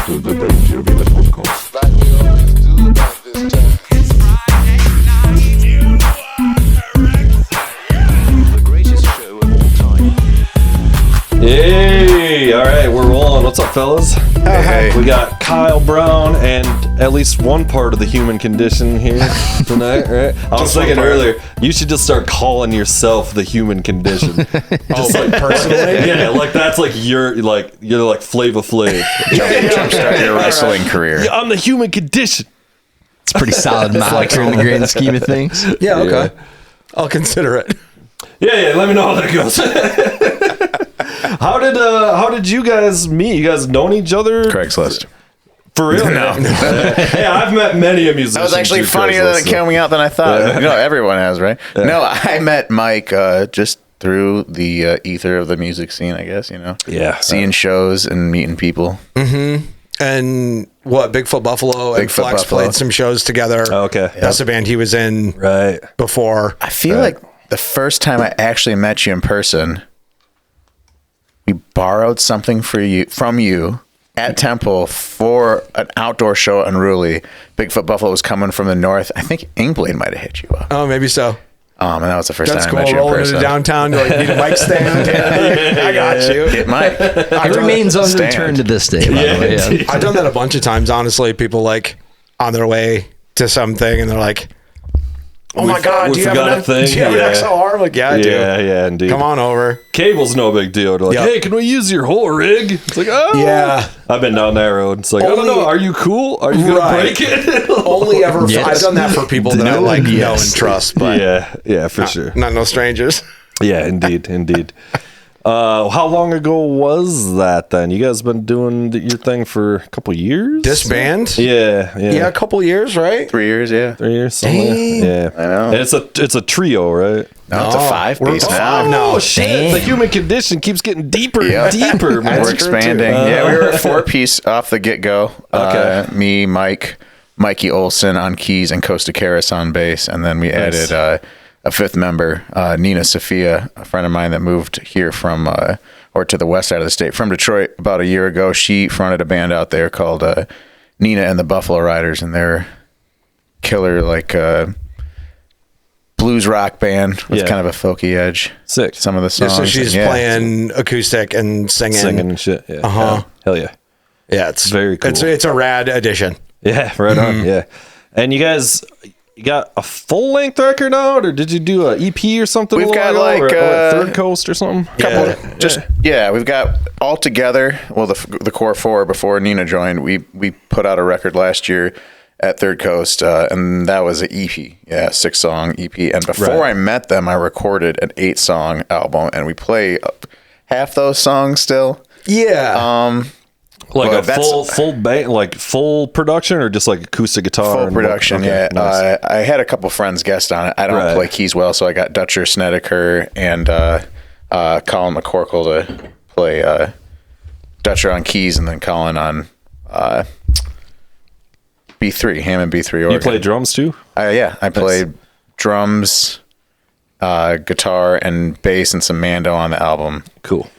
to the Dangerville podcast. Like we always do about this time. It's Friday night. You are the greatest show of all time. Hey, all right, we're rolling. What's up, fellas? Hey. We got Kyle Brown and at least one part of the human condition here tonight, right? I was thinking earlier, you should just start calling yourself the human condition. Just like personally, yeah, like that's like you're like Flava Flav. Jumpstart your wrestling career. Yeah, I'm the human condition. It's pretty solid moniker in the grand scheme of things. Yeah, okay. I'll consider it. Yeah, let me know how that goes. How did you guys meet? You guys known each other? Craigslist. For real? No. Hey, I've met many a musician. That was actually through funnier Craigslist, than coming out than I thought. You know, everyone has, right? Yeah. No, I met Mike just through the ether of the music scene, I guess, you know? Yeah. Seeing shows and meeting people. Mm-hmm. And what, Bigfoot Buffalo and Flex Buffalo played some shows together. Oh, okay. That's a band he was in before. I feel like the first time I actually met you in person, we borrowed something from you at Temple for an outdoor show at Unruly. Bigfoot Buffalo was coming from the north. I think Ingblade might have hit you up. Oh, maybe so. And that was the first That's time cool. I met you in Rolling person. into downtown, you're like, need a mic stand. I got you. Get Mike. It remains unreturned to this day, by the way. Yeah. I've done that a bunch of times, honestly. People like on their way to something and they're like, oh my God, do you have an XLR? I'm like, yeah, I do. Yeah, indeed. Come on over. Cable's no big deal. They're like, hey, can we use your whole rig? It's like, oh. Yeah. I've been down that road. It's like, I don't know. Are you cool? Are you going to break it? Only ever. Yes. I've done that for people that I like, know, and trust. But yeah, for sure. Not no strangers. Yeah, indeed. How long ago was that then? You guys been doing your thing for a couple years? This band? Yeah, a couple years, right? 3 years, yeah. 3 years, something. Yeah, I know. And it's a trio, right? No, it's a 5-piece now. No, shit. The human condition keeps getting deeper and deeper, man. We're expanding. Yeah, we were a 4-piece off the get-go. Okay. Me, Mikey Olson on keys, and Costa Karas on bass. And then we added a 5th member, Nina Sophia, a friend of mine that moved here from, or to the west side of the state, from Detroit about a year ago. She fronted a band out there called Nina and the Buffalo Riders, and they're killer, like, blues rock band with kind of a folky edge. Sick. Some of the songs. So she's playing acoustic and singing and shit. Yeah. Uh-huh. Hell yeah. Yeah, it's very cool. It's a rad addition. Yeah, right on. Yeah. And you guys, you got a full length record out, or did you do an EP or something? We've got like or Third Coast or something. We've got all together. Well, the core 4 before Nina joined, we put out a record last year at Third Coast, and that was an EP, 6-song EP. And before I met them, I recorded an 8-song album, and we play half those songs still. Yeah. Like a full band, like full production, or just like acoustic guitar? Full production, okay, nice. I had a couple friends guest on it. I don't play keys well, so I got Dutcher Snedeker and Colin McCorkle to play Dutcher on keys, and then Colin on B3, Hammond B3 organ. You play drums too? I played drums, guitar, and bass, and some mando on the album. Cool.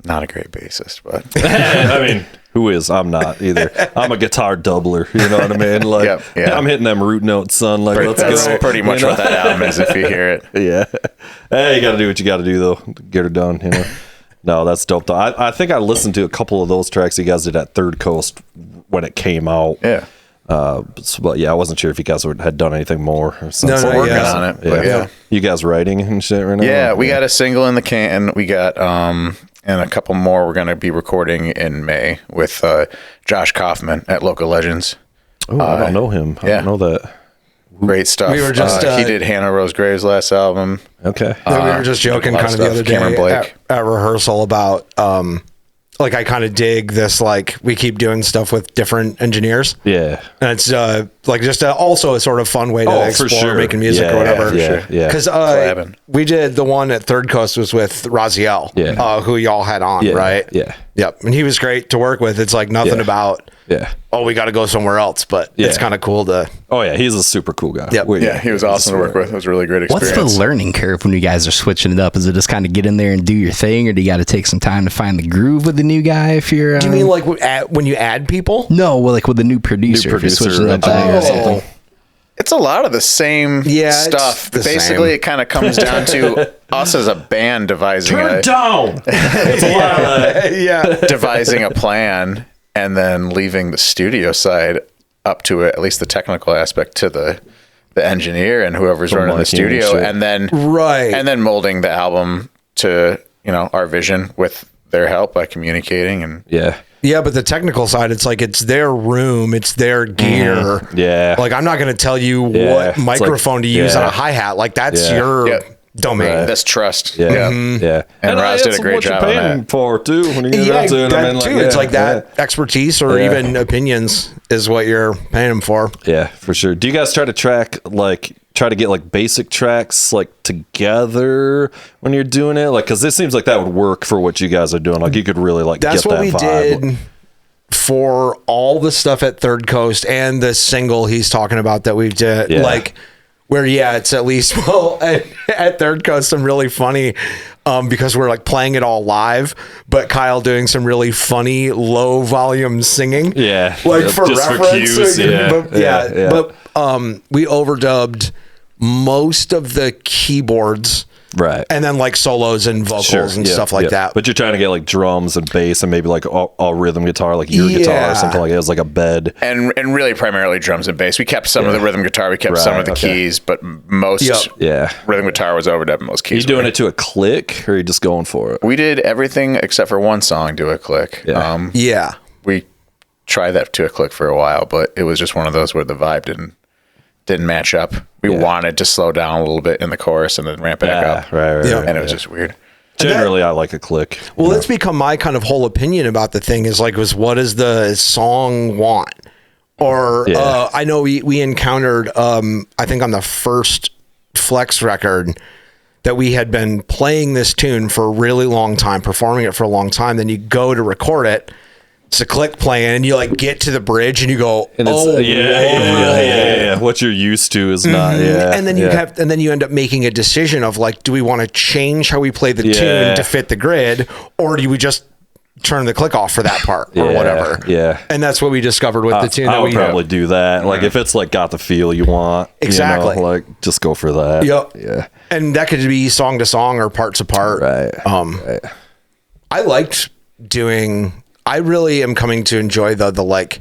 Not a great bassist, but I mean, who is? I'm not either. I'm a guitar doubler. You know what I mean? Like, I'm hitting them root notes, son. Like, that's pretty much what that album is, if you hear it. Yeah. Hey, you got to do what you got to do, though. Get her done. You know. No, that's dope. Though I think I listened to a couple of those tracks you guys did at Third Coast when it came out. Yeah. But I wasn't sure if you guys had done anything more. Or something. No, working on it. But You guys writing and shit right now? Yeah, we got a single in the can. We got and a couple more we're going to be recording in May with Josh Kaufman at Local Legends. Oh, I don't know him. I don't know that. Great stuff. We were just he did Hannah Rose Graves' last album. Okay. We were just joking kind of the other day at rehearsal about like I kind of dig this, like we keep doing stuff with different engineers. Yeah. And it's like just also a sort of fun way to explore making music or whatever. Yeah. Because we did the one at Third Coast was with Raziel, who y'all had on, right? Yeah. Yep. And he was great to work with. It's like nothing about, oh, we got to go somewhere else, but it's kind of cool to. Oh, yeah. He's a super cool guy. Yep. Yeah, he was awesome to work with. It was a really great experience. What's the learning curve when you guys are switching it up? Is it just kind of get in there and do your thing, or do you got to take some time to find the groove with the new guy if you're... Do you mean like when you add people? No, well, like with the new producer. If you're switching it up or something. It's a lot of the same stuff. Basically, it kind of comes down to us as a band devising It's a lot of devising a plan and then leaving the studio side up to at least the technical aspect to the engineer and whoever's running the studio, and then molding the album to our vision with their help by communicating and Yeah, but the technical side, it's like it's their room, it's their gear. Yeah. Like I'm not going to tell you what microphone to use on a hi-hat. Like that's your domain. That's trust. Yeah. And Roz did a great job on that. For too when you get into it. I mean, it's like that expertise or even opinions is what you're paying them for. Yeah, for sure. Do you guys try to get like basic tracks like together when you're doing it? Like, because it seems like that would work for what you guys are doing. Like, you could really like that's get what that we vibe. did for all the stuff at Third Coast and the single he's talking about that we did. Like, where it's at least at Third Coast, some really funny because we're like playing it all live, but Kyle doing some really funny low volume singing. Yeah, like for just reference. For cues. But we overdubbed most of the keyboards. Right. And then like solos and vocals and stuff like that. But you're trying to get like drums and bass and maybe like all rhythm guitar, like your guitar or something like that. It's like a bed. And really primarily drums and bass. We kept some of the rhythm guitar, we kept some of the keys, but most rhythm guitar was overdubbed and most keys. You doing it to a click or are you just going for it? We did everything except for one song to a click. We tried that to a click for a while, but it was just one of those where the vibe didn't match up. We wanted to slow down a little bit in the chorus and then ramp it back up. Right. And it was just weird. Generally, I like a click. Well, it's become my kind of whole opinion about the thing is like, what does the song want? Or I know we encountered, I think on the first Flex record, that we had been playing this tune for a really long time, performing it for a long time. Then you go to record it. It's a click playing, and you like get to the bridge, and you go, and what you're used to is not, and then and then you end up making a decision of like, do we want to change how we play the tune to fit the grid, or do we just turn the click off for that part or whatever? And that's what we discovered with the tune. I would probably do that. Like if it's like got the feel you want, like just go for that. Yeah, and that could be song to song or part to part. Right. I liked doing. I really am coming to enjoy the like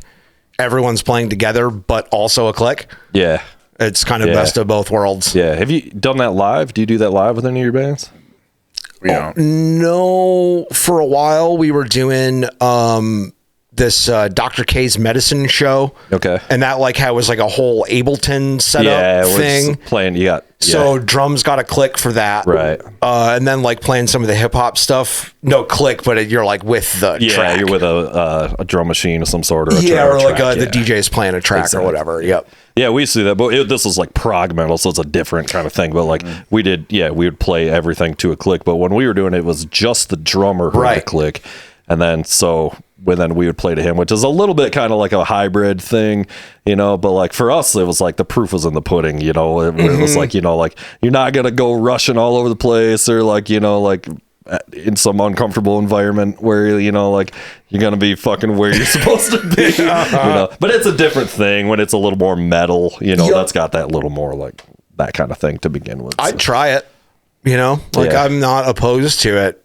everyone's playing together, but also a click. Yeah. It's kind of best of both worlds. Yeah. Have you done that live? Do you do that live with any of your bands? We don't. No, for a while we were doing this Dr. K's medicine show. Okay. And that like was like a whole Ableton setup thing. Playing, So drums got a click for that. Right. And then like playing some of the hip hop stuff, no click, but you're like with the track. Yeah, you're with a drum machine of some sort. Or the DJ's playing a track or whatever. Yep. Yeah, we used to do that, but this was like prog metal, so it's a different kind of thing. But like we would play everything to a click. But when we were doing it, it was just the drummer who had a click. And then then we would play to him, which is a little bit kind of like a hybrid thing, but like for us, it was like the proof was in the pudding, it was like, like you're not going to go rushing all over the place or like, like in some uncomfortable environment where, like you're going to be fucking where you're supposed to be, but it's a different thing when it's a little more metal, that's got that little more like that kind of thing to begin with. I'd try it, I'm not opposed to it.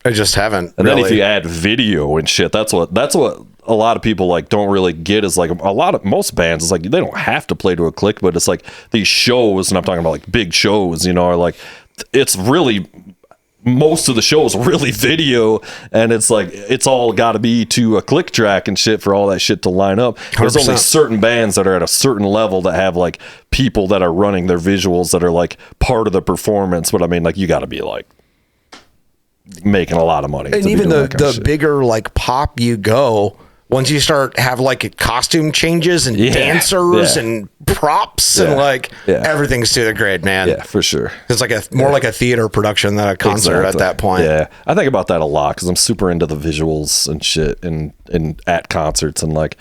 I just haven't. And then if you add video and shit, that's what a lot of people like don't really get is like most bands is like they don't have to play to a click, but it's like these shows, and I'm talking about like big shows, are like it's really most of the show is really video, and it's like it's all got to be to a click track and shit for all that shit to line up. 100%. There's only certain bands that are at a certain level that have like people that are running their visuals that are like part of the performance, but I mean like you got to be like making a lot of money, and even the bigger like pop you go, once you start have like costume changes and dancers and props and like everyth's to the grid, man. Yeah, for sure. It's like more like a theater production than a concert at that point. Yeah, I think about that a lot because I'm super into the visuals and shit and at concerts and like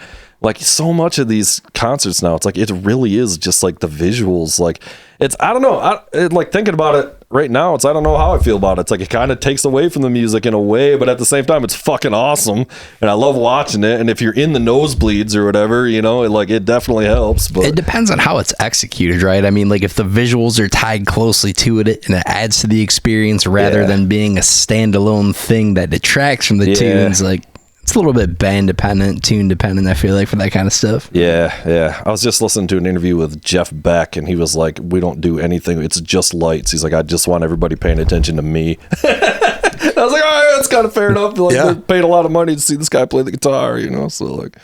so much of these concerts now, it's like it really is just like the visuals. Like it's I don't know. Like thinking about it right now, I don't know how I feel about it. It's like it kind of takes away from the music in a way, but at the same time, it's fucking awesome, and I love watching it. And if you're in the nosebleeds or whatever, it definitely helps. But it depends on how it's executed, right? I mean, like if the visuals are tied closely to it and it adds to the experience rather than being a standalone thing that detracts from the tunes, like. It's a little bit band dependent, tune dependent, I feel like, for that kind of stuff. Yeah. I was just listening to an interview with Jeff Beck, and he was like, we don't do anything. It's just lights. He's like, I just want everybody paying attention to me. I was like, all right, that's kind of fair enough. Like, they paid a lot of money to see this guy play the guitar, so like,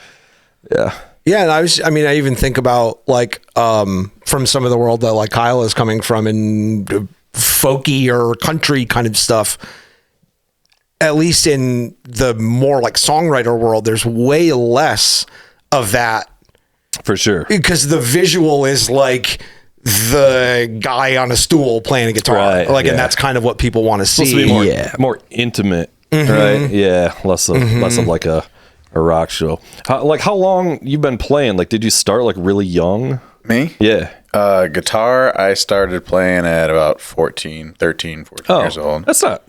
yeah. Yeah, and I even think about like from some of the world that like Kyle is coming from and folky or country kind of stuff. At least in the more like songwriter world, there's way less of that. For sure. Because the visual is like the guy on a stool playing a guitar. Right, and that's kind of what people want to see. It's supposed to be more intimate, right? Yeah, less of like a rock show. How long you been playing? Like, did you start like really young? Me? Yeah. Guitar, I started playing at about 13, 14 years old. That's not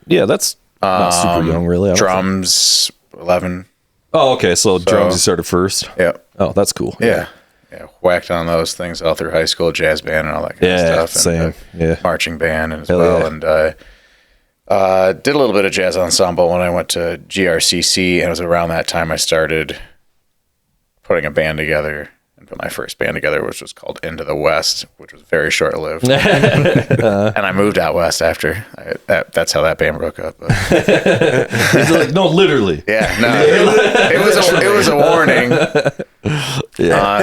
super young, really. Drums, 11. Oh, okay. So drums you started first? Yeah. Oh, that's cool. Yeah. Whacked on those things all through high school, jazz band and all that kind of stuff. Same. And marching band as well. And did a little bit of jazz ensemble when I went to GRCC. And it was around that time I started putting a band together. Put my first band together, which was called Into the West, which was very short-lived. And I moved out west after. That's how that band broke up. No, literally. Yeah, no. It was a warning.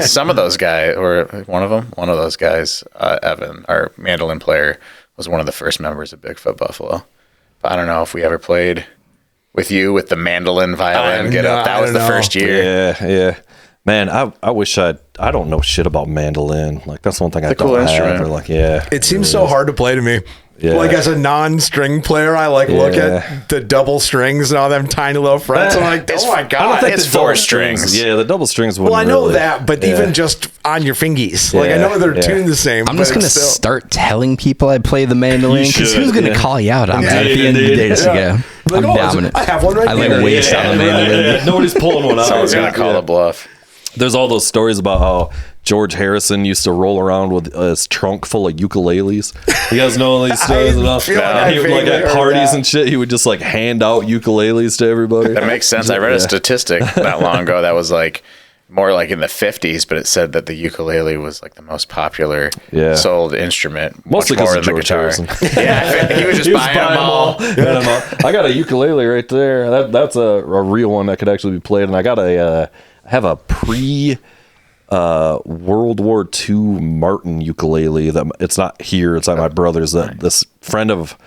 Some of those guys, or one of those guys, Evan, our mandolin player, was one of the first members of Bigfoot Buffalo. I don't know if we ever played with you with the mandolin violin get up. That was the first year. Yeah. Man, I wish I don't know shit about mandolin. Like that's one thing I don't cool have. instrument. Or like, it seems so hard to play to me. Yeah. Like as a non-string player, I look at the double strings and all them tiny little frets. I'm like, oh my god, it's 4 strings. Yeah, the double strings. Well, I know that, but even just on your fingies, like I know they're tuned the same. I'm just gonna start telling people I play the mandolin because who's gonna call you out on that at the end of the day? Just I'm dominant. I have one right there. I waste on the mandolin. Nobody's pulling one out. Someone's gonna call a bluff. There's all those stories about how George Harrison used to roll around with his trunk full of ukuleles. You guys know all these stories enough? Like at parties and shit, he would just like hand out ukuleles to everybody. That makes sense. I read a statistic not long ago that was like more like in the 50s, but it said that the ukulele was like the most popular sold instrument. Mostly because of George Harrison. He was just buying them all. I got a ukulele right there. That's a real one that could actually be played. And I got I have a World War II Martin ukulele that it's not here. It's at my brother's. That this friend of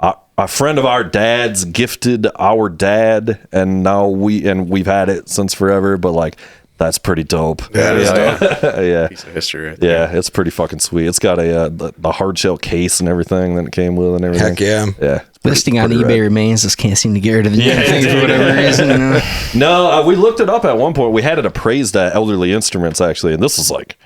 a friend of our dad's gifted our dad, and now we've had it since forever. But like that's pretty dope. Yeah, piece of history. Right there. Yeah, it's pretty fucking sweet. It's got the hard shell case and everything that it came with and everything. Heck yeah. Listing on eBay remains, just can't seem to get rid of the damn thing for whatever reason. No, we looked it up at one point. We had it appraised at Elderly Instruments, actually, and this was like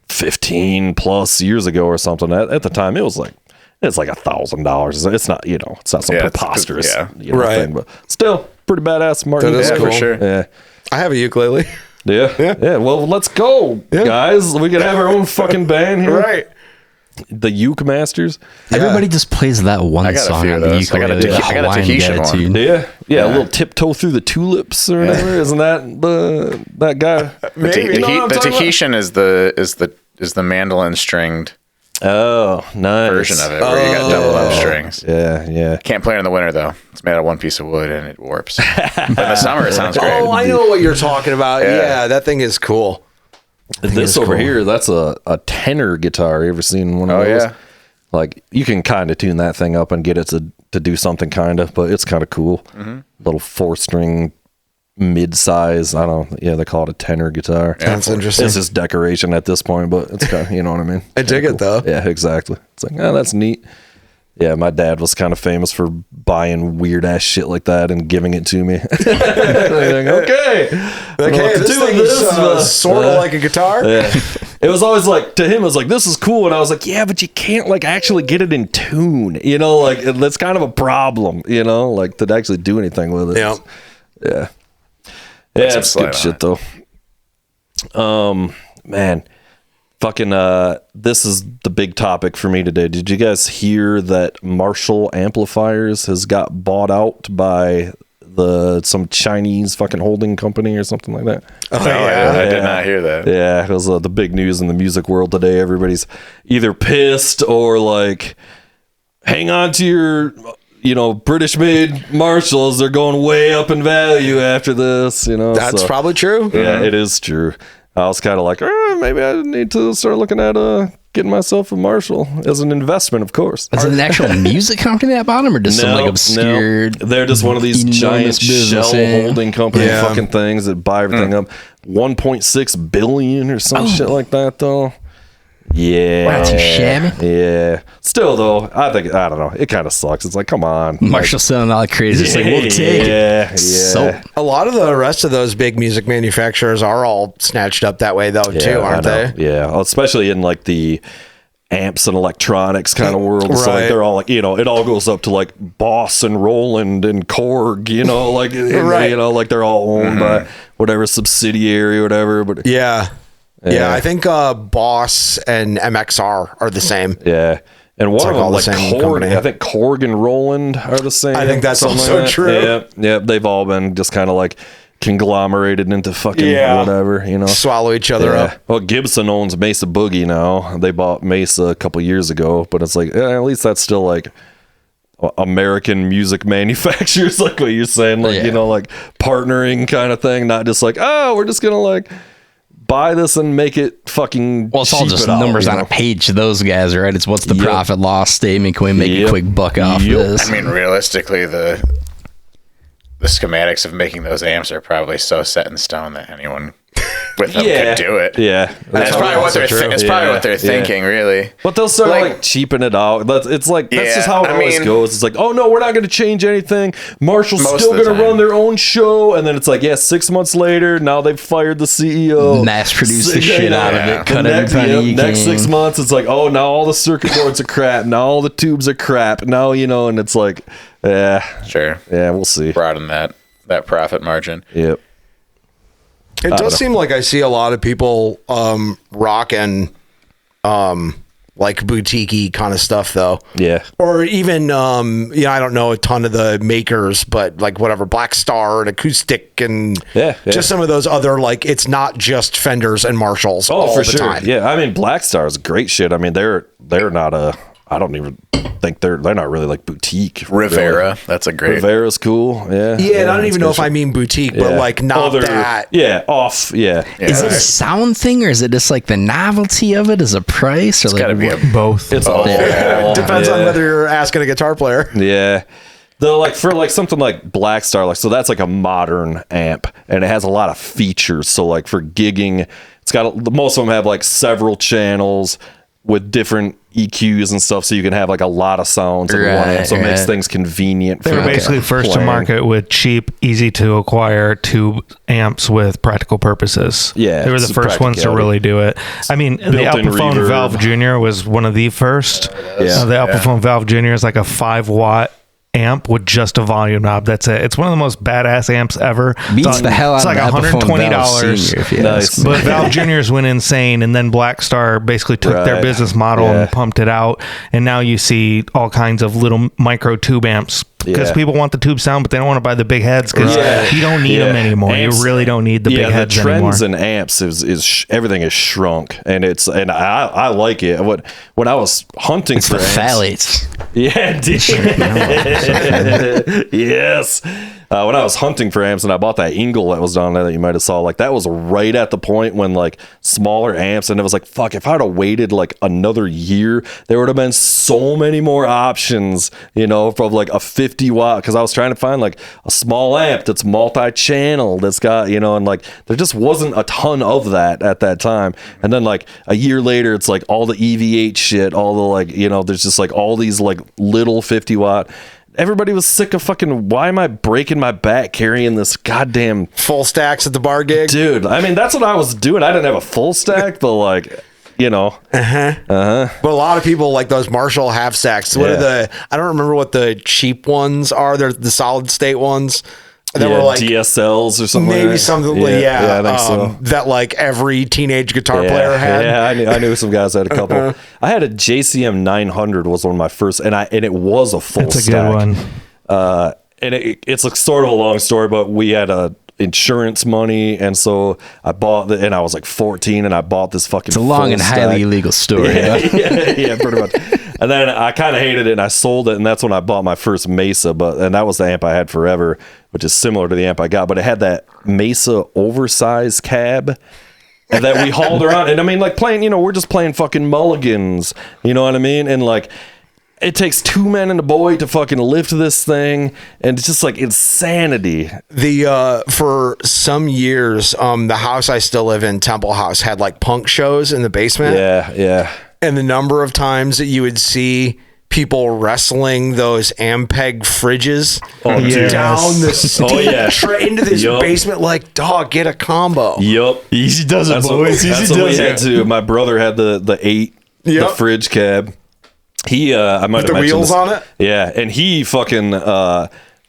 15 plus years ago or something. At the time, it's like $1,000. It's not, it's not some preposterous thing, but still pretty badass. Martin, that is cool. For sure. Yeah, I have a ukulele. Yeah. Well, let's go, guys. We can have our own fucking band here, Right? The Uke Masters. Everybody just plays that one song on the ukulele. I got a Tahitian one. Yeah, a little Tiptoe Through the Tulips or whatever. Isn't that guy? The Tahitian is the mandolin stringed nice version of it, where you got double up strings. Yeah. Can't play it in the winter though. It's made out of one piece of wood and it warps. But in the summer, it sounds great. Oh, I know what you're talking about. Yeah, that thing is cool. This over here, that's a tenor guitar. You ever seen one of those? Yeah. Like you can kind of tune that thing up and get it to do something kind of, but it's kind of cool. Little 4-string mid-size. I don't. Yeah, they call it a tenor guitar. That's interesting. It's just decoration at this point, but it's kind of, you know what I mean. I dig it though. Yeah, exactly. It's like, oh, that's neat. Yeah, my dad was kind of famous for buying weird ass shit like that and giving it to me. Okay, Like, hey, this thing is sort of like a guitar. Yeah. It was always like, to him, it was like, this is cool. And I was like, yeah, but you can't like actually get it in tune. You know, like that's kind of a problem, you know, like to actually do anything with it. Yeah. Yeah. Yeah, it's good shit though. Man, fucking this is the big topic for me today. Did you guys hear that Marshall Amplifiers has got bought out by some Chinese fucking holding company or something like that? Oh, yeah. I did not hear that. Yeah, it was the big news in the music world today. Everybody's either pissed or like, hang on to your, you know, British made Marshalls. They're going way up in value after this, you know. That's probably true. Yeah, it is true. I was kind of like, maybe I need to start looking at getting myself a Marshall as an investment, of course. Is it an actual music company that bought them, or just some like obscure? No. They're just one of these giant shell holding company fucking things that buy everything up. 1.6 billion or some shit like that, though. Yeah. Not too shabby. Yeah. Still, though, I don't know. It kind of sucks. It's like, come on. Marshall selling all crazy. It's like, we'll take it. Yeah. So, a lot of the rest of those big music manufacturers are all snatched up that way, though, too, aren't they? Yeah. Especially in like the amps and electronics kind of world. So like they're all like, you know, it all goes up to like Boss and Roland and Korg, you know, like, you know, like they're all owned by whatever subsidiary or whatever. But yeah, I think Boss and MXR are the same. Yeah. And one of them, all like the same Korg, company. I think Korg and Roland are the same. I think that's something also like that. true. Yeah, they've all been just kind of like conglomerated into fucking whatever, you know. Swallow each other up. Well, Gibson owns Mesa Boogie now. They bought Mesa a couple years ago, but it's like, at least that's still like American music manufacturers, like what you're saying, like, you know, like partnering kind of thing, not just like, oh, we're just gonna like buy this and make it fucking well, it's all just numbers on a page to those guys, right? It's what's the profit loss statement? Can we make a quick buck off this? I mean, realistically, the schematics of making those amps are probably so set in stone that anyone with them could do it. Yeah, that's probably what they're. It's probably what they're thinking, really. But they'll start like cheaping it out. It's like that's just how it always goes. It's like, oh no, we're not going to change anything. Marshall's still going to run their own show, and then it's like, 6 months later, now they've fired the CEO, mass produce the shit out of it, cut every next 6 months, it's like, oh, now all the circuit boards are crap, now all the tubes are crap, now you know, and it's like, sure, we'll see. Broaden that profit margin. Yep. It does seem like I see a lot of people rocking like boutique-y kind of stuff, though. Yeah. Or even, I don't know a ton of the makers, but like whatever, Black Star and Acoustic and just some of those other, like, it's not just Fenders and Marshalls all for the sure. time. Yeah, I mean, Black Star is great shit. I mean, they're not I don't even think they're not really like boutique. Rivera, really. That's a great. Rivera's cool. Yeah. Yeah, and I don't even know if I mean boutique, but like not that. Yeah, off. Yeah. Is it a sound thing, or is it just like the novelty of it as a price, or it's like gotta be both? It's all. Depends on whether you're asking a guitar player. Yeah. Though, like for like something like Black Star, like so that's like a modern amp, and it has a lot of features. So like for gigging, it's got most of them have like several channels with different EQs and stuff, so you can have like a lot of sounds in one amp, so it makes things convenient. They were basically first to market with cheap, easy to acquire tube amps with practical purposes. Yeah, they were the first ones to really do it. I mean, the Alpaphone reverb. Valve Junior was one of the first. The Alpaphone Valve Junior is like a 5-watt amp with just a volume knob. That's it. It's one of the most badass amps ever. Beats the hell out of like $120. Nice. But Valve Juniors went insane, and then Black Star basically took their business model and pumped it out. And now you see all kinds of little micro tube amps because people want the tube sound, but they don't want to buy the big heads because you don't need them anymore. Amps, you really don't need the big heads anymore. The trends in amps is everything is shrunk, and I like it. When I was hunting for the amps, phthalates. Yeah, dude. Yes. when I was hunting for amps and I bought that Ingle that was down there that you might have saw, like that was right at the point when like smaller amps, and it was like, fuck, if I'd have waited like another year, there would have been so many more options, you know, from like a 50 watt, because I was trying to find like a small amp that's multi-channel, that's got, you know, and like there just wasn't a ton of that at that time. And then like a year later, it's like all the EV8 shit, all the like, you know, there's just like all these like little 50 watt. Everybody was sick of fucking, why am I breaking my back carrying this goddamn full stacks at the bar gig? Dude, I mean, that's what I was doing. I didn't have a full stack, but like, you know. But a lot of people like those Marshall half stacks. What are the, I don't remember what the cheap ones are. They're the solid state ones. That were like DSLs or something. Maybe like something, I think so. That like every teenage guitar player had. Yeah, I knew some guys that had a couple. I had a JCM 900 was one of my first, and it was a full That's a stack. good one. And it's like sort of a long story, but we had a insurance money, and so I bought and I was like 14, and I bought this fucking. It's a long and highly illegal story. Yeah, pretty much. And then I kind of hated it, and I sold it, and that's when I bought my first Mesa. And that was the amp I had forever, which is similar to the amp I got, but it had that Mesa oversized cab. And that we hauled around, and I mean, like playing, you know, we're just playing fucking mulligans, you know what I mean? And like, it takes two men and a boy to fucking lift this thing, and it's just like insanity. For some years, the house I still live in, Temple House, had like punk shows in the basement. Yeah. And the number of times that you would see people wrestling those Ampeg fridges down the into this basement, like, dog, get a combo. Yup. Easy does it, boys. That's what we had to. My brother had the 8, the fridge cab. He, I might have the mentioned wheels this. on it? Yeah, and he fucking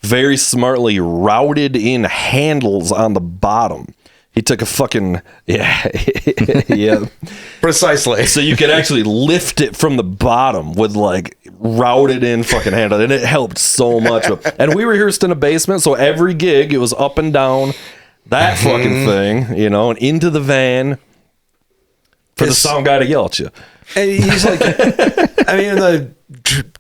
very smartly routed in handles on the bottom. He took a fucking yeah. Precisely. So you could actually lift it from the bottom with like routed in fucking handle, and it helped so much. And we rehearsed in a basement, so every gig it was up and down that fucking thing, you know, and into the van for the sound guy to yell at you. And he's like, I mean,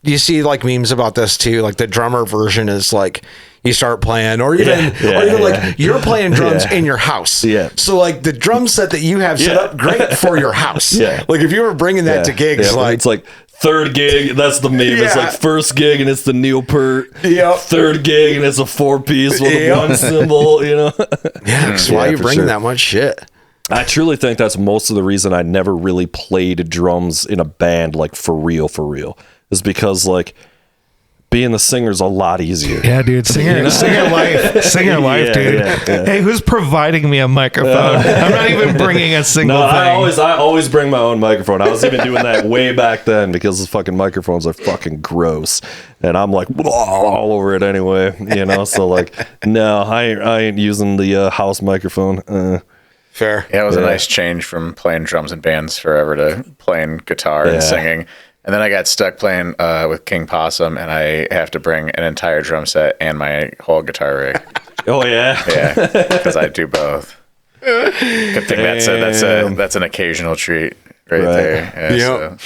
you see like memes about this too. Like the drummer version is like, you start playing, or even like you're playing drums in your house. Yeah. So like the drum set that you have set up, great for your house. Yeah. Like if you were bringing that to gigs, like it's like third gig, that's the meme. It's like first gig and it's the Neil Peart. Yep. Third gig and it's a 4-piece with one cymbal, you know? Why are you bringing that much shit? I truly think that's most of the reason I never really played drums in a band, like for real, is because like being the singer's a lot easier. Yeah, dude. Singer life, dude. Yeah. Hey, who's providing me a microphone? I'm not even bringing a single thing. I always bring my own microphone. I was even doing that way back then because the fucking microphones are fucking gross, and I'm like all over it anyway, you know. So like, no, I ain't using the house microphone. Fair. Yeah, it was a nice change from playing drums in bands forever to playing guitar and singing. And then I got stuck playing with King Possum, and I have to bring an entire drum set and my whole guitar rig. Oh yeah, yeah, because I do both. Good thing that's an occasional treat right there. Yeah,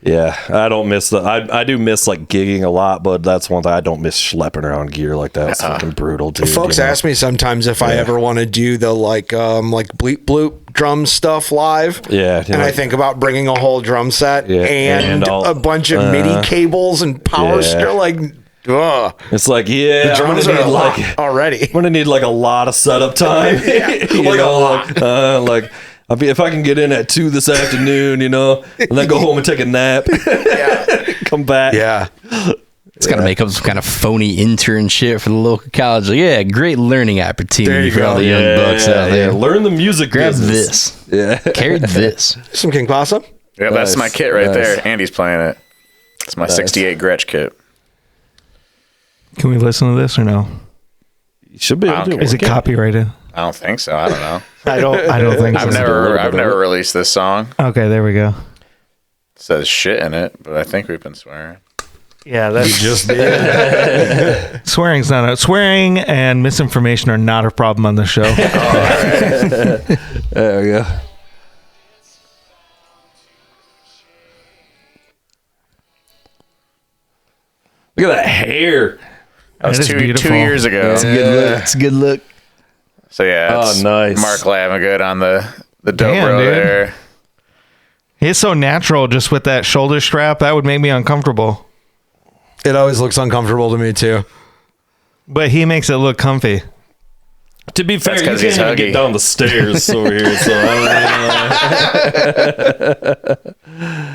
yeah, I don't miss I do miss like gigging a lot, but that's one thing I don't miss schlepping around gear like that. It's fucking brutal, dude. Folks ask me sometimes if I ever want to do the like bleep bloop drum stuff live. Yeah, and I think about bringing a whole drum set and a bunch of MIDI cables and power strip. Like, it's like the drums are like already. I'm gonna need like a lot of setup time. Like if I can get in at 2 this afternoon, you know, and then go home and take a nap, come back. Yeah. It's got to make up some kind of phony internship for the local college. Like, great learning opportunity for all the young bucks out there. Learn the music Grab business. this. Yeah. Carry this. Some King Possum. Yeah, that's my kit right there. Andy's playing it. It's my 68 Gretsch kit. Can we listen to this or no? You should be able to. Is it copyrighted? I don't think so. I don't know. I don't think so. I've never released this song. Okay, there we go. It says shit in it, but I think we've been swearing. Yeah, that's just swearing and misinformation are not a problem on the show. There we go. Look at that hair. That was It is two beautiful. years ago. It's a good look. It's a good look. So yeah, Oh, it's nice. Mark Lavagood on the dobro Damn, dude. there. He's so natural just with that shoulder strap. That would make me uncomfortable. It always looks uncomfortable to me too. But he makes it look comfy. To be fair, That's you 'cause can't he's even huggy. get down the stairs over here, so I don't know.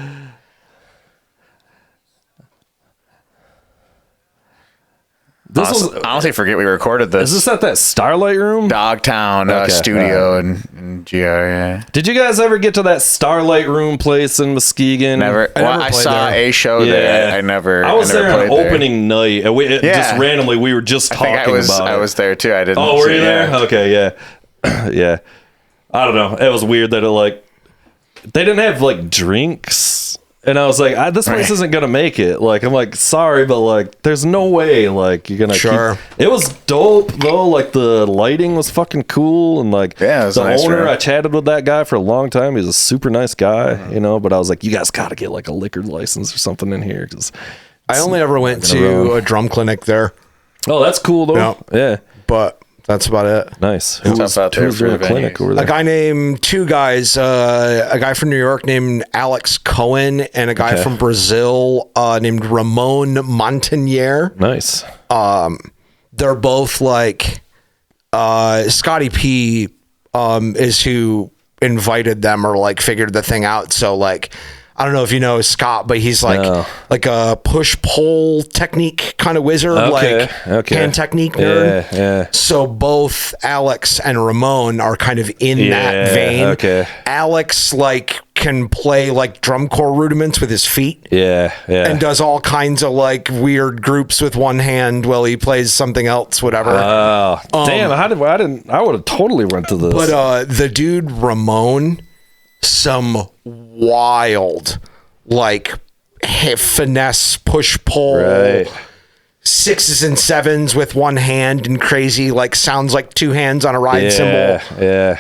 This was, Honestly, forget we recorded this. is this at that Starlight Room? Dogtown Okay, studio in GR? Yeah. Did you guys ever get to that Starlight Room place in Muskegon? Never. never I played saw there. a show there. I never. I was never there on played there. opening night, and just Yeah. randomly we were just I think talking about it. I was there too. I didn't. Oh, were see- you there? yeah. Okay, yeah. Yeah. I don't know. It was weird that they didn't have like drinks. And I was like, this place isn't going to make it. Like, I'm like, sorry, but like, there's no way like you're going to Sure. It was dope though. Like the lighting was fucking cool. And like Yeah, it was the a nice owner, room. I chatted with that guy for a long time. He's a super nice guy, you know, but I was like, you guys got to get like a liquor license or something in here. Cause I only ever went to a drum clinic there, oh, that's cool though. Yeah. Yeah. but that's about it. Nice. It's tough out there who's for doing the a clinic venues. over there? A guy named two guys, a guy from New York named Alex Cohen and a guy Okay. from Brazil named Ramon Montanier. Nice. They're both like Scotty P is who invited them or like figured the thing out. So like I don't know if you know Scott, but he's like No. like a push pull technique kind of wizard, Okay, like okay. hand technique nerd. Yeah. So both Alex and Ramon are kind of in Yeah, that vein. okay. Alex like can play like drum corps rudiments with his feet Yeah. and does all kinds of like weird groups with one hand while he plays something else, whatever. Oh, damn! I would have totally went to this. But the dude Ramon, some wild like finesse push pull, right. sixes and sevens with one hand and crazy like sounds like two hands on a ride Yeah. cymbal. Yeah.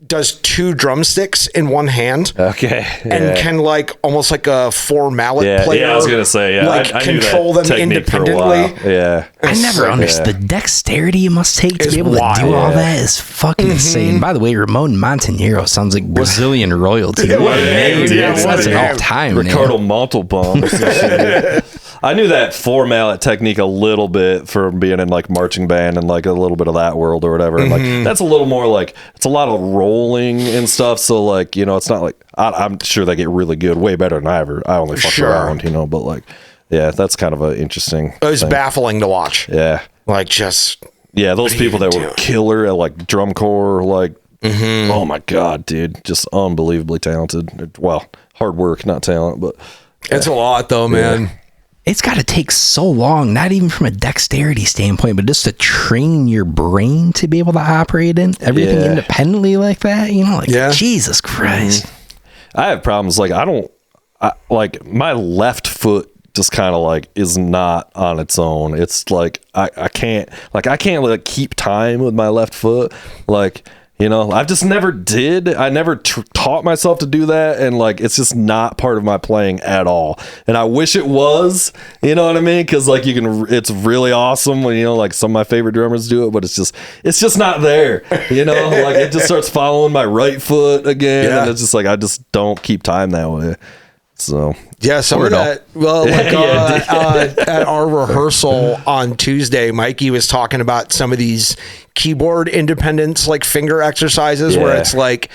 Does two drumsticks in one hand. Okay. And can like almost like a four mallet Yeah. player. Yeah. I was gonna say. Yeah. like I knew control that them technique for a independently. while. Yeah. I never like- understood the dexterity you must take to It's be able to wild. do all Yeah. that is fucking insane. By the way, Ramon Montanero sounds like Brazilian royalty. What a name, dude. Yeah, what That's a an name. all-time Ricardo name. Montalban. or some shit. I knew that four mallet technique a little bit from being in like marching band and like a little bit of that world or whatever. And, like that's a little more like it's a lot of rolling and stuff. So like it's not like I'm sure they get really good, way better than I only fuck Sure. around, but like yeah, that's kind of an interesting. It was thing. baffling to watch. Yeah, Like just yeah, those people that were doing? killer at like drum corps, like oh my god, dude, just unbelievably talented. Well, hard work, not talent, but it's a lot though, man. It's got to take so long, not even from a dexterity standpoint, but just to train your brain to be able to operate in everything Yeah. independently like that. Like Yeah. Jesus Christ. I have problems like like my left foot just kind of like is not on its own. It's like I can't like keep time with my left foot. Like I've just never did. I never taught myself to do that, and like it's just not part of my playing at all. And I wish it was. You know what I mean? Because like it's really awesome when like some of my favorite drummers do it, but it's just not there. Like it just starts following my right foot again, Yeah. and it's just like I just don't keep time that way. So Yeah, some of that. Well, like at our rehearsal on Tuesday, Mikey was talking about some of these keyboard independence, like finger exercises, where Yeah. it's like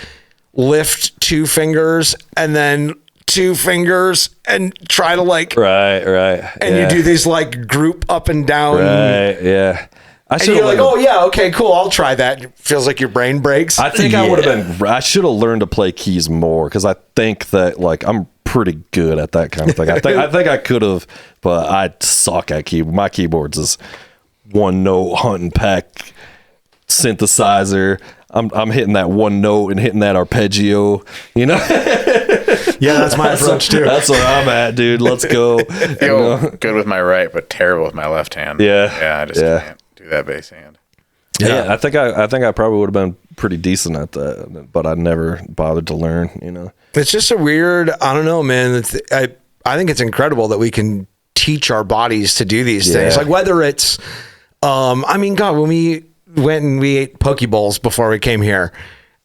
lift two fingers and then two fingers and try to like, right, and you do these like group up and down. right, yeah. I And should you're like, oh yeah, okay, cool. I'll try that. It feels like your brain breaks. I think I would have been. I should have learned to play keys more because I think that like I'm pretty good at that kind of thing. I think I could have, but I suck at keyboard. My keyboards is one note hunt and peck synthesizer. I'm hitting that one note and hitting that arpeggio. Yeah, that's my approach too. That's where I'm at, dude. Let's go. Feel good with my right, but terrible with my left hand. Yeah. I just can't do that bass hand. Yeah, I think I probably would have been pretty decent at that, but I never bothered to learn. It's just a weird. I don't know, man. I think it's incredible that we can teach our bodies to do these things. Like whether it's, I mean, God, when we went and we ate poke bowls before we came here,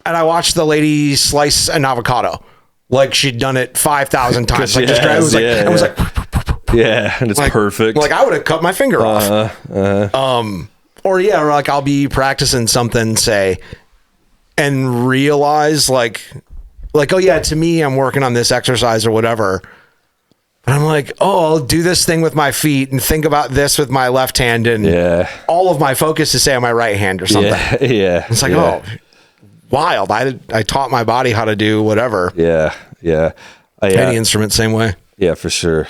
and I watched the lady slice an avocado like she'd done it 5,000 times. Like, it was like, and it's perfect. Like I would have cut my finger off. Or like I'll be practicing something, say, and realize like, oh yeah, to me, I'm working on this exercise or whatever. But I'm like, oh, I'll do this thing with my feet and think about this with my left hand, and all of my focus is say on my right hand or something. It's like, oh, wild. I taught my body how to do whatever. Any instrument, same way. Yeah, for sure.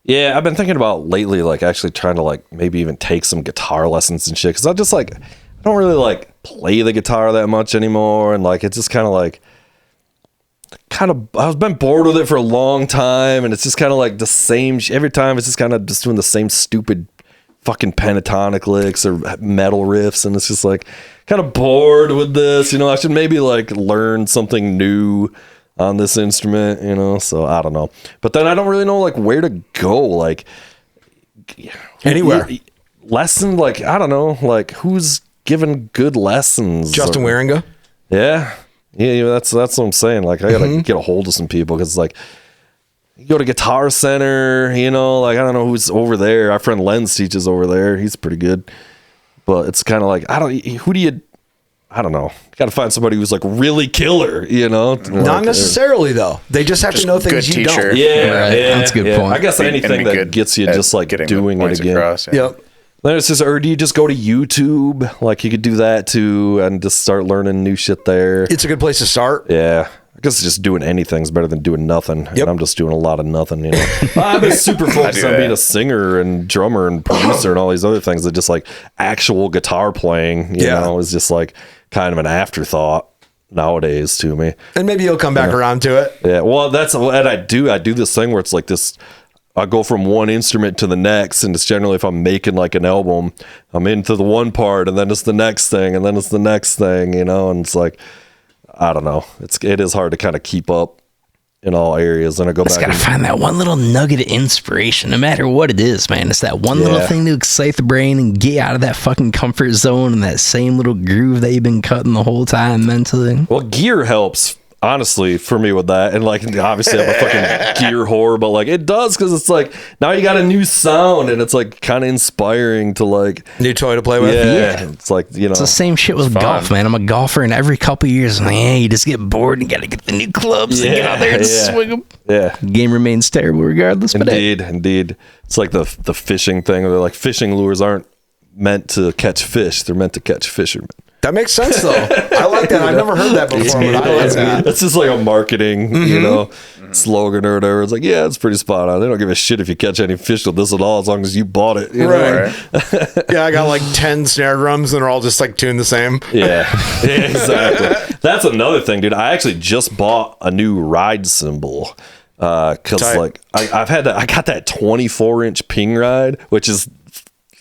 Yeah, I've been thinking about lately, like actually trying to like maybe even take some guitar lessons and shit. Cause I just like, I don't really like play the guitar that much anymore. And like, it's just kind of like, I've been bored with it for a long time. And it's just kind of like the same, every time it's just kind of just doing the same stupid fucking pentatonic licks or metal riffs. And it's just like kind of bored with this, I should maybe like learn something new on this instrument, so I don't know. But then I don't really know like where to go, like anywhere. Lesson, like I don't know, like who's giving good lessons? Justin Waringa. Yeah, that's what I'm saying. Like I gotta get a hold of some people because like you go to Guitar Center, like I don't know who's over there. Our friend Lenz teaches over there. He's pretty good, but it's kind of like I don't know. Got to find somebody who's like really killer, Not necessarily though. They just have to know things you don't. Yeah, that's a good point. I guess anything that gets you just like doing it again. Across, Yep. Then it's just, or do you just go to YouTube? Like you could do that too, and just start learning new shit there. It's a good place to start. Yeah. I guess just doing anything is better than doing nothing. Yep. And I'm just doing a lot of nothing, I've been super focused on being a singer and drummer and producer and all these other things that just like actual guitar playing, you know, is just like kind of an afterthought nowadays to me. And maybe you'll come back around to it. Yeah. Well, and I do this thing where it's like this, I go from one instrument to the next, and it's generally if I'm making like an album, I'm into the one part and then it's the next thing and then it's the next thing, and it's like, I don't know. It is hard to kind of keep up in all areas. And I go back. Gotta find that one little nugget of inspiration, no matter what it is, man. It's that one little thing to excite the brain and get out of that fucking comfort zone and that same little groove that you've been cutting the whole time mentally. Well, gear helps. Honestly, for me with that, and like obviously I'm a fucking gear whore, but like it does because it's like now you got a new sound and it's like kind of inspiring to like new toy to play with. Yeah, it's like it's the same shit with golf, man. I'm a golfer, and every couple of years, you just get bored and you got to get the new clubs and get out there and swing them. Yeah, game remains terrible regardless. Indeed. It's like the fishing thing. They're like fishing lures aren't meant to catch fish; they're meant to catch fishermen. That makes sense, though. I like that. I've never heard that before, but I like that. That's just like a marketing, slogan or whatever. It's like, it's pretty spot on. They don't give a shit if you catch any fish with this at all, as long as you bought it. Right. Yeah, I got like 10 snare drums, and they're all just like tuned the same. Yeah, exactly. That's another thing, dude. I actually just bought a new ride cymbal. Because like I got that 24-inch ping ride, which is,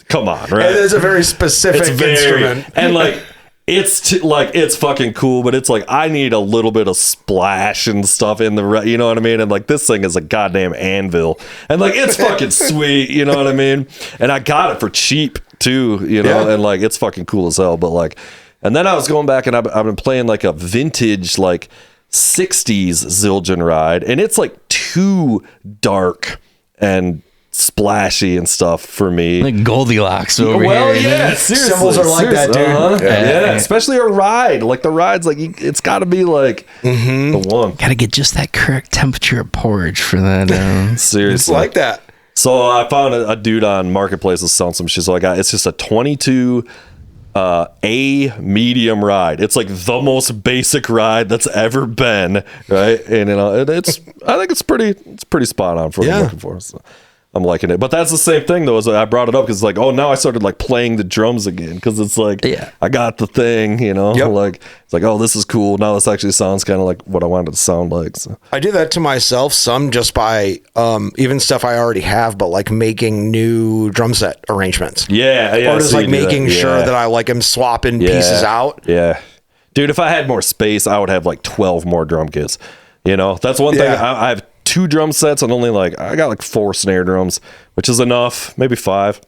come on, right? It is a very specific instrument. And like, it's fucking cool, but it's like I need a little bit of splash and stuff in the, you know what I mean? And like this thing is a goddamn anvil, and like it's fucking sweet, you know what I mean? And I got it for cheap too, and like it's fucking cool as hell. But like, and then I was going back and I've been playing like a vintage like 60s Zildjian ride, and it's like too dark and splashy and stuff for me. Like Goldilocks over here. Well, yeah, seriously. Symbols are like that, dude. Yeah, especially a ride. Like the ride's like, it's got to be like the one. Got to get just that correct temperature of porridge for that. Seriously. It's like that. So I found a dude on Marketplace that's selling some shit. So it's just a 22 A medium ride. It's like the most basic ride that's ever been, right? And I think it's pretty spot on for what I'm looking for. So I'm liking it. But that's the same thing though, as I brought it up because like, now I started like playing the drums again because it's like I got the thing, like it's like, this is cool. Now this actually sounds kind of like what I wanted to sound like. So I do that to myself some just by even stuff I already have, but like making new drum set arrangements. Or just like making sure that I like am swapping pieces out. Yeah. Dude, if I had more space, I would have like 12 more drum kits. That's one thing. I have 2 drum sets and only like I got like 4 snare drums, which is enough, maybe 5.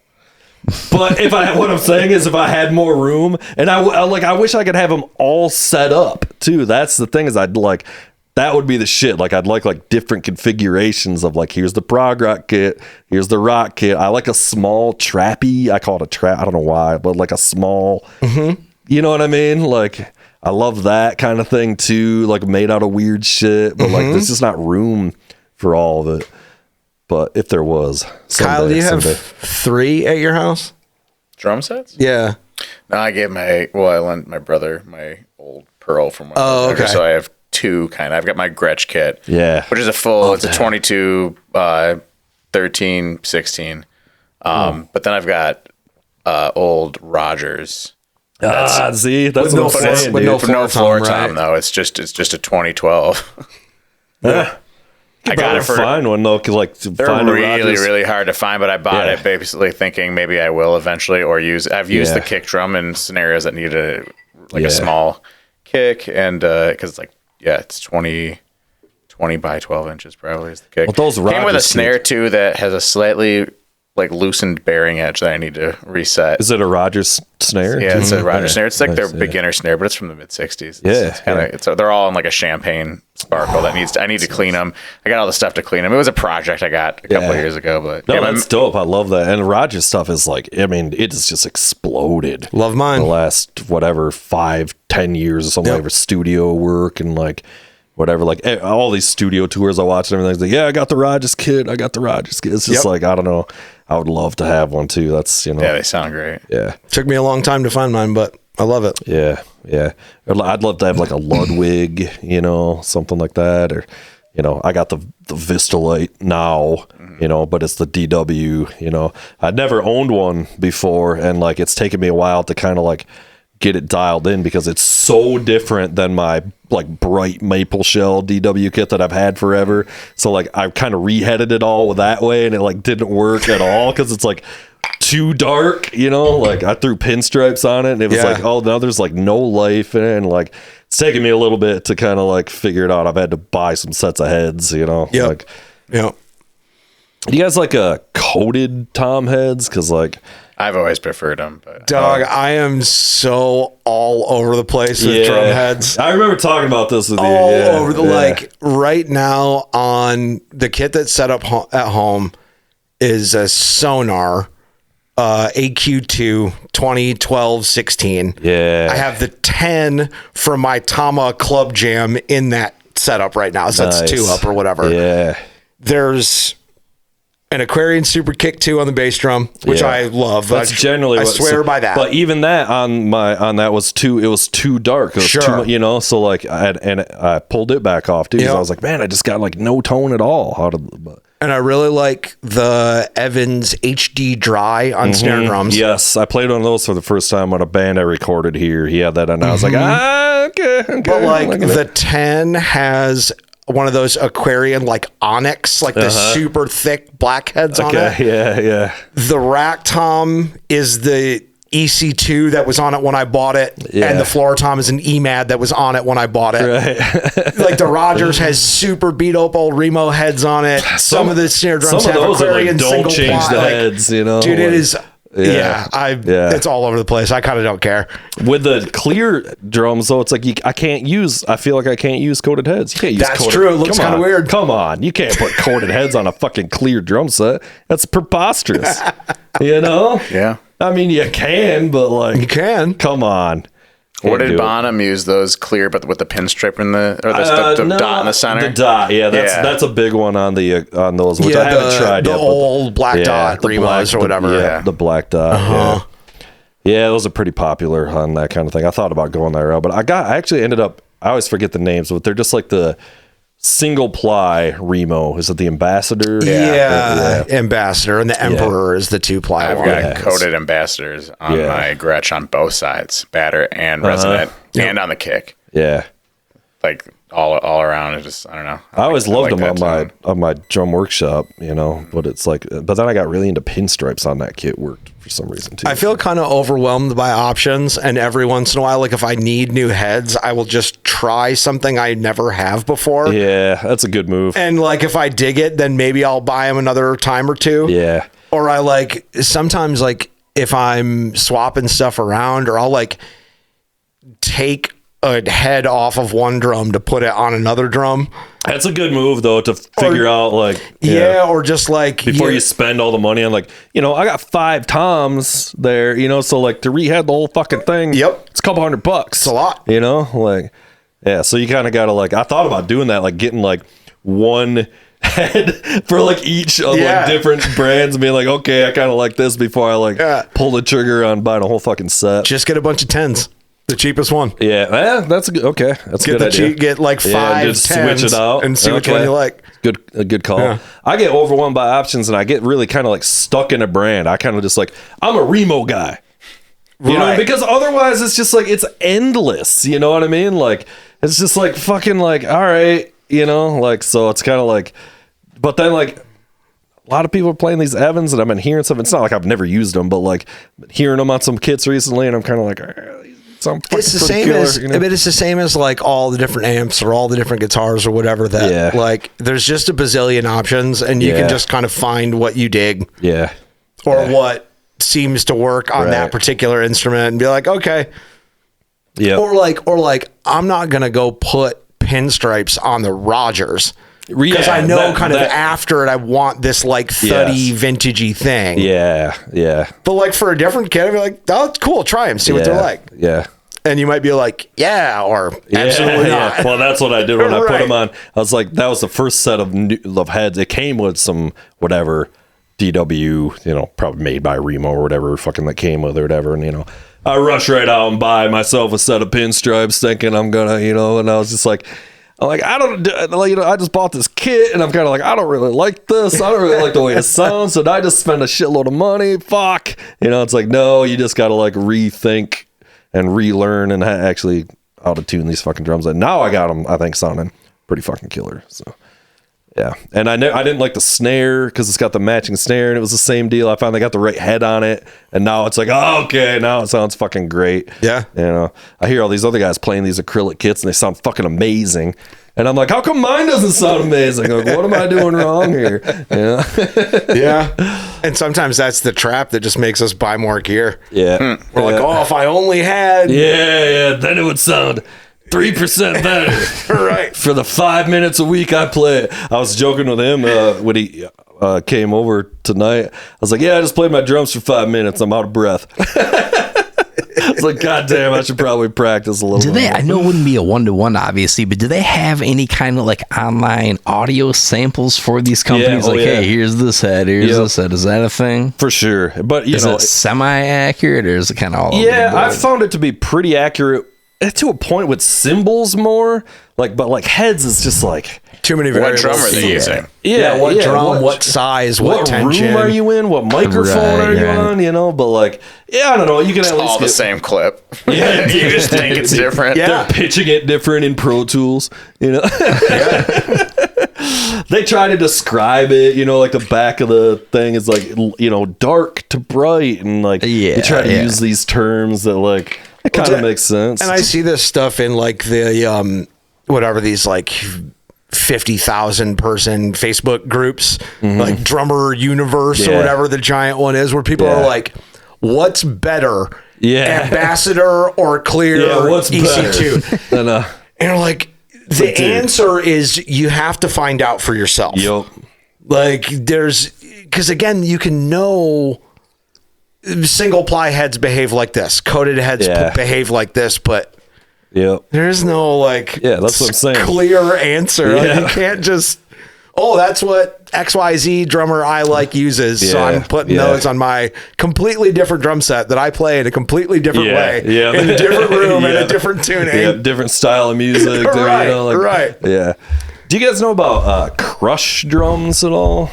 But what I'm saying is if I had more room, and I wish I could have them all set up too. That's the thing, is that would be the shit. Like I'd like different configurations of like, here's the prog rock kit, here's the rock kit. I like a small trappy. I call it a trap. I don't know why, but like a small, you know what I mean? Like I love that kind of thing too. Like made out of weird shit, but like there's just not room for all of it. But if there was, Kyle, do you have 3 at your house? Drum sets? Yeah. No, I gave I lent my brother my old Pearl from when I was younger, so I have 2 kind of. I've got my Gretsch kit, which is a full. It's a 22, 13, 16. But then I've got old Rogers. See, that's what I'm saying. With no floor tom, tom, though. It's just a 2012. Yeah. I got it for find one though, because they're really hard to find. But I bought it basically thinking maybe I will eventually, or I've used the kick drum in scenarios that need a small kick, and because it's 20 by 12 inches probably is the kick. Well, those came with a snare too that has a slightly like loosened bearing edge that I need to reset. Is it a Rogers snare? Yeah, it's a Rogers snare. It's like their beginner snare, but it's from the mid '60s. It's kind of they're all in like a champagne sparkle that I need to clean them. I got all the stuff to clean them. It was a project I got a couple of years ago, but that's dope. I love that. And Rogers stuff is like, I mean, it's just exploded. Love mine. The last 5-10 years or something, like studio work and like whatever, like all these studio tours I watch and everything. Like, I got the Rogers kit. It's just like, I don't know. I would love to have one too. That's, Yeah, they sound great. Yeah. Took me a long time to find mine, but I love it. Yeah. I'd love to have like a Ludwig, something like that. Or, I got the Vistalite now, but it's the DW, I'd never owned one before. And like, it's taken me a while to kind of like get it dialed in because it's so different than my like bright maple shell DW kit that I've had forever. So like I kind of reheaded it all that way and it like didn't work at all because it's like too dark, like I threw pinstripes on it and it was like, oh, now there's like no life in it, and like it's taken me a little bit to kind of like figure it out. I've had to buy some sets of heads, like do you guys like coated tom heads? Because like I've always preferred them. But, Dog, I am so all over the place with drum heads. I remember talking about this with you. All over the like right now on the kit that's set up at home is a Sonar AQ2 2012-16. Yeah. I have the 10 from my Tama Club Jam in that setup right now. So that's 2 up or whatever. Yeah. There's an Aquarian Super Kick 2 on the bass drum, which I love. That's generally I swear by that. But even that on that was too. It was too dark. It was too, so like I pulled it back off too. So I was like, man, I just got like no tone at all. And I really like the Evans HD Dry on snare drums. Yes, I played one of those for the first time on a band I recorded here. He had that, and I was like, okay. But like the 10 has one of those Aquarian like onyx, like the super thick black heads on it. Yeah. The rack tom is the EC2 that was on it when I bought it, and the floor tom is an EMAD that was on it when I bought it. Right. Like the Rogers has super beat up old Remo heads on it. Some of the snare drums have Aquarian don't change plot, the heads, Dude, it is. It's all over the place. I kind of don't care. With the clear drums, though, it's like I feel like I can't use coated heads. You can't use That's true. It looks kind of weird. Come on. You can't put coated heads on a fucking clear drum set. That's preposterous. Yeah. I mean, you can, but like... You can. Come on. Or did Bonham use those clear, but with the pinstripe in the dot in the center? The dot, that's a big one on those, which I haven't tried yet. The old black dot Remos or whatever. The black dot. Yeah, those are pretty popular on that kind of thing. I thought about going that route, but I actually ended up. I always forget the names, but they're just like the single ply Remo. Is it the Ambassador? Yeah. Ambassador, and the Emperor is the 2-ply one. I've got coated Ambassadors on my Gretsch on both sides, batter and resonant, and on the kick. Yeah. Like all around, it just, I don't know. I always loved them on my drum workshop, but it's like, but then I got really into pinstripes on that kit. Worked for some reason too. I feel kind of overwhelmed by options, and every once in a while, like if I need new heads, I will just try something I never have before. Yeah, that's a good move. And like if I dig it, then maybe I'll buy them another time or two. Yeah. Or I like sometimes like if I'm swapping stuff around, or I'll like take a head off of one drum to put it on another drum. That's a good move though, to figure out like or just like before you spend all the money on like, you know, I got 5 toms there, you know, so like to rehead the whole fucking thing. Yep. It's a couple $100. It's a lot. You know, like yeah, so you kind of got to like, I thought about doing that, like getting like one head for like each of like different brands and being like, okay, I kind of like this before I like pull the trigger on buying a whole fucking set. Just get a bunch of 10s. The cheapest one. Yeah, that's a good. Okay, that's a good idea. Get like 5 just 10s switch it out and see which one you like. A good call. Yeah. I get overwhelmed by options and I get really kind of like stuck in a brand. I kind of just like, I'm a Remo guy, you know, because otherwise it's just like it's endless. You know what I mean? Like it's just like fucking like all right, you know, like so it's kind of like, but then like. A lot of people are playing these Evans, and I've been hearing some. It's not like I've never used them, but like hearing them on some kits recently, and I'm kind of like, it's the same as, you know? But it's the same as like all the different amps or all the different guitars or whatever. That like, there's just a bazillion options, and you can just kind of find what you dig, or what seems to work on that particular instrument, and be like, okay, or like, I'm not gonna go put pinstripes on the Rogers. Because I know after it, I want this like thuddy vintagey thing. Yeah. But like for a different kid, I'd be like, oh, it's cool. Try them. See what they're like. Yeah. And you might be like, yeah, or absolutely not. Well, that's what I did when I put them on. I was like, that was the first set of heads. It came with some whatever DW, you know, probably made by Remo or whatever fucking that came with or whatever. And, you know, I rushed right out and buy myself a set of pinstripes thinking I'm going to, you know, and I was just like, I don't, you know, I just bought this kit and I'm kind of like, I don't really like this. I don't really like the way it sounds. So I just spend a shitload of money. Fuck. You know, it's like, no, you just got to like rethink and relearn and actually how to tune these fucking drums. And now I got them, I think, sounding pretty fucking killer. So, yeah. And I didn't like the snare because it's got the matching snare and it was the same deal. I finally got the right head on it. And now it's like, oh, okay, now it sounds fucking great. Yeah. You know, I hear all these other guys playing these acrylic kits and they sound fucking amazing. And I'm like, how come mine doesn't sound amazing? Like, what am I doing wrong here? Yeah. Yeah. And sometimes that's the trap that just makes us buy more gear. Yeah. We're like, oh, if I only had. Yeah. Then it would sound 3% better. Right. For the 5 minutes a week I play it. I was joking with him when he came over tonight. I was like, yeah, I just played my drums for 5 minutes. I'm out of breath. I was like, God damn, I should probably practice a little bit. Do they? I know it wouldn't be a 1-to-1, obviously, but do they have any kind of like online audio samples for these companies? Hey, here's this head, here's this head. Is that a thing? For sure. But is it semi-accurate or is it kind of all over the board? I found it to be pretty accurate to a point with cymbals more. But like heads is just like too many variables. What drum are they using? Yeah, what drum, what size, what tension. Room are you in? What microphone are you on? You know, but like, I don't know. You can at least all the same clip. Yeah, you just think it's different. Yeah, they're pitching it different in Pro Tools. You know, they try to describe it. You know, like the back of the thing is like, you know, dark to bright, and like they try to use these terms that like it kind of makes sense. And I see this stuff in like the whatever these like 50,000 person Facebook groups, like Drummer Universe or whatever the giant one is, where people are like, what's better, Ambassador or Clear what's EC2? And you're like, the answer is you have to find out for yourself. Yep. Like because again, you can know single ply heads behave like this, coated heads behave like this, but there's no like that's what I'm saying. Clear answer. Like, you can't just that's what XYZ drummer I like uses. So I'm putting those on my completely different drum set that I play in a completely different way. Yeah. In a different room and a different tuning. Yeah, different style of music. Right. You know, Right. Yeah. Do you guys know about crush drums at all?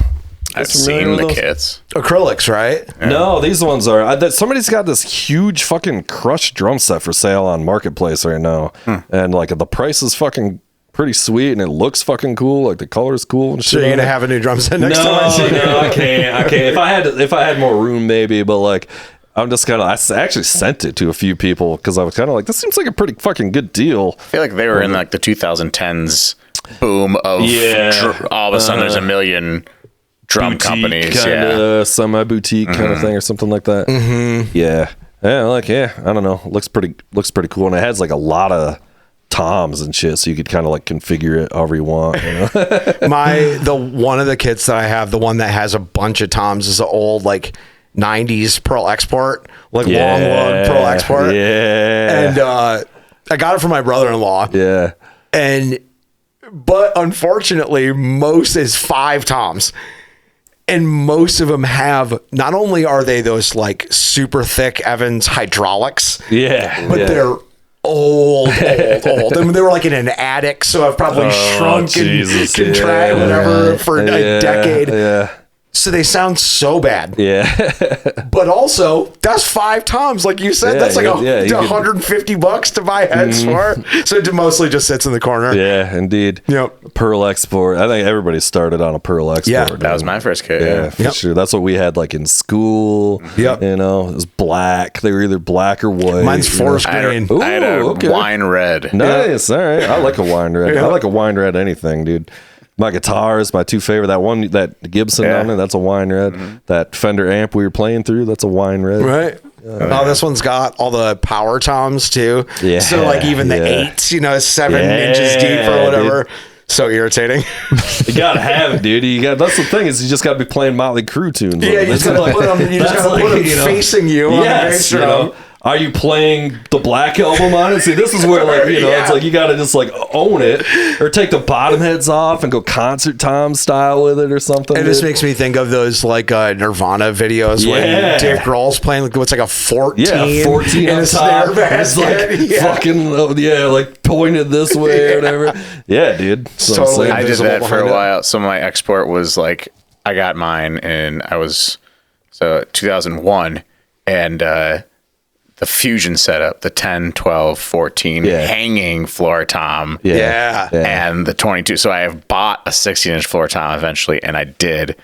I've seen the kits. Acrylics, right? Yeah. No, these ones are. Somebody's got this huge fucking crush drum set for sale on Marketplace right now. And like the price is fucking pretty sweet and it looks fucking cool. Like the color's cool and shit. So you're going to have a new drum set next time? No, I can't. If I had more room, maybe. But like, I'm just kind of. I actually sent it to a few people because I was kind of like, this seems like a pretty fucking good deal. I feel like they were in like the 2010s boom of all of a sudden there's a million drum Boutique companies, semi-boutique kind of thing or something like that. Yeah, I don't know. Looks pretty cool, and it has like a lot of toms and shit, so you could kind of like configure it however you want. You know? One of the kits that I have, the one that has a bunch of toms, is an old like 90s Pearl Export, like long lug Pearl Export. Yeah. And I got it from my brother-in-law. Yeah. But unfortunately, most is 5 toms. And most of them have, not only are they those like super thick Evans hydraulics, but they're old. I mean, they were like in an attic, so I've probably shrunk and contracted whatever for a decade. Yeah. So they sound so bad. Yeah. But also, that's 5 toms, like you said. That's like $150 to buy heads for. So it mostly just sits in the corner. Yeah, indeed. Yep. Pearl Export. I think everybody started on a Pearl Export. Yeah. that was my first kit. Yeah, for sure. That's what we had like in school. Yep. You know, it was black. They were either black or white. Mine's forest green. I had a wine red. Nice. All right. I like a wine red. I like a wine red anything, dude. My guitars, my 2 favorite. That one, that Gibson on it, that's a wine red. That Fender amp we were playing through, that's a wine red. Right. This one's got all the power toms too. Yeah. So like even the 8s, 7 inches deep or whatever. Dude. So irritating. You gotta have it, dude. That's the thing, is you just gotta be playing Motley Crue tunes. Yeah, you just gotta put them. You just gotta put them facing you on the bass drum. Are you playing the Black Album on it? See, this is where like it's like you gotta just like own it, or take the bottom heads off and go concert tom style with it or something. It just makes me think of those like Nirvana videos when Dave Grohl's playing like what's like a 14, 14 in on a top. snare basket. It's like fucking like pointed this way or whatever. Yeah, dude. So Totally. I did that for a behind it. while. So my export was like, I got mine and I was 2001, and the Fusion setup, the 10, 12, 14 hanging floor tom. Yeah. And the 22. So I have bought a 16-inch floor tom eventually, and I did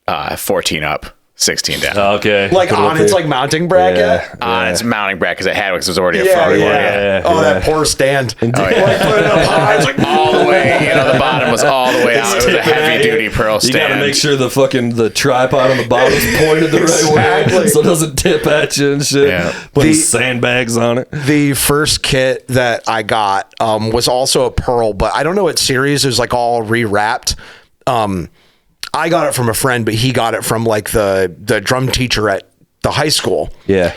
14 up, 16 down. Okay. Like on its like mounting bracket. On its mounting bracket, because it had it because it was already a Yeah, front one. yeah. Oh, that poor stand. Oh, yeah. Like put it up high. It's like all the way, the bottom was all the way out. It was a heavy duty Pearl You stand. gotta make sure the tripod on the bottom is pointed the right way, so it doesn't tip at you and shit. Yeah. Putting sandbags on it. The first kit that I got was also a Pearl, but I don't know what series. It was like all rewrapped. I got it from a friend, but he got it from like the drum teacher at the high school. Yeah.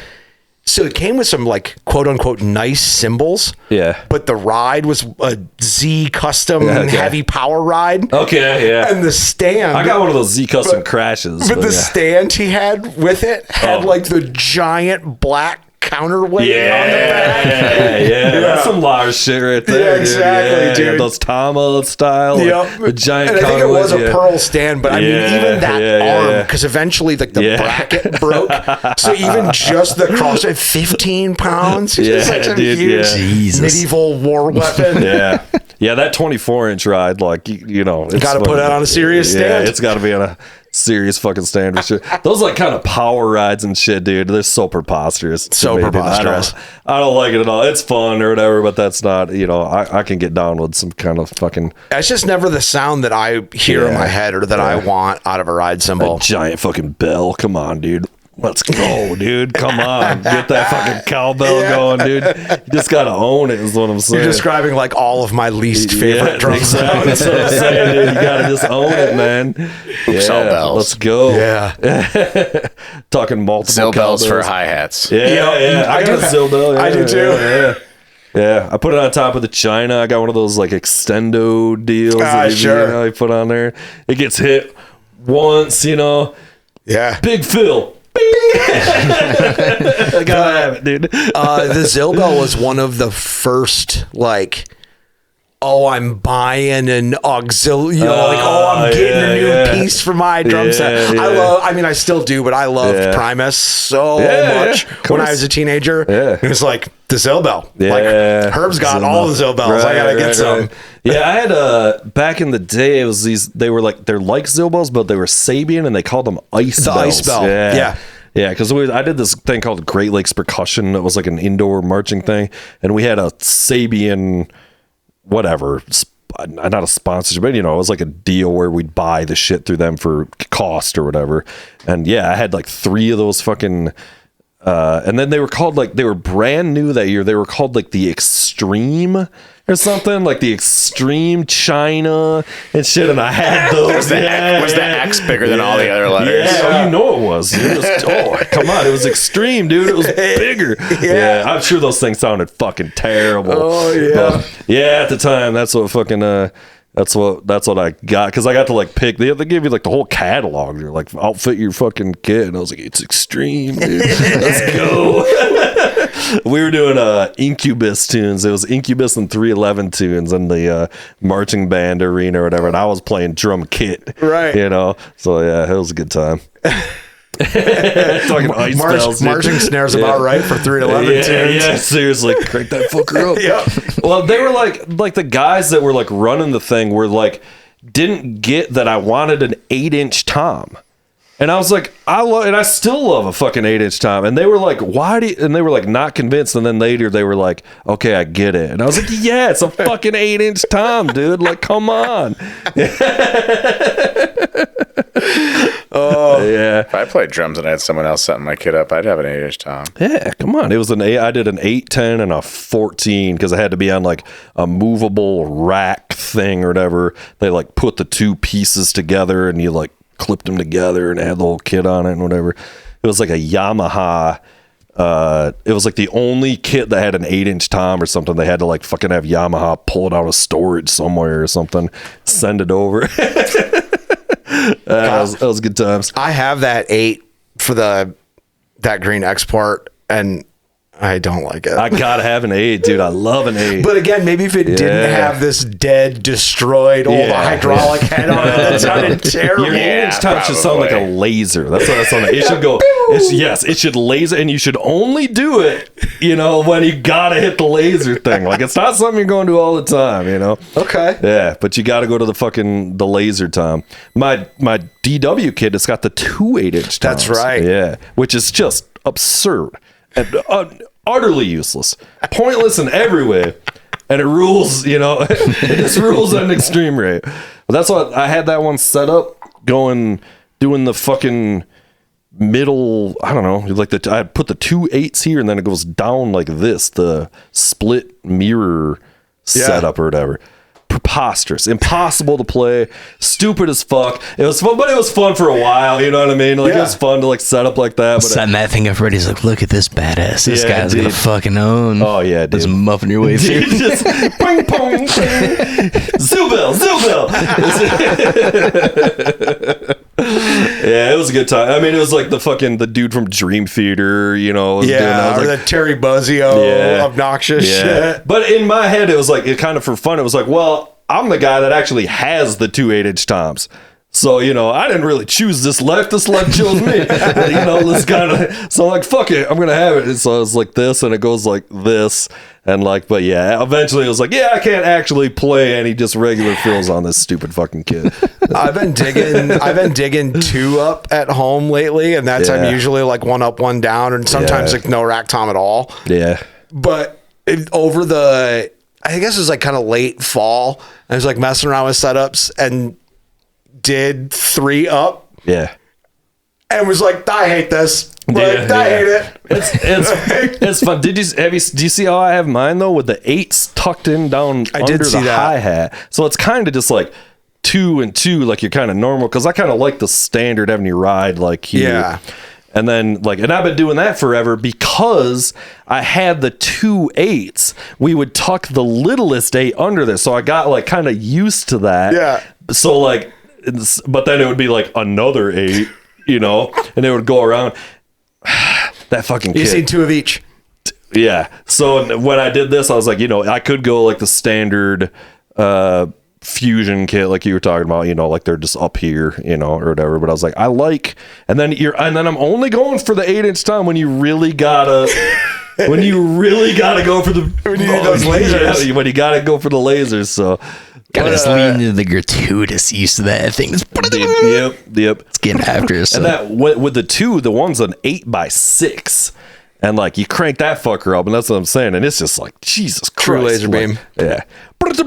So it came with some like quote unquote nice cymbals. Yeah. But the ride was a Z custom heavy power ride. Okay, yeah. And the stand. I got one of those Z custom crashes. But the stand he had with it had like the giant black counterweight on the back. Yeah. That's some large shit right there. Yeah, exactly, dude. Those Tama style. Yep. The giant and I think it was a counterweight, Pearl stand, but I mean, even that arm, because eventually like the bracket broke. So even just the cross at 15 pounds, it's such a huge medieval war weapon. Yeah. Yeah, that 24-inch ride, like, it's got to put it on a serious stand. Yeah, it's got to be on a serious fucking stand for sure. Those like kind of power rides and shit, dude, they're so preposterous. So preposterous. I don't like it at all. It's fun or whatever, but that's not, I can get down with some kind of fucking... It's just never the sound that I hear in my head or that I want out of a ride cymbal. A giant fucking bell. Come on, dude. Let's go, dude. Come on. Get that fucking cowbell going, dude. You just got to own it, is what I'm saying. You're describing like all of my least favorite drum sounds. That's what I'm saying, dude. You got to just own it, man. bells. Let's go. Yeah. Talking multiple Zill bells cowbells. for hi-hats. Yeah. I got a Zill bell. I do too. Yeah, I put it on top of the China. I got one of those like extendo deals that sure. you put on there. It gets hit once, Yeah. Big Phil. I gotta have it, dude. The Zill bell was one of the first I'm buying an auxiliary, I'm getting a new piece for my drum set. Yeah. I still do, but I loved Primus so much when I was a teenager. Yeah. It was like the Zill bell. Yeah. Like Herb's got all the Zill bells. I gotta get some. Right. Yeah, I had back in the day, they're like Zill bells, but they were Sabian and they called them ice bells. Ice bell. Yeah. Yeah, because I did this thing called Great Lakes Percussion. It was like an indoor marching thing, and we had a Sabian, whatever, not a sponsorship, but it was like a deal where we'd buy the shit through them for cost or whatever. And yeah, I had like 3 of those fucking. And then they were called they were brand new that year. They were called like the Extreme or something, like the Extreme China and shit. And I had those. Was the X bigger than all the other letters? Yeah, it was. Come on, it was Extreme, dude. It was bigger. Yeah, I'm sure those things sounded fucking terrible. Oh yeah, but, yeah. At the time, that's what fucking. That's what I got, because I got to like pick. They give you like the whole catalog. They're like, outfit your fucking kid, and I was like, it's Extreme, dude. Let's go. We were doing Incubus tunes. It was Incubus and 311 tunes in the marching band arena or whatever, and I was playing drum kit. Right. So yeah, it was a good time. Talking ice bells, marching snares about right for 311 tunes. Yeah, seriously, crank that fucker up. Yeah. Well, they were like the guys that were like running the thing were like didn't get that I wanted an 8-inch tom, and I was like, I still love a fucking 8-inch tom, and they were like, why do you, and they were like not convinced, and then later they were like, okay, I get it, and I was like, yeah, it's a fucking 8-inch tom, dude, like come on. Oh yeah! If I played drums and I had someone else setting my kit up, I'd have an 8-inch tom. Yeah, come on. It was I did an 8, 10, and a 14 because I had to be on like a movable rack thing or whatever. They like put the 2 pieces together and you like clipped them together and had the whole kit on it and whatever. It was like a Yamaha. It was like the only kit that had an 8-inch tom or something. They had to like fucking have Yamaha pull it out of storage somewhere or something, send it over. That was good times. I have that 8 for that green export, and I don't like it. I gotta have an 8, dude. I love an 8. But again, maybe if it didn't have this dead, destroyed old hydraulic head on it, that sounded terrible. Your 8-inch tom should sound like a laser. That's what it sounds like. It should go. It should laser, and you should only do it, when you gotta hit the laser thing. Like it's not something you're going to do all the time, Okay. Yeah, but you gotta go to the laser tom. My DW kit has got the 2 8-inch toms. That's right. Yeah, which is just absurd and utterly useless, pointless in every way, and it rules. It just rules at an extreme rate. But that's what I had that one set up, doing the fucking middle. I don't know, like I put the 2 8s here, and then it goes down like this, the split mirror setup or whatever. Preposterous, impossible to play, stupid as fuck. It was fun, but it was fun for a while. You know what I mean? Like it was fun to like set up like that. But setting that thing up ready, he's like, look at this badass. This guy's gonna fucking own. Oh yeah, dude. Just muffing your way through. Just ping pong, Zubel. Yeah, it was a good time. I mean, it was like the dude from Dream Theater, was doing that. Or the Terry Bozzio obnoxious shit. But in my head, it was like, it kind of for fun, it was like, well, I'm the guy that actually has the 2 8-inch toms. So, I didn't really choose this life. This life chose me. This kind of, so I'm like, fuck it, I'm going to have it. And so it's like this, and it goes like this. And like, but yeah, eventually it was like, yeah, I can't actually play any just regular fills on this stupid fucking kid. I've been digging 2 up at home lately, and that's I'm usually like 1 up, 1 down, and sometimes like no rack tom at all. Yeah. But I guess it was like kind of late fall, I was like messing around with setups and did 3 up. Yeah. And was like, I hate this. I hate it. It's fun. Do you see how I have mine though, with the 8s tucked in down under the hi-hat? So it's kind of just like 2 and 2, like you're kind of normal, because I kind of like the standard having you ride like here. Yeah. And then and I've been doing that forever because I had the 2 8s. We would tuck the littlest 8 under this, so I got like kind of used to that. Yeah. So like, but then it would be like another 8, and it would go around. That fucking kid. You see 2 of each. Yeah. So when I did this, I was like, I could go like the standard fusion kit, like you were talking about, like they're just up here, or whatever. But I was like, and then I'm only going for the 8-inch tom when you really gotta go for the when you need those lasers. when you gotta go for the lasers. So Gotta just lean into the gratuitous use of that thing. Yep. It's getting after us. And that with the 2, the one's an 8x6. And like you crank that fucker up, and that's what I'm saying. And it's just like Jesus Christ. True laser beam. Yeah. Put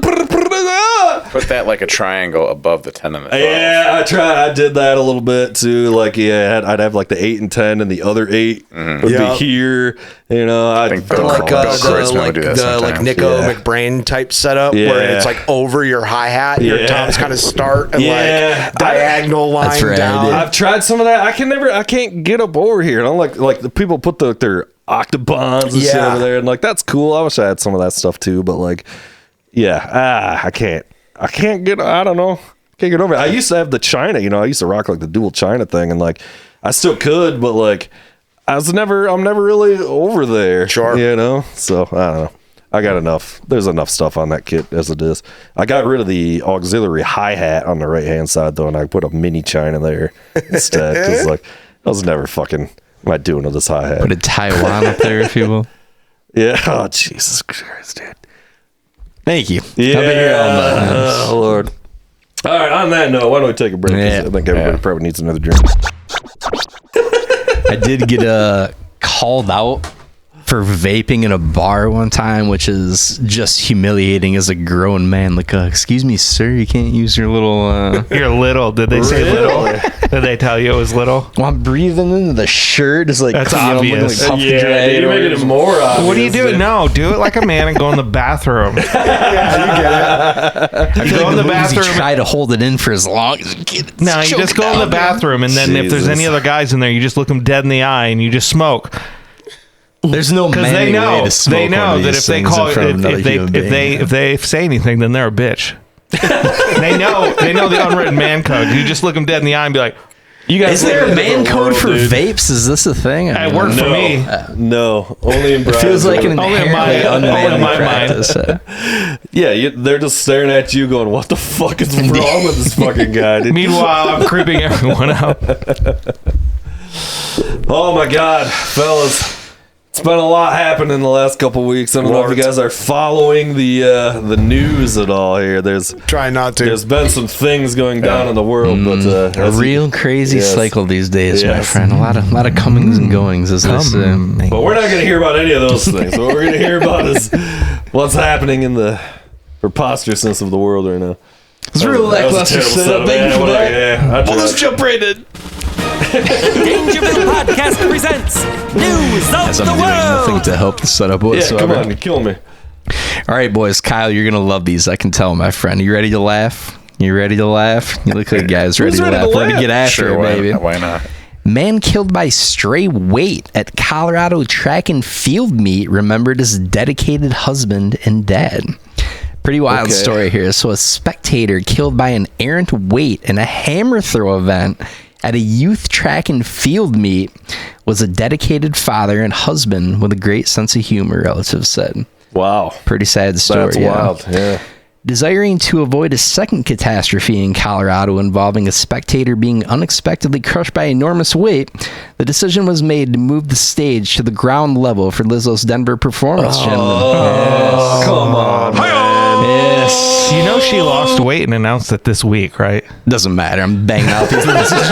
that like a triangle above the 10 and the 12. Yeah, I did that a little bit too. Like, I'd have like the 8 and 10, and the other 8 would be here. You know, I think think Like the sometimes. Nico Yeah. McBrain type setup Yeah. where it's like over your hi-hat, your Yeah. toms kind of start and Yeah. like diagonal line That's right, down. dude. I've tried some of that. I can't get up over here. And I'm like the people put their octobons and shit Yeah. over there, and like that's cool. I wish I had some of that stuff too, but like, I can't get. I don't know. Can't get over it. I used to have the China. You know, I used to rock like the dual China thing, and like I still could, but like I'm never really over there. Sure. You know. So I don't know. I got enough. There's enough stuff on that kit as it is. I got rid of the auxiliary hi-hat on the right-hand side though, and I put a mini China there instead. Because like I was never fucking. What am I doing with this hi-hat? Put a Taiwan up there, if you will. Yeah. Oh, Jesus Christ, dude. Thank you. Yeah. I've been here all night. Oh, Lord. All right. On that note, why don't we take a break? 'Cause Yeah. I think everybody probably needs another drink. I did get called out for vaping in a bar one time, which is just humiliating as a grown man. Like, excuse me, sir, you can't use your little. You're little. Did they say little? Did they tell you it was little? Well, I'm breathing into the shirt. It's like That's I'm looking obvious. Like Puff Yeah, Daddy you're or- making it more obvious. What do you do? No, do it like a man and go in the bathroom. I You feel go like in the the movies, you bathroom. try to hold it in for as long as you can. No, you just go in the bathroom, and then if there's Jesus. any other guys in there, you just look them dead in the eye and you just smoke. There's no Because manly they know way to smoke they one know of that these if they things call in front of another human being. if they say anything, then they're a bitch. they know the unwritten man code. You just look them dead in the eye and be like, "You guys." Is there a in a man different code world, for dude. vapes? Is this a thing? It worked for me. No, only in It feels like an Only in inherently my- only in unmanly my mind. practice. Yeah, they're just staring at you, going, "What the fuck is wrong with this fucking guy?" Dude? Meanwhile, I'm creeping everyone out. Oh my God, fellas. It's been a lot happening in the last couple weeks. I don't know if you guys are following the news at all here. Try not to. There's been some things going down in the world, but A as you- real crazy Yes. cycle these days, my Yes. friend. A lot of comings and goings. As this, but we're not going to hear about any of those things. What we're going to hear about is what's happening in the preposterousness of the world right now. it's real That was a lackluster terrible setup. setup. Thank you Yeah, for whatever. that. Yeah, I tried. Let's jump right in. Dangerville Podcast presents News As of I'm the doing nothing World. to help the setup Yeah, whatsoever. come on, kill me. All right, boys. Kyle, you're gonna love these. I can tell, my friend. You ready to laugh? You ready to laugh? You look like guys ready Who's to ready laugh. to We're gonna laugh? get after Sure, it, baby. why not? Man killed by stray weight at Colorado track and field meet remembered his dedicated husband and dad. Pretty wild Okay. story here. So a spectator killed by an errant weight in a hammer throw event at a youth track and field meet was a dedicated father and husband with a great sense of humor, relatives said. Wow. Pretty sad story. That's yeah. wild. Yeah. Desiring to avoid a second catastrophe in Colorado involving a spectator being unexpectedly crushed by enormous weight, the decision was made to move the stage to the ground level for Lizzo's Denver performance, gentlemen. Oh, come on, man. Yes. You know she lost weight and announced it this week, right? Doesn't matter. I'm banging out these messages.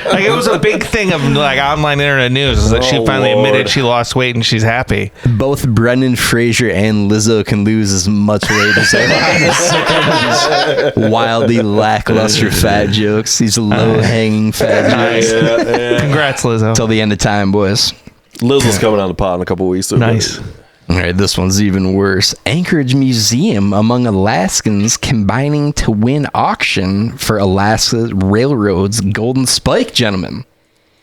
Like it was a big thing of like online internet news is that she Oh, finally Lord. admitted she lost weight and she's happy. Both Brendan Fraser and Lizzo can lose as much weight as they want. These wildly lackluster fat jokes. These low-hanging fat jokes. Yeah. Congrats, Lizzo. Till the end of time, boys. Lizzo's coming on the pod in a couple weeks. So Nice. All right, this one's even worse. Anchorage Museum among Alaskans combining to win auction for Alaska Railroad's Golden Spike, gentlemen.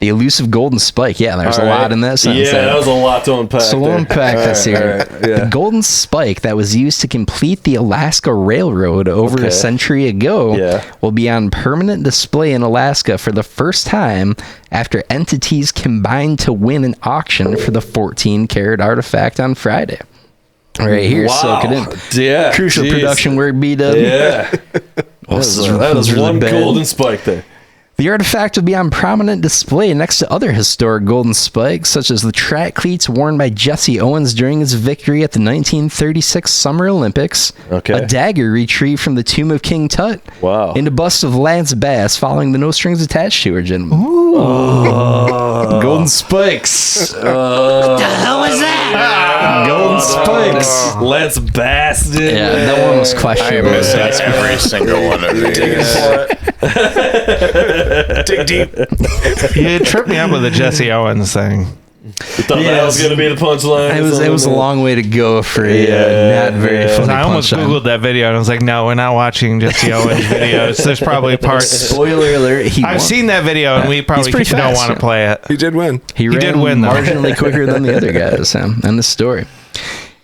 The elusive Golden Spike. Yeah, there's All a right. lot in that sentence. Yeah, there. that was a lot to unpack. So we'll there. unpack this All here. right, yeah. The Golden Spike that was used to complete the Alaska Railroad over Okay. a century ago Yeah. will be on permanent display in Alaska for the first time after entities combined to win an auction for the 14-karat artifact on Friday. Right here, Wow. soak it in. Yeah. Crucial Jeez. production work, B-Dub. Yeah. Oh, That was one golden spike there. The artifact will be on prominent display next to other historic golden spikes, such as the track cleats worn by Jesse Owens during his victory at the 1936 Summer Olympics, a dagger retrieved from the tomb of King Tut, and a bust of Lance Bass following the No Strings Attached tour, gentlemen. Golden spikes. What the hell was that? Golden spikes. Lance Bass, dude. Yeah, that one was questionable. I am missing every single one of these. Dig deep. You tripped me up with the Jesse Owens thing. You thought that was going to be the punchline? It was a long way to go for a not very funny I almost punchline. Googled that video and I was like, no, we're not watching Jesse Owens videos. There's probably parts. Spoiler alert, he I've won. seen that video and we probably pretty don't fast, want to yeah. play it. He did win. He did win, though. marginally quicker than the other guys. End the story.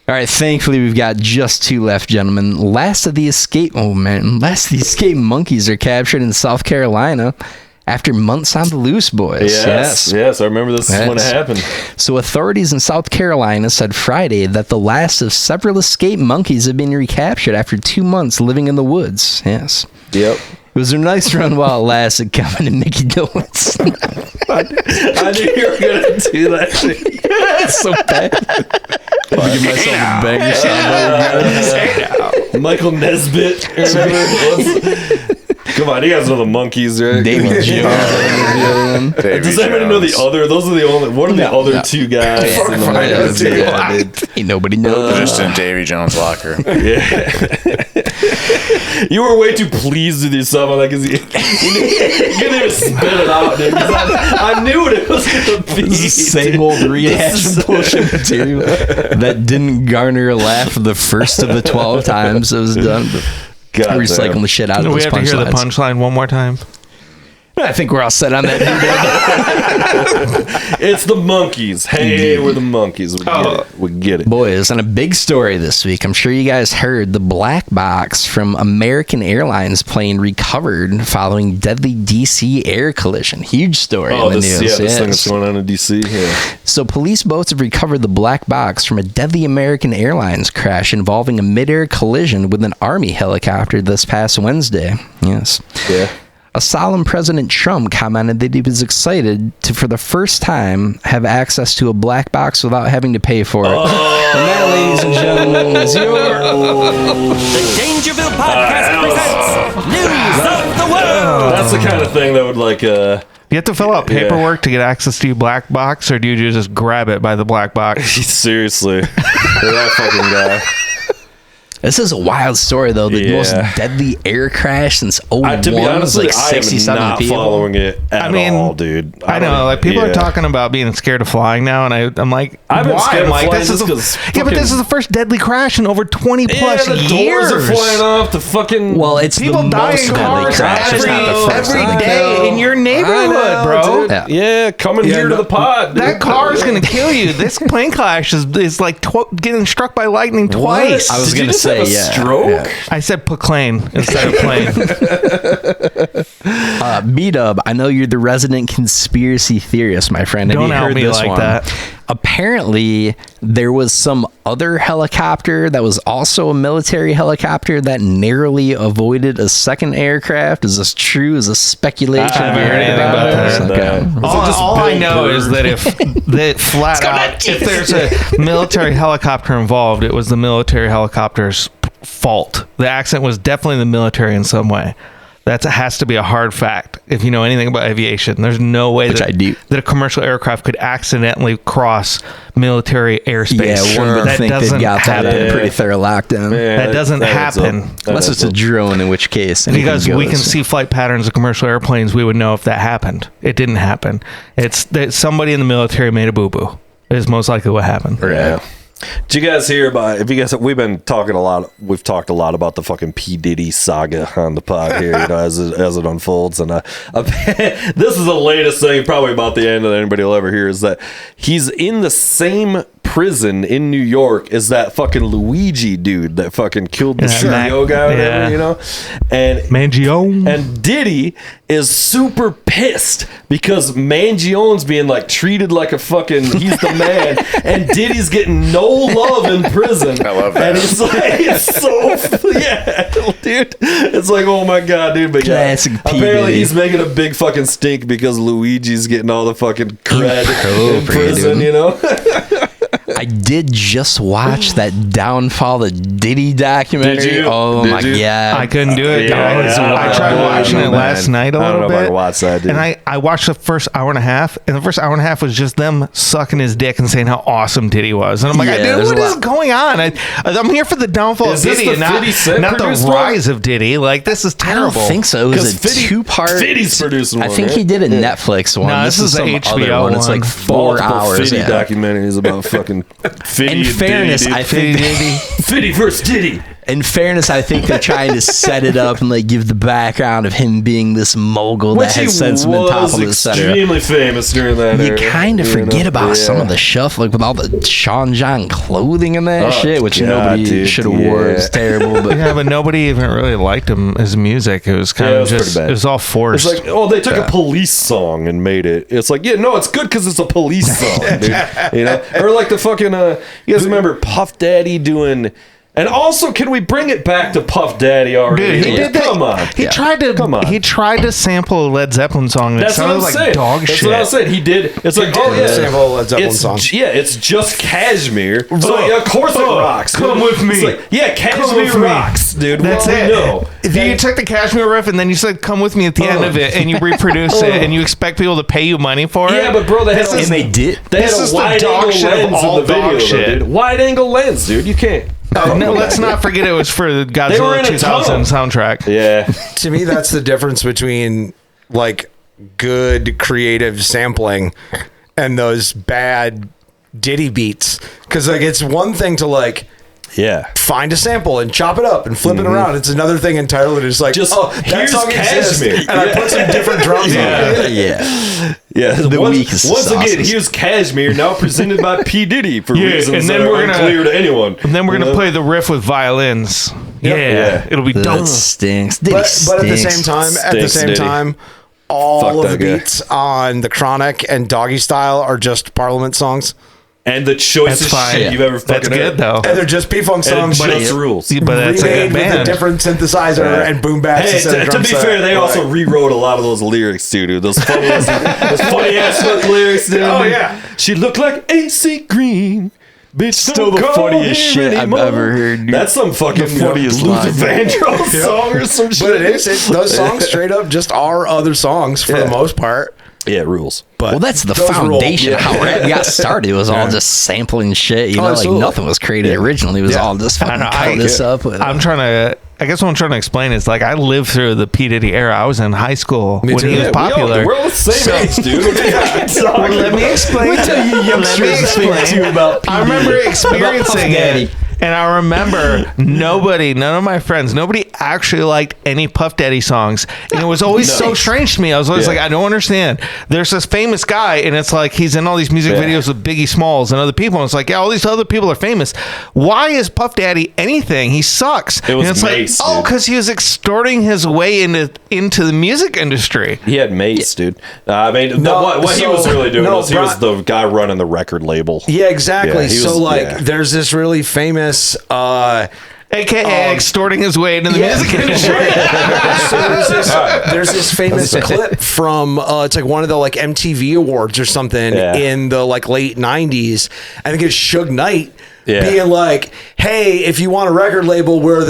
All right, thankfully we've got just 2 left, gentlemen. Last of the escape monkeys are captured in South Carolina after months on the loose, boys. Yes, I remember this is when it happened. So authorities in South Carolina said Friday that the last of several escaped monkeys have been recaptured after 2 months living in the woods. Yes. Yep. It was a nice run while it lasted, coming to Mickey Donuts. I knew you were going to do that shit. It's so bad. I'm gonna give myself a banger sound. Michael Nesbitt. Come on, you guys know the monkeys, right? Davy Jones. Does anybody know the other? Those are the only. What are the other 2 guys? In the Ain't nobody knows. Just in Davy Jones' locker. You were way too pleased with yourself on that because you couldn't even spit it out, dude. I knew what it was going to be. The same old rehash bullshit material that didn't garner a laugh the first of the 12 times it was done. God Recycling the shit out of Do we those have to hear the punchlines. punchline one more time? I think we're all set on that. It's the monkeys. Hey, we're the monkeys. We get it. Boys, on a big story this week, I'm sure you guys heard the black box from American Airlines plane recovered following deadly DC air collision. Huge story in the news. This thing that's going on in DC. Yeah. So police boats have recovered the black box from a deadly American Airlines crash involving a mid-air collision with an Army helicopter this past Wednesday. Yes. Yeah. A solemn President Trump commented that he was excited to, for the first time, have access to a black box without having to pay for it. And that, ladies and gentlemen, is your... The Dangerville podcast presents News of the World. That's the kind of thing that would You have to fill out paperwork to get access to your black box, or do you just grab it by the black box? Seriously. You're that fucking guy. This is a wild story, though. The most deadly air crash since 01. To be honest, like I am 67 not people. following it at all, dude. I know, like people are talking about being scared of flying now, and I'm like, I've been why? scared of Like, flying this is just 'cause but this is the first deadly crash in over 20 plus the years. doors are flying off. The fucking It's people the die most in deadly cars crash. It's not the first every time. day in your neighborhood, bro. Dude. Yeah, coming here to the pod. That car is gonna kill you. This plane crash is like getting struck by lightning twice. I was Did you gonna just say, have a stroke? I said plane instead of plane. B-Dub, I know you're the resident conspiracy theorist, my friend. Have Don't you out heard me this like one? that. Apparently, there was some other helicopter that was also a military helicopter that narrowly avoided a second aircraft. Is this true? Is this speculation? I haven't heard anything about that. Okay. All I know is that if that flat out, if there's a military helicopter involved, it was the military helicopter's fault. The accident was definitely the military in some way. That has to be a hard fact. If you know anything about aviation, there's no way that a commercial aircraft could accidentally cross military airspace. Yeah, one would that think they've doesn't got that happen. in pretty thorough lockdown. That doesn't happen. Unless it's a drone, in which case anything Because we can goes. see flight patterns of commercial airplanes, we would know if that happened. It didn't happen. It's that somebody in the military made a boo-boo is most likely what happened. Yeah. Did you guys hear about? We've been talking a lot. We've talked a lot about the fucking P Diddy saga on the pod here, as it unfolds. And this is the latest thing, probably about the end that anybody will ever hear, is that he's in the same prison in New York is that fucking Luigi dude that fucking killed the CEO guy, whatever, you know? And Mangione. And Diddy is super pissed because Mangione's being like treated like a fucking, he's the man, and Diddy's getting no love in prison. I love that. And it's like, it's so, yeah, dude. It's like, oh my God, dude. But yeah, Classic P. apparently Diddy. he's making a big fucking stink because Luigi's getting all the fucking cred in prison, you know? I did just watch that Downfall of Diddy documentary. Did you? Oh Did my you? God. I couldn't do it, Yeah, guys. yeah, I tried watching it last night a I don't little know if I bit. can watch that, dude. And I watched the first hour and a half, and the first hour and a half was just them sucking his dick and saying how awesome Diddy was. And I'm like, Yeah, dude, there's what a is lot. going on? I'm here for the downfall Is of this Diddy the and 50 Cent not the produced one? rise of Diddy. Like, this is I terrible. don't think so. It was a 'Cause two-part. Fiddy's producing I one, think right? he did a Netflix one. No, this is some the other HBO one. It's like one. 4 Multiple hours. Fiddy Yeah. documentaries about fucking Fiddy In and fairness, Diddy, I dude. think Fiddy versus Diddy. in fairness, I think they're trying to set it up and like give the background of him being this mogul Which that he has since been top was of the center. extremely famous during that You era. kind of forget know? about some Yeah. of the stuff, like with all the Sean John clothing and that Oh, shit, which God, nobody dude, should have wore. yeah. It's terrible, but Yeah, but nobody even really liked him as music. It was kind Yeah, it of was just, pretty bad. it was all forced. It's like, oh, they took a police song and made it. It's like, yeah, no, it's good because it's a police song, dude. You know, or like the fucking. You guys remember Puff Daddy doing? And also, can we bring it back to Puff Daddy already? Dude, he did that. Come on. He tried to. Come on. He tried to sample a Led Zeppelin song that That's what sounded I'm like saying. dog That's shit. what I'm saying. He did. It's like, oh yeah, sample a Led Zeppelin song. Yeah, it's just Cashmere. So yeah, of course it rocks. come with me. It's like, yeah, with Cashmere me. rocks, dude. That's Well, it. we know. You took the Cashmere riff and then you said "Come with me" at the end of it, and you reproduce it, and you expect people to pay you money for it. Yeah, but bro, they had and they did. They had This a is the wide dog angle shit of lens all in the video, dog though, shit. dude. Wide angle lens, dude. You can't. No, let's not forget it was for the They were Godzilla in a 2000 tunnel. soundtrack. Yeah. To me, that's the difference between like good creative sampling and those bad Diddy beats. Because like it's one thing to like Yeah. find a sample and chop it up and flip it around. It's another thing entirely to just like, Just, oh, that here's song exists, Cashmere. and I put some different drums on it. Yeah. Yeah. The weakest Once again, sauces. here's Cashmere, now presented by P Diddy for Yeah, reasons and then that are we're gonna- unclear to anyone. And then we're You gonna know? play the riff with violins. Yeah, Yeah. it'll be That dope. stinks. Diddy But at the stinks. same time, Stinks, Diddy. all Fuck of that the guy. beats on the Chronic and Doggy Style are just Parliament songs. And the choicest That's fine. shit you've ever fucking That's good heard. though. And they're just P-Funk And songs, it just rules. But that's a remade good with a band. different synthesizer and boom bats Hey, instead of to drum be set. fair, they also Like- rewrote a lot of those lyrics too, dude. Those funny ass lyrics, dude. Oh, yeah. She looked like AC Green. Bitch, Still don't the call funniest here shit I've anymore. ever heard, dude. That's some fucking funniest Luther line. Vandross song or some shit. But it is. Those songs straight up just are other songs for the most part. Yeah, it rules. But Well, that's the those rule. foundation of how rap got started. It was all just sampling shit. You know, like absolutely. nothing was created originally. It was all just fucking cut this up. I'm trying to. I guess what I'm trying to explain is like I lived through the P Diddy era. I was in high school when too. he was Yeah, popular. We're all the same age, dude. What are you fucking talking Let me about? explain. Let me explain. I remember experiencing it, and I remember none of my friends, nobody actually liked any Puff Daddy songs, and it was always so strange to me. I was always Yeah. like, I don't understand. There's this famous guy, and it's like he's in all these music videos with Biggie Smalls and other people, and it's like, yeah, all these other people are famous. Why is Puff Daddy anything? He sucks. It was and it's Mace, like, oh, dude. because he was extorting his way into the music industry. He had Mace, dude. I mean, No, what he so- was really doing no, was he was the guy running the record label. Yeah, exactly. Yeah, he so was- like, yeah. there's this really famous. AKA extorting his way into the music industry. So there's this famous clip from it's like one of the like MTV awards or something Yeah. in the like late 90s. I think it's Suge Knight Yeah. being like, "Hey, if you want a record label where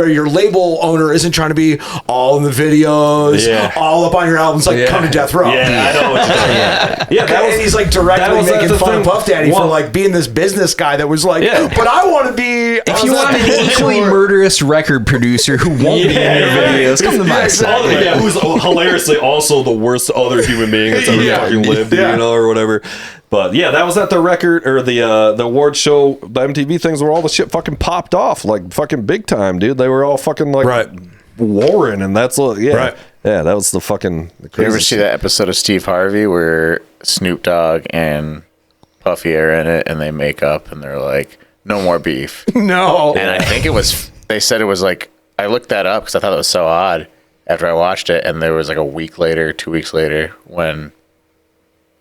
your label owner isn't trying to be all in the videos, Yeah. all up on your albums, like come to Death Row." Yeah, I know what you're talking about. Yeah, that was, and he's like that directly was making the fun thing. of Puff Daddy for One- like being this business guy that was like, Yeah. but I want to be. If you want an equally murderous record producer who won't be in your videos, come to my side. Yeah, who's hilariously also the worst other human being that's ever fucking lived, you know, or whatever. But yeah, that was at the record or the award show, the MTV things where all the shit fucking popped off like fucking big time, dude. They were all fucking like warring, and that's yeah, that was the fucking. Did you ever see that episode of Steve Harvey where Snoop Dogg and Puffy are in it, and they make up, and they're like, "No more beef." No. And I think it was. They said it was like. I looked that up because I thought it was so odd after I watched it, and there was like a week later, 2 weeks later, when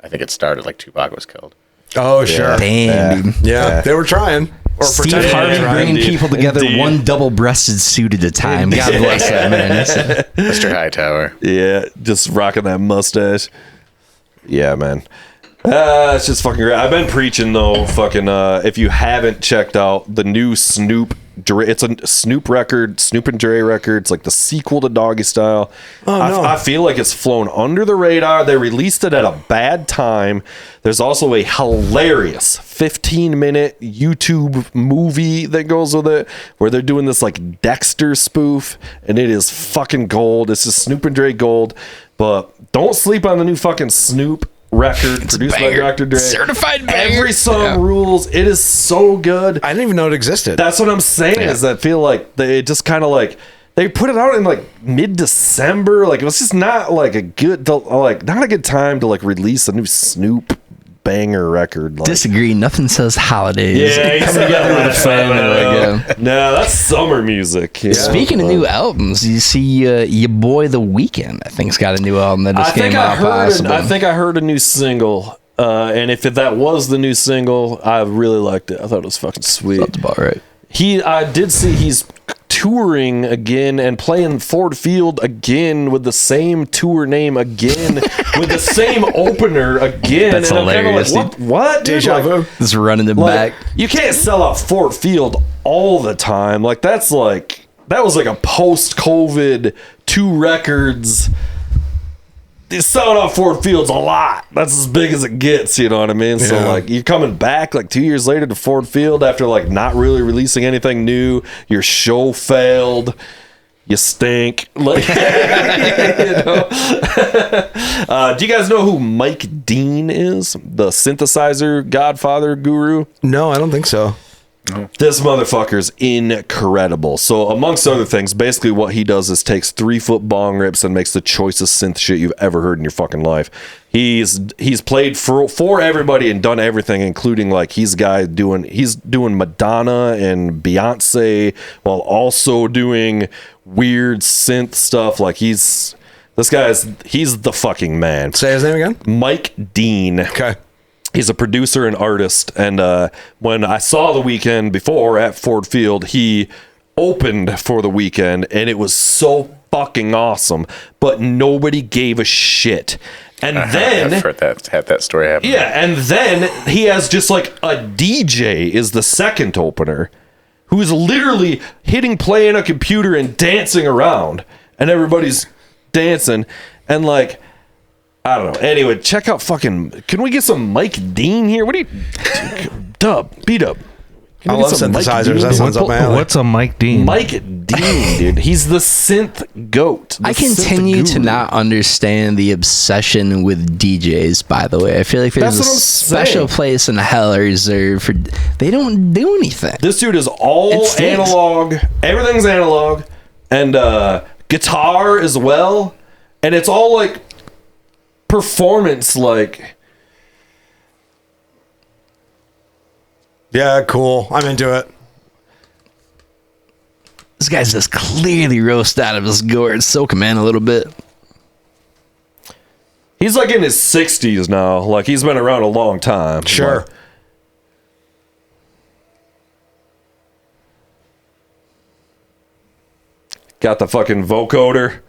I think it started, like Tupac was killed. Oh, sure. Damn, dude. Yeah, they were trying. Or Steve pretending they were Harvey trying. bringing people together Indeed. one double-breasted suit at a time. God bless that man. Mr. Hightower. Yeah, just rocking that mustache. Yeah, man. It's just fucking great. I've been preaching though. Fucking, if you haven't checked out the new Snoop, it's a Snoop record, Snoop and Dre record. It's like the sequel to Doggy Style. Oh, no. I feel like it's flown under the radar. They released it at a bad time. There's also a hilarious 15-minute YouTube movie that goes with it, where they're doing this like Dexter spoof, and it is fucking gold. It's just Snoop and Dre gold. But don't sleep on the new fucking Snoop record produced by Dr. Dre. Certified banger. Every song rules. It is so good. I didn't even know it existed. That's what I'm saying. Is that I feel like they just kind of like they put it out in like mid-December. Like it was just not like a good not a good time to like release a new Snoop banger record. Like, Disagree. Nothing says holidays. Yeah, Come together with a family. No, that's summer music. Yeah. Speaking of new albums, you see your boy The Weeknd, I think's got a new album that just came out. I think I heard a new single. And if that was the new single, I really liked it. I thought it was fucking sweet. That's about right. I did see he's touring again and playing Ford Field again with the same tour name again with the same opener again. That's and hilarious. I'm kinda like, what? Dude? Deja vu. Just running it Like, back. you can't sell out Ford Field all the time. Like that was like a post-COVID 2 records. Selling out Ford Field's a lot. That's as big as it gets, you know what I mean? So Yeah. like you're coming back like 2 years later to Ford Field after like not really releasing anything new. Your show failed. You stink. Like, you know? Do you guys know who Mike Dean is? The synthesizer godfather guru? No, I don't think so. This motherfucker's incredible. So, amongst other things, basically what he does is takes 3-foot bong rips and makes the choicest synth shit you've ever heard in your fucking life. He's played for everybody and done everything, including like he's doing Madonna and Beyonce while also doing weird synth stuff. Like he's the fucking man. Say his name again. Mike Dean. Okay. He's a producer and artist, and when I saw The Weeknd before at Ford Field, he opened for The Weeknd, and it was so fucking awesome, but nobody gave a shit. And then I've heard that story happen. yeah, and then he has just like a DJ is the second opener, who is literally hitting play on a computer and dancing around, and everybody's dancing, and like. I don't know. Anyway, check out fucking. Can we get some Mike Dean here? What do you. B-Dub. I love synthesizers. That sounds up my alley. What's a Mike Dean? Mike Dean, dude. He's the synth goat. I continue to not understand the obsession with DJs, by the way. I feel like there's That's a what I'm special saying. place in hell reserved for. They don't do anything. This dude is all It stinks. analog. Everything's analog. And guitar as well. And it's all like performance, like. Yeah, cool. I'm into it. This guy's just clearly roast out of his gourd. Soak him in a little bit. He's like in his 60s now. Like he's been around a long time. Sure. Like, got the fucking vocoder.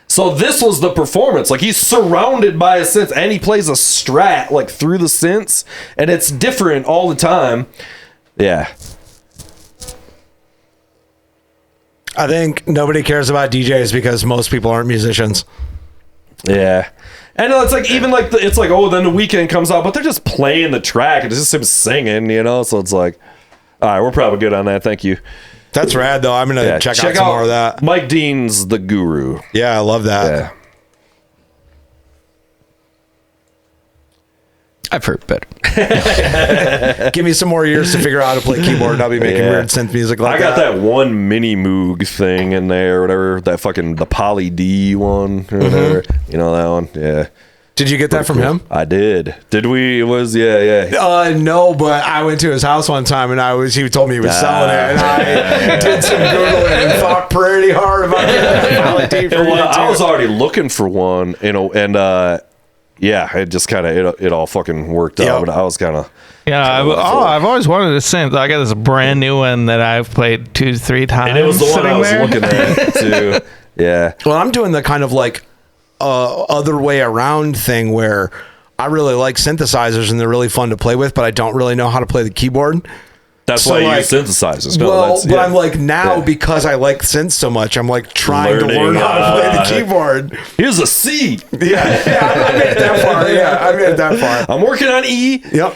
So this was the performance. Like he's surrounded by a synth, and he plays a Strat like through the synths, and it's different all the time. Yeah. I think nobody cares about DJs because most people aren't musicians. Yeah. And it's like even like it's like, oh, then The Weeknd comes out, but they're just playing the track and it's just him singing, you know? So it's like, all right, we're probably good on that. Thank you. That's rad, though. I'm going to check out some more of that. Mike Dean's the guru. Yeah, I love that. Yeah. I've heard better. Give me some more years to figure out how to play keyboard and I'll be making weird synth music like I got that one mini Moog thing in there or whatever. That fucking the Poly D one or whatever. You know that one? Yeah. Did you get that from him? I did. Did we? It was yeah. No, but I went to his house one time and he told me he was selling it, and I did some Googling and thought pretty hard about it. I was already looking for one, and it just kind of it all fucking worked out. But I was kind of I've always wanted a synth. I got this brand new one that I've played 2-3 times, and it was the one I was looking at too. Yeah. Well, I'm doing the kind of like other way around thing where I really like synthesizers and they're really fun to play with, but I don't really know how to play the keyboard. That's why you use synthesizers. But I'm like now because I like synths so much, I'm like trying to learn how to play the keyboard. Here's a C. I made it that far. I made it that far. I'm working on E. Yep.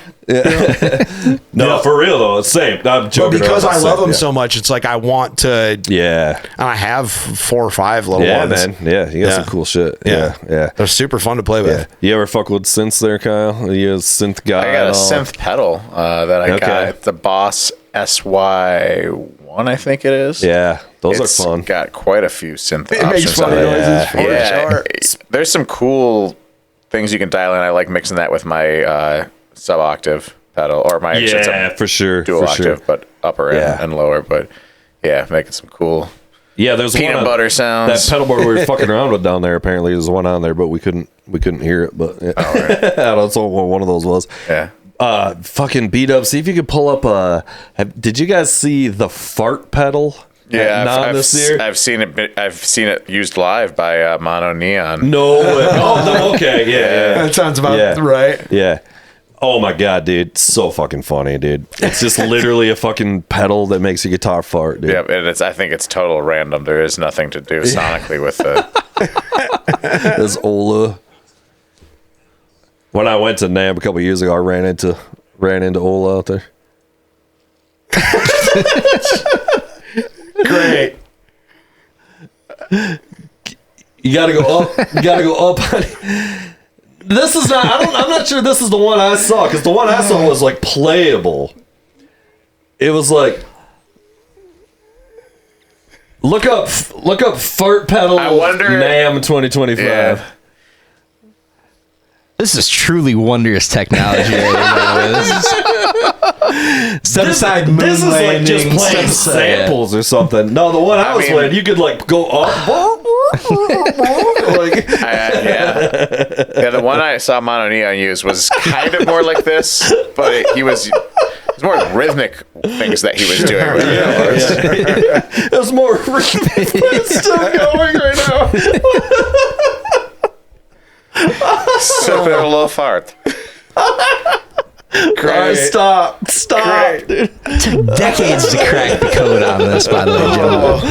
No, for real though, it's same. I'm joking. But because I love them so much, it's like I want to. Yeah. And I have 4 or 5 little ones. Man. Yeah, you got some cool shit. Yeah. They're super fun to play with. You ever fuck with synths there, Kyle? Are you a synth guy? I got a synth pedal that I got. The Boss SY1, I think it is. Yeah, those are fun. It's got quite a few synth It options. makes funny noises for sure. There's some cool things you can dial in. I like mixing that with my sub-octave pedal, or my for sure, dual octave, but upper and lower. But making some cool there's peanut butter sounds. That pedal board we were fucking around with down there, apparently there's one on there, but we couldn't hear it. But I don't know what one of those was. Fucking B-Dub, see if you could pull up did you guys see the fart pedal? I've seen it. I've seen it used live by Mono Neon. No, okay, yeah. That sounds about right. Yeah. Oh my god, dude, it's so fucking funny, dude. It's just literally a fucking pedal that makes your guitar fart, dude. Yeah, and I think it's total random. There is nothing to do sonically with it. There's Ola. When I went to NAMM a couple years ago, I ran into Ola out there. Great. You gotta go up. You gotta go up. This is not. I'm not sure this is the one I saw, because the one I saw was like playable. It was like look up fart pedal. I wonder NAMM 2025. Yeah. This is truly wondrous technology. Set aside moon this is like just landings, playing samples or something. No, the one I was playing, you could like go up. The one I saw Mono Neon use was kind of more like this, but it was more rhythmic things that he was doing. With It was more rhythmic, but it's still going right now. Sipping a little fart. Right, stop, dude. It took decades to crack the code on this, by the way, gentlemen.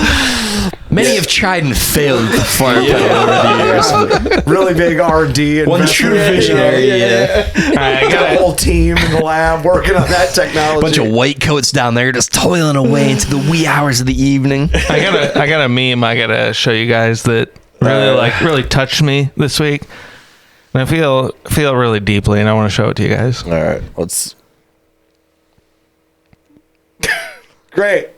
Many have tried and failed with the fart pedal over the years. Really big R&D. One true visionary, I got a whole team in the lab working on that technology. Bunch of white coats down there just toiling away into the wee hours of the evening. I got a meme I gotta show you guys that really touched me this week. And I feel really deeply, and I want to show it to you guys. All right, let's. Great.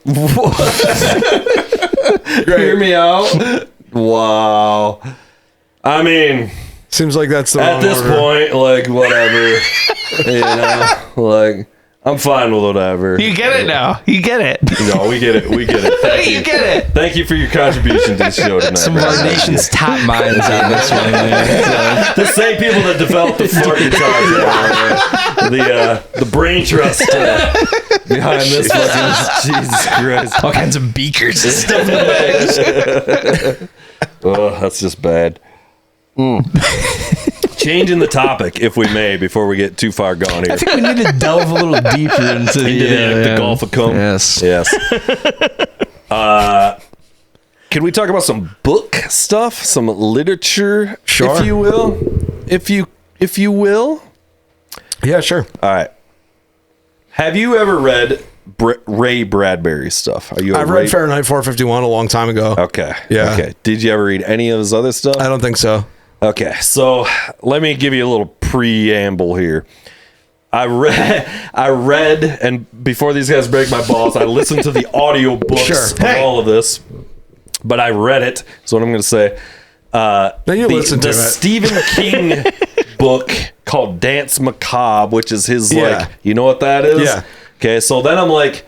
Hear me out. Wow. I mean, seems like that's the at this point, like whatever. Like I'm fine with whatever. You get it now. You get it. No, we get it. Thank you. You get it. Thank you for your contribution to the show tonight. Some of our nation's top minds on this one. The same people that developed the fart guitar, the brain trust behind this fucking Jesus Christ. All kinds of beakers and stuff. Oh, that's just bad. Changing the topic, if we may, before we get too far gone here. I think we need to delve a little deeper into the Gulf of Cum. Yes. Can we talk about some book stuff, some literature, if you will? If you will? Yeah, sure. All right. Have you ever read Ray Bradbury stuff? I've read Fahrenheit 451 a long time ago. Okay. Yeah. Okay. Did you ever read any of his other stuff? I don't think so. Okay, so let me give you a little preamble here. I read, and before these guys break my balls, I listened to the audiobooks of all of this, but I read it. That's what I'm going to say. Then you listen to it. Stephen King book called Dance Macabre, which is his Yeah. like, you know what that is? Yeah. Okay, so then I'm like,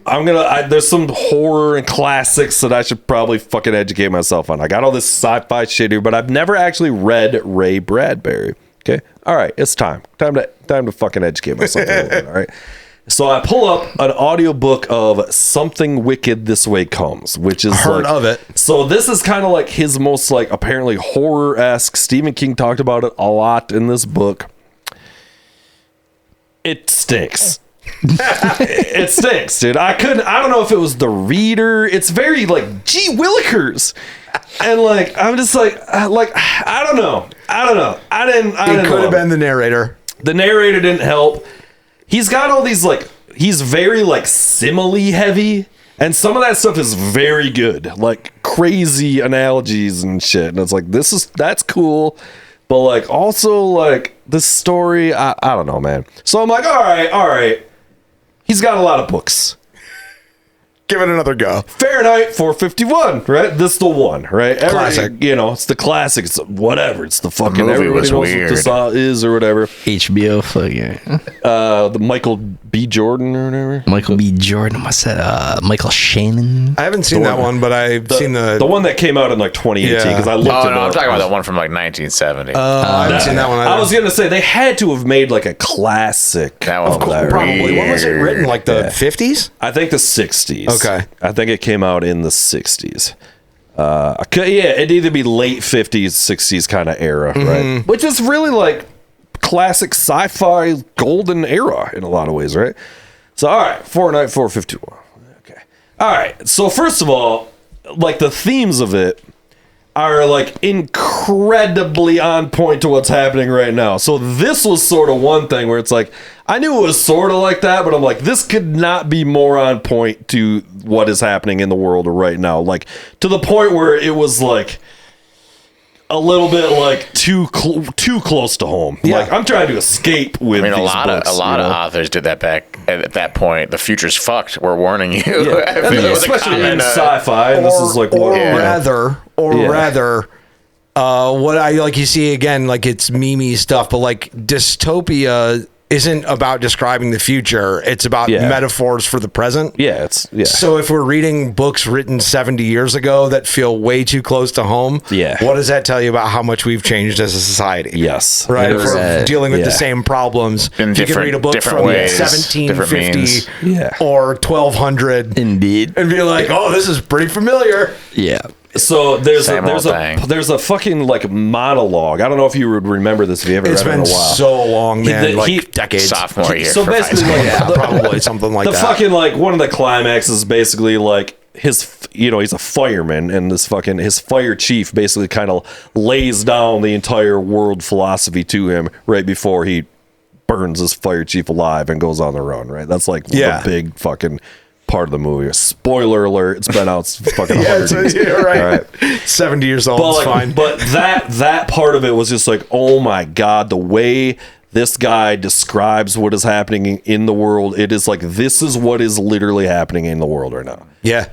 there's some horror and classics that I should probably fucking educate myself on. I got all this sci-fi shit here, but I've never actually read Ray Bradbury. Okay, all right, it's time to fucking educate myself a little bit. All right, so I pull up an audiobook of Something Wicked This Way Comes, which is Heard of it. So this is kind of like his most like apparently horror-esque. Stephen King talked about it a lot in this book. It stinks. It stinks, dude. I don't know if it was the reader. It's very like gee willikers, and like I'm just like I don't know. It could have been the narrator. The narrator didn't help. He's got all these like he's very like simile heavy, and some of that stuff is very good, like crazy analogies and shit. And it's like that's cool, but like also like this story, I don't know, man. So I'm like, all right. He's got a lot of books. Give it another go. Fahrenheit 451, right? This is the one, right? Classic. It's the classic. It's whatever. It's the fucking movie everybody was knows weird. what this is or whatever. HBO, fuck yeah. The Michael B. Jordan or whatever. Michael B. Jordan, what's that? Michael Shannon. I haven't seen that one, but I've seen the one that came out in like 2018 Yeah. because I looked Oh, at no, I'm talking about that one from like 1970. I haven't seen that one either. I was gonna say they had to have made like a classic. That one of was that, Probably. weird. When was it written? Like the 50s? I think the 60s. Okay. I think it came out in the 60s. It'd either be late 50s, 60s kind of era, right? Which is really like classic sci-fi golden era in a lot of ways, right? So, all right, Fahrenheit 451. Okay. All right. So, first of all, like the themes of it are like incredibly on point to what's happening right now. So this was sort of one thing where it's like, I knew it was sort of like that, but I'm like, this could not be more on point to what is happening in the world right now. Like to the point where it was like a little bit like too close to home. Yeah. Like I'm trying to escape with I mean, these a lot books, of authors did that back at that point. The future's fucked. We're warning you. Yeah. If it was a Especially in common, sci-fi, and this is like or what rather, what I like you see again, like it's meme stuff, but like dystopia isn't about describing the future. It's about metaphors for the present. Yeah, So if we're reading books written 70 years ago that feel way too close to home, what does that tell you about how much we've changed as a society? Yes. Right? If we're dealing with the same problems. In you can read a book different from ways, 1750 or 1200 Indeed. and be like, oh, this is pretty familiar. Yeah. So there's Same old thing. a fucking like monologue. I don't know if you would remember this if you ever It's read it in been a while. so long, man. Decades. sophomore year. So for basically, high like, school. Probably something like the that. fucking like one of the climaxes is basically like his he's a fireman, and his fire chief basically kind of lays down the entire world philosophy to him right before he burns his fire chief alive and goes on the run. Right, that's like the big fucking part of the movie. Spoiler alert, it's been out fucking 100 years. You're right. All right. 70 years old, But, it's like, fine. but that part of it was just like, oh my god, the way this guy describes what is happening in the world, it is like this is what is literally happening in the world right now. Yeah.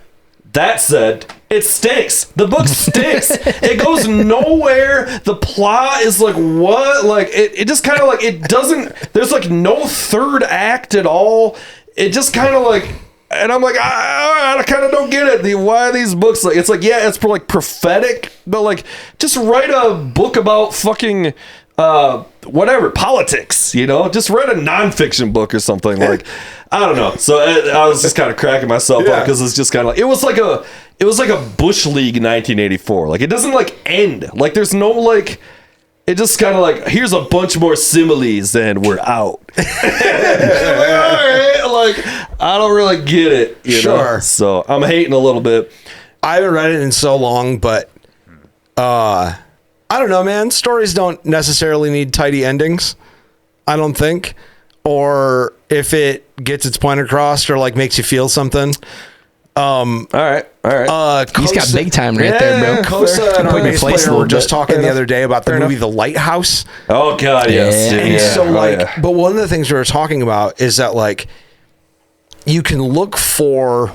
That said, it stinks. The book stinks. It goes nowhere. The plot is like what? Like it just kind of like it doesn't. There's like no third act at all. It just kind of like. And I'm like, I kind of don't get it. Why are these books like? It's like, yeah, it's like prophetic, but like, just write a book about fucking whatever politics. Just write a nonfiction book or something. Like, I don't know. So I was just kind of cracking myself up because it's just kind of like it was like a Bush League 1984. Like, it doesn't like end. Like, there's no like. It just kind of like, here's a bunch more similes and we're out. All right, like, I don't really get it. You know? So I'm hating a little bit. I haven't read it in so long, but I don't know, man. Stories don't necessarily need tidy endings, I don't think. Or if it gets its point across or like makes you feel something. All right. He's got big time right there, bro. Kosa and our Put your bass place a player were little just bit. talking the other day about the movie The Lighthouse. Oh god, yes. Yeah. And so Oh, like, yeah. but one of the things we were talking about is that like, you can look for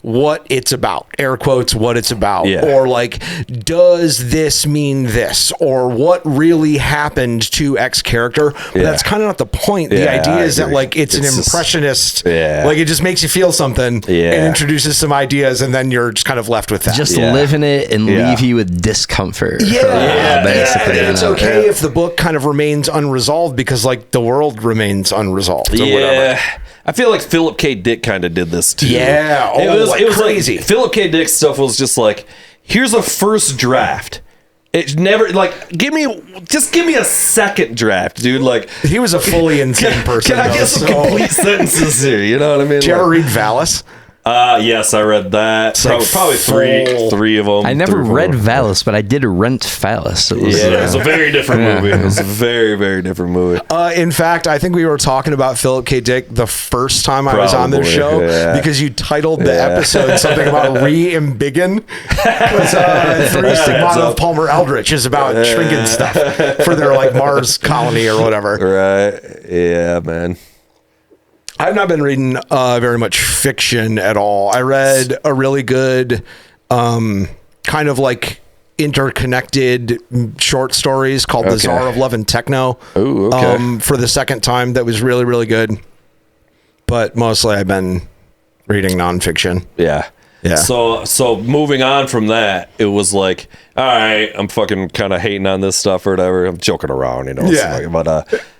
what it's about, air quotes, what it's about, Yeah. or like, does this mean this, or what really happened to X character? But that's kind of not the point. The Yeah, idea I is that agree. like it's an Just- impressionist, Yeah. like it just makes you feel something and introduces some ideas, and then you're just kind of left with that. Just live in it and leave you with discomfort. basically. And it's you know? okay if the book kind of remains unresolved because like the world remains unresolved or whatever. I feel like Philip K. Dick kind of did this too. Yeah. Oh, it was crazy. Like, Philip K. Dick stuff was just like, here's a first draft. It never like give me a second draft, dude. Like He was a fully insane person. can I though, get some so- complete sentences here? You know what I mean? Did you ever read Valis? Yes, I read that. like Probably full- three of them. I never three of read them. Valis, but I did rent Phallus. It was, Yeah, it was a very different movie. It was a very, very different movie. In fact, I think we were talking about Philip K. Dick the first time I was on this show because you titled the episode something about re-embiggen. Because Three Stigmata of Palmer Eldritch is about shrinking stuff for their like Mars colony or whatever. Right. Yeah, man. I've not been reading very much fiction at all. I read a really good kind of like interconnected short stories called The Tsar of Love and Techno. Ooh, okay. For the second time, that was really, really good. But mostly I've been reading nonfiction. Yeah. Yeah. So moving on from that, it was like, all right, I'm fucking kind of hating on this stuff or whatever. I'm joking around, you know. Yeah. So, but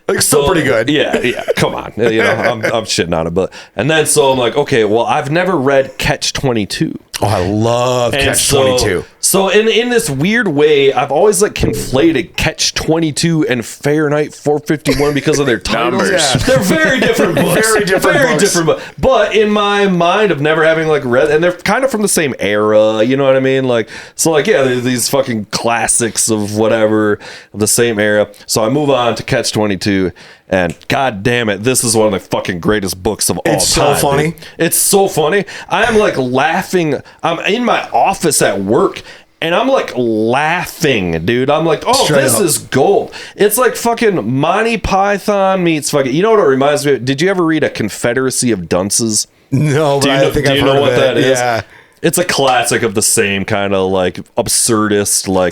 Like, still pretty good. Yeah. Come on, you know, I'm shitting on it, but and then so I'm like, okay, well, I've never read Catch-22. Oh, I love And Catch-22. So in this weird way, I've always like conflated Catch-22 and Fahrenheit 451 because of their titles. Numbers. Yeah. They're very different books. Very different books. But in my mind of never having like read, and they're kind of from the same era, you know what I mean? Like, so like, yeah, they're these fucking classics of whatever of the same era. So I move on to Catch-22. And god damn it, this is one of the fucking greatest books of all time. It's so funny. Dude. It's so funny. I am like laughing. I'm in my office at work and I'm like laughing, dude. I'm like, oh, Straight this up. is gold. It's like fucking Monty Python meets fucking. You know what it reminds me of? Did you ever read A Confederacy of Dunces? No, but I think I've heard what of it. that is? Yeah. It's a classic of the same kind of like absurdist, like,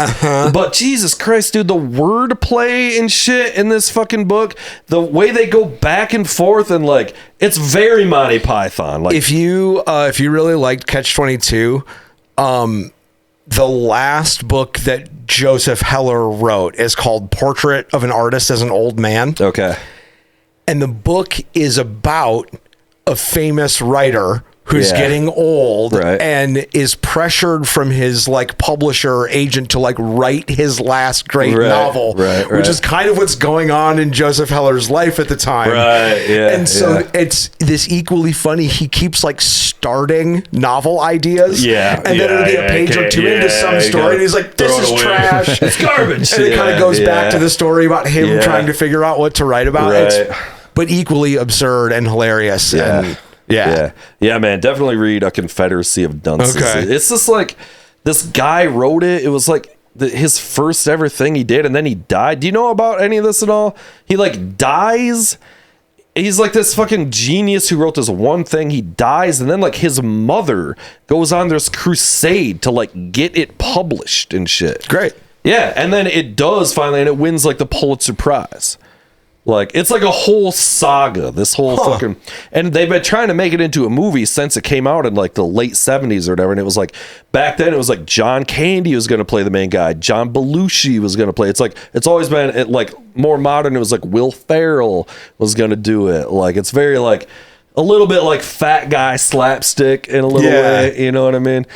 but Jesus Christ, dude, the wordplay and shit in this fucking book, the way they go back and forth and like, it's very Monty Python. Like, If you really liked Catch-22, the last book that Joseph Heller wrote is called Portrait of an Artist as an Old Man. okay, And the book is about a famous writer who's Yeah. getting old Right. and is pressured from his like publisher agent to like write his last great Right, novel, right. which is kind of what's going on in Joseph Heller's life at the time. Right, yeah, And so yeah. it's this equally funny. He keeps like starting novel ideas. Yeah, And then it'll be a page or two into some story. And he's like, this is trash. It's garbage. And it kind of goes back to the story about him Yeah. trying to figure out what to write about. Right. But equally absurd and hilarious. Yeah. And Yeah, man, definitely read A Confederacy of Dunces. Okay. It's just like this guy wrote it. It was like his first ever thing he did, and then he died. Do you know about any of this at all? He like dies. He's like this fucking genius who wrote this one thing. He dies, and then like his mother goes on this crusade to like get it published and shit. Great. Yeah, and then it does finally, and it wins like the Pulitzer Prize. Like, it's like a whole saga, this whole fucking... And they've been trying to make it into a movie since it came out in, like, the late 70s or whatever. And it was like, back then, it was like John Candy was going to play the main guy. John Belushi was going to play. It's like, it's always been, like, more modern. It was like Will Ferrell was going to do it. Like, it's very, like, a little bit like fat guy slapstick in a little way. You know what I mean?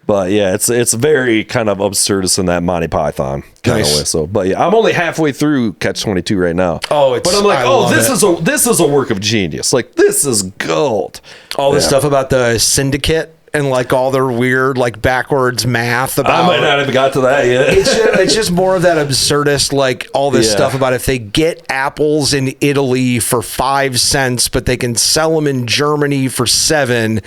But yeah, it's very kind of absurdist in that Monty Python kind of way. So, but yeah, I'm only halfway through Catch-22 right now. Oh, it's, but I'm like, I oh, love this is a work of genius. Like, this is gold. All the stuff about the syndicate and like all their weird like backwards math about. I might not have got to that yet. It's just more of that absurdist, like all this Yeah. stuff about if they get apples in Italy for 5 cents, but they can sell them in Germany for 7.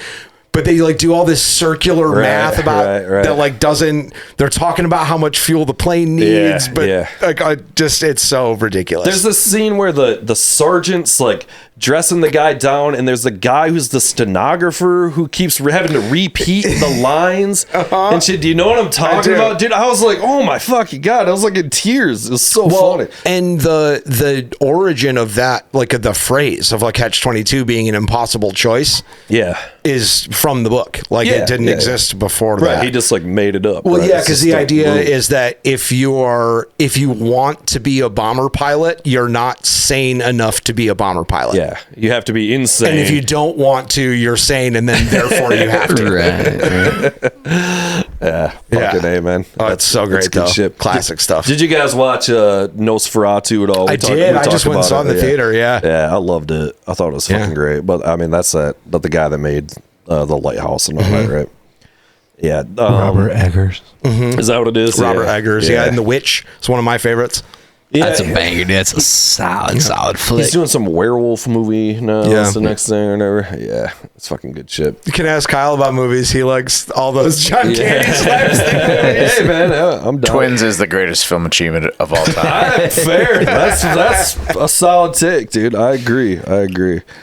But they like do all this circular math about that like doesn't. They're talking about how much fuel the plane needs, but like it's so ridiculous. There's this scene where the sergeant's like dressing the guy down, and there's the guy who's the stenographer who keeps having to repeat the lines and shit. Do you know what I'm talking about, dude? I was like, oh my fucking god, I was like in tears. It was so funny. And the origin of that, like the phrase of like Catch-22 being an impossible choice, is from the book. Like it didn't exist before that. He just like made it up. Well, yeah, because the idea is that if you want to be a bomber pilot, you're not sane enough to be a bomber pilot. Yeah, you have to be insane. And if you don't want to, you're sane, and then therefore you have to. Yeah, fucking A, man. Oh, it's so great, though. Shit. Classic stuff. Did you guys watch Nosferatu at all? I did. I just went and saw it in the theater, Yeah, I loved it. I thought it was fucking great. But, I mean, that's the guy that made The Lighthouse and all that, right? Yeah. Robert Eggers. Is that what it is? Robert Eggers, and The Witch. It's one of my favorites. Yeah, that's a banger, dude. That's a solid flick. He's doing some werewolf movie now. That's the next thing or whatever. Yeah, it's fucking good shit. You can ask Kyle about movies. He likes all those John Candy slapstick movies. Hey, man, I'm down. Twins is the greatest film achievement of all time. Fair. That's a solid take, dude. I agree.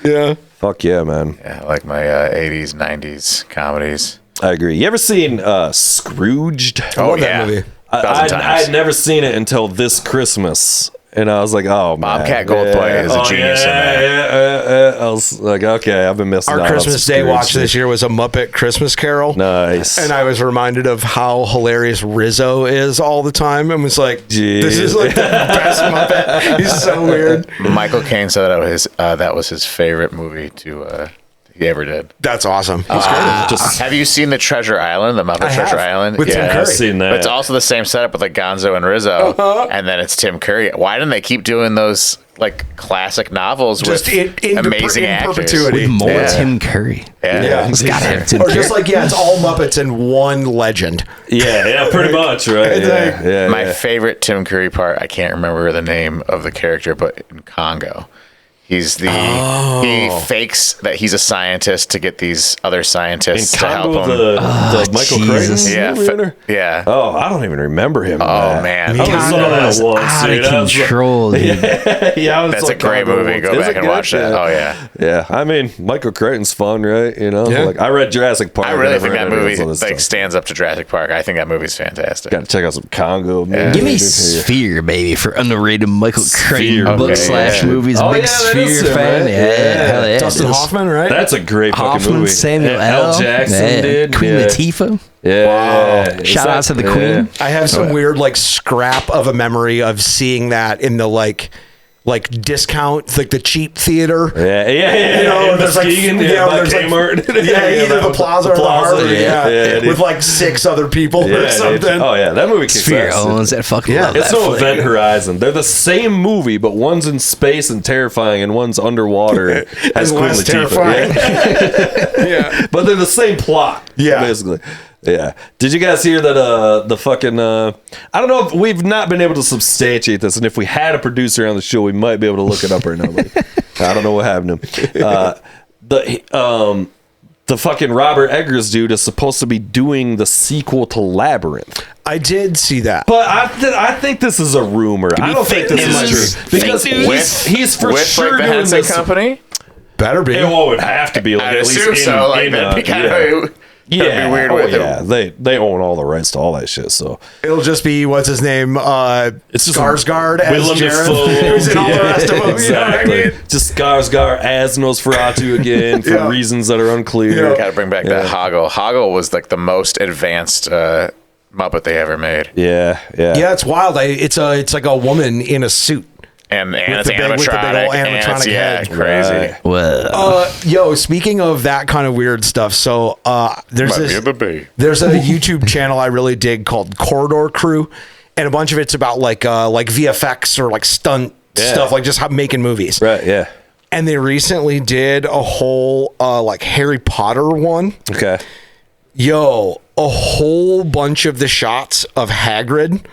Yeah. Fuck yeah, man. Yeah, I like my 80s, 90s comedies. I agree. You ever seen Scrooged? Oh, yeah. That movie. I'd never seen it until this Christmas, and I was like, "Oh, man, Bobcat Goldthwait is a genius in that. I was like, "Okay, I've been missing." Our out Christmas Day watch this year was A Muppet Christmas Carol. Nice, and I was reminded of how hilarious Rizzo is all the time, and was like, Jeez. "This is like the best Muppet." He's so weird. Michael Caine said that was his favorite movie he ever did. That's awesome. Have you seen the Treasure Island, the Muppet Treasure Island? With Tim Curry. I've seen that. But it's also the same setup with like Gonzo and Rizzo, and then it's Tim Curry. Why didn't they keep doing those like classic novels Just with amazing actors? perpetuity. With more Tim Curry. Yeah. It's gotta have Tim Or Curry. just like, it's all Muppets in one legend. Yeah, pretty much, right? Yeah, My favorite Tim Curry part, I can't remember the name of the character, but in Congo. He's he fakes that he's a scientist to get these other scientists to help him. The Michael Crichton movie? Yeah. Oh, I don't even remember him. Oh, man. I saw that once, out dude. of control, dude. That's a great movie. Go back and watch that. Oh, yeah. Yeah, I mean, Michael Crichton's fun, right? You know, Yeah. like I read Jurassic Park. I really think that movie like stands up to Jurassic Park. I think that movie's fantastic. Got to check out some Congo. Man. Give me Sphere, baby, for underrated Michael Crichton Sphere, book slash movies. Oh, Big yeah, that Sphere is it, fan. right? Yeah, hell yeah. Dustin dude. Hoffman, right? That's a great fucking Hoffman, movie. Samuel L. Jackson did. Queen Latifah. Yeah. Shout out to the Queen. I have some weird like scrap of a memory of seeing that in the like discount, like the cheap theater. Yeah. You know, there's like, Muskegon, there's Kmart. like, either the Plaza or the Harvard, dude. with like 6 other people or something. Dude. Oh yeah, that movie kicks Sphere ass. owns that fucking love It's that no flick. Event Horizon. They're the same movie, but one's in space and terrifying, and one's underwater as Queen less Latifah. terrifying. Yeah. But they're the same plot. Yeah. Basically. Yeah. Did you guys hear that the fucking I don't know if we've not been able to substantiate this, and if we had a producer on the show, we might be able to look it up right now. But I don't know what happened to him. The fucking Robert Eggers dude is supposed to be doing the sequel to Labyrinth. I did see that. But I think this is a rumor. I don't think this is true. Because he's for sure doing Henson this. Company? Better be. It would have to be like I at least assume so. Like, that'd be kind of... Yeah, be weird with it. They own all the rights to all that shit. So It'll just be what's his name, it's just Skarsgård as Willem Jared, Dafoe. who's in all the rest of them. Exactly. You know what I mean? Just Skarsgård as Nosferatu again for reasons that are unclear. Got to bring back that Hoggle. Hoggle was like the most advanced Muppet they ever made. Yeah. Yeah, it's wild. It's like a woman in a suit. And With it's the big old animatronic. animatronic head. Crazy. Right. Well, Yo, speaking of that kind of weird stuff, so there's a YouTube channel I really dig called Corridor Crew, and a bunch of it's about like VFX or like stunt stuff, like just making movies. Right. Yeah. And they recently did a whole like Harry Potter one. Okay. Yo, a whole bunch of the shots of Hagrid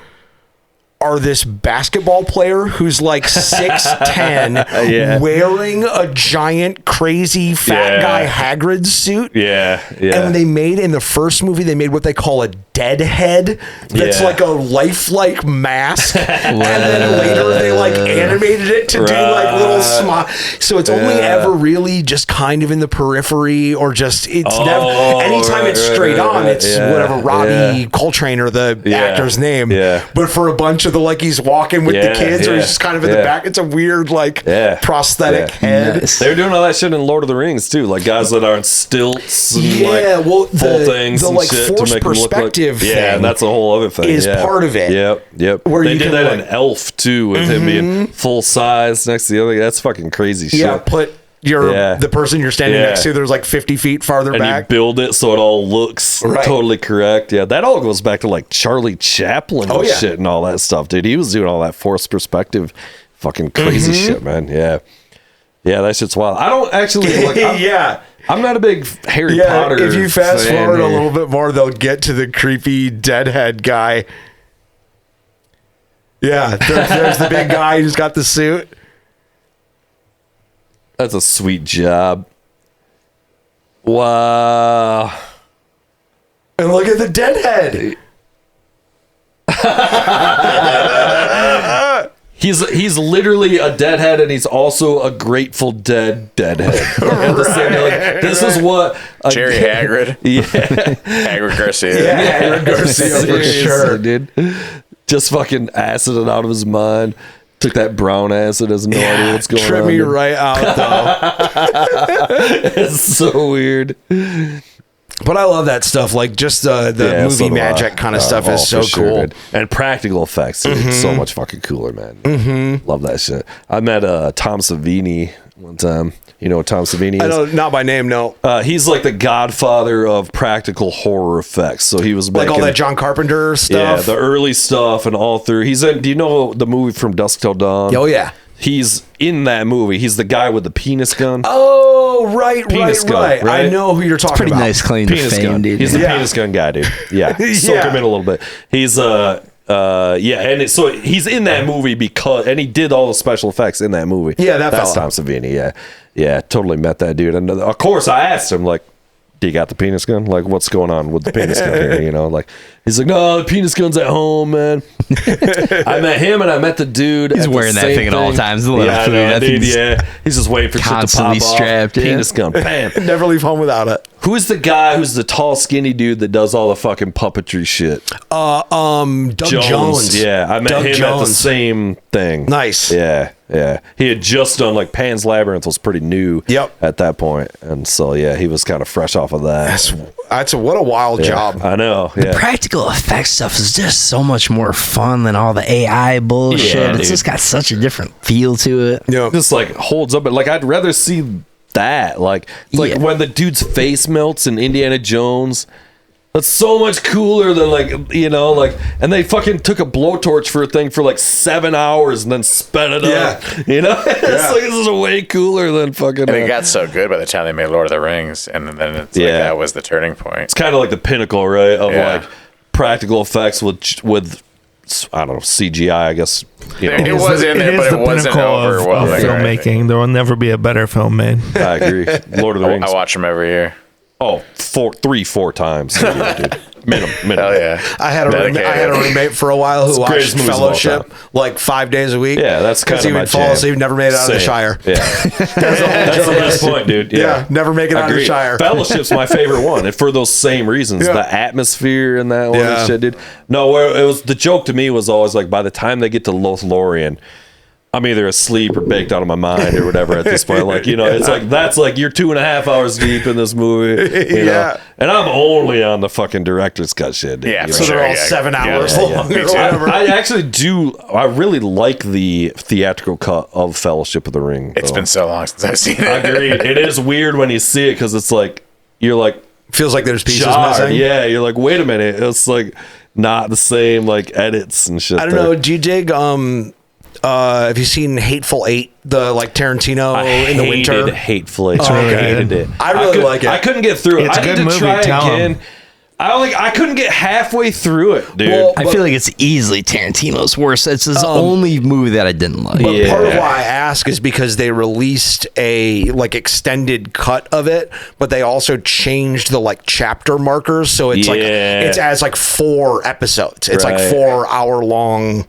are this basketball player who's like 6'10", wearing a giant, crazy, fat guy Hagrid suit. Yeah. And when they made, in the first movie, they made what they call a dead head. That's like a lifelike mask. And then later they like animated it to do like little smile. So it's only ever really just kind of in the periphery, or just, it's never, anytime it's straight on, it's whatever, Robbie Coltrane or the actor's name. Yeah. But for a bunch of the, like, he's walking with the kids, or he's just kind of in the back, it's a weird, like, prosthetic head. Nice. They were doing all that shit in Lord of the Rings too, like guys that are on stilts and like full things, the and like shit forced to make perspective them look like, thing, and that's a whole other thing. Is part of it. Yep. Where they you did can, that like, in Elf too, with him being full size next to the other. That's fucking crazy shit. Yeah, put the person you're standing next to, there's like 50 feet farther back. And you build it so it all looks totally correct. Yeah, that all goes back to like Charlie Chaplin and shit and all that stuff, dude. He was doing all that forced perspective, fucking crazy shit, man. Yeah, that shit's wild. I don't actually like. I'm not a big Harry Potter. If you fast forward a little bit more, they'll get to the creepy deadhead guy. Yeah, there's the big guy who's got the suit. That's a sweet job. Wow. And look at the deadhead. He's literally a deadhead, and he's also a Grateful Dead deadhead. This is what Jerry Hagrid. Hagrid Garcia. Hagrid Garcia for sure, dude. Just fucking aciding out of his mind. Took that brown acid, has no idea what's going on. Trip me right out, though. It's so weird. But I love that stuff. Like, just the movie magic kind of stuff is so cool. Dude. And practical effects, dude, so much fucking cooler, man. Love that shit. I met Tom Savini one time. You know what Tom Savini is? I don't, not by name, no. He's like the godfather of practical horror effects. So he was making, like all that John Carpenter stuff. Yeah, the early stuff and all through. He's in. Do you know the movie From Dusk Till Dawn? Oh yeah. He's in that movie. He's the guy with the penis gun. Oh, right. Right? I know who you're talking Pretty about. nice claim to Penis fame, gun. dude. He's the penis gun guy, dude. Yeah. Soak him in a little bit. He's so he's in that movie and he did all the special effects in that movie. Yeah, that's Tom Savini. Yeah, totally met that dude. And of course, I asked him, like, do you got the penis gun? Like, what's going on with the penis gun here? You know, like, he's like, no, the penis gun's at home, man. I met him and I met the dude. He's wearing that thing at all times. He's just waiting for shit to constantly pop strapped. off. Penis gun, bam. Never leave home without it. Who's the guy who's the tall, skinny dude that does all the fucking puppetry shit? Doug Jones. Yeah, I met him at the same thing. Nice. Yeah. He had just done, like, Pan's Labyrinth was pretty new at that point. And so, yeah, he was kind of fresh off of that. That's what a wild job. I know. The practical effects stuff is just so much more fun than all the AI bullshit. Yeah, it's just got such a different feel to it. Yeah. Just, like, holds up. But, like, I'd rather see that. Like when the dude's face melts in Indiana Jones. That's so much cooler than, like, you know, like, and they fucking took a blowtorch for a thing for like 7 hours and then sped it up. You know, it's like, this is way cooler than fucking. And it got so good by the time they made Lord of the Rings, and then it's like that was the turning point. It's kind of like the pinnacle, right, of like practical effects with I don't know, CGI, I guess. You know. It was in there, but it wasn't overwhelming. Filmmaking. There will never be a better film made. I agree. Lord of the Rings. I watch them every year. Oh, 4 times, dude. Minimum. Hell yeah! I had a roommate for a while who watched Fellowship like 5 days a week. Yeah, that's kind of he my would fall jam. asleep, never made it out of the Shire. Yeah, that's the best point, dude. Yeah, never make it out of the Shire. Fellowship's my favorite one, and for those same reasons, the atmosphere and that one and shit, dude. No, where it was the joke to me was always like, by the time they get to Lothlorien, I'm either asleep or baked out of my mind or whatever at this point. Like, you know, it's like, that's like, you're 2.5 hours deep in this movie. You know? And I'm only on the fucking director's cut shit. Dude, so they're all 7 hours long. I actually I really like the theatrical cut of Fellowship of the Ring. It's been so long since I've seen it. I agree. It is weird when you see it because it's like, you're like, feels like there's pieces missing. missing. Yeah, you're like, wait a minute. It's like not the same like edits and shit. I don't know. Do you dig have you seen Hateful Eight, the like Tarantino in the winter? Hateful Eight. I hated it. I really like it. I couldn't get through it. It's I a good need to movie. try Tell again. him. I couldn't get halfway through it, dude. Well, I feel like it's easily Tarantino's worst. It's his only movie that I didn't like. But part of why I ask is because they released a like extended cut of it, but they also changed the like chapter markers, so it's like it's as like 4 episodes. It's like 4 hour long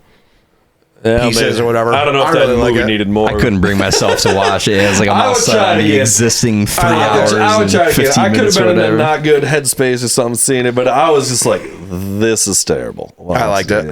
pieces or whatever. I don't know if that movie needed more. I couldn't bring myself to watch it. It was like I'm I would outside try to the get- existing 3 hours I would try and to get 15 I could have minutes or been in a whatever. not good headspace or something seeing it, but I was just like, this is terrible. I liked it.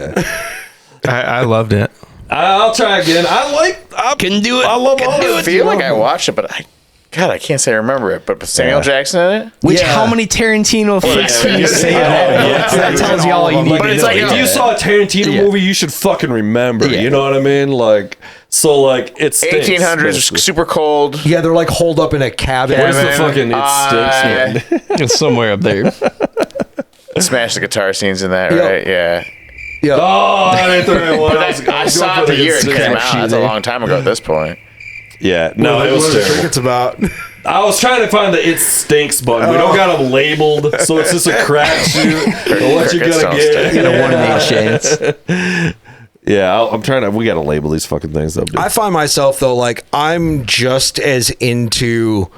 Yeah. I loved it. I'll try again. I Can do it. I love all I of it. feel like I watched it, but I can't say I remember it. But Samuel Jackson in it? Which how many Tarantino flicks can you say that? That tells you all you need But to it's know. like if you saw a Tarantino movie, you should fucking remember. Yeah. You know what I mean? Like so, like it's 1800s, super cold. Yeah, they're like holed up in a cabin. Where's the fucking it stinks, man? It's somewhere up there. Smash the guitar scenes in that, Yep. right? Yeah. Yeah. Oh, I didn't throw it one. I saw it the year it came out. That's a long time ago at this point. Yeah, no, it was what do you terrible. think it's about? I was trying to find the "it stinks" button. We don't got them labeled, so it's just a crapshoot. What you Crickets gonna don't get? stink. Got a 1 in 8 chance. Yeah, I'm trying to. We got to label these fucking things up. Dude. I find myself though, like I'm just as into,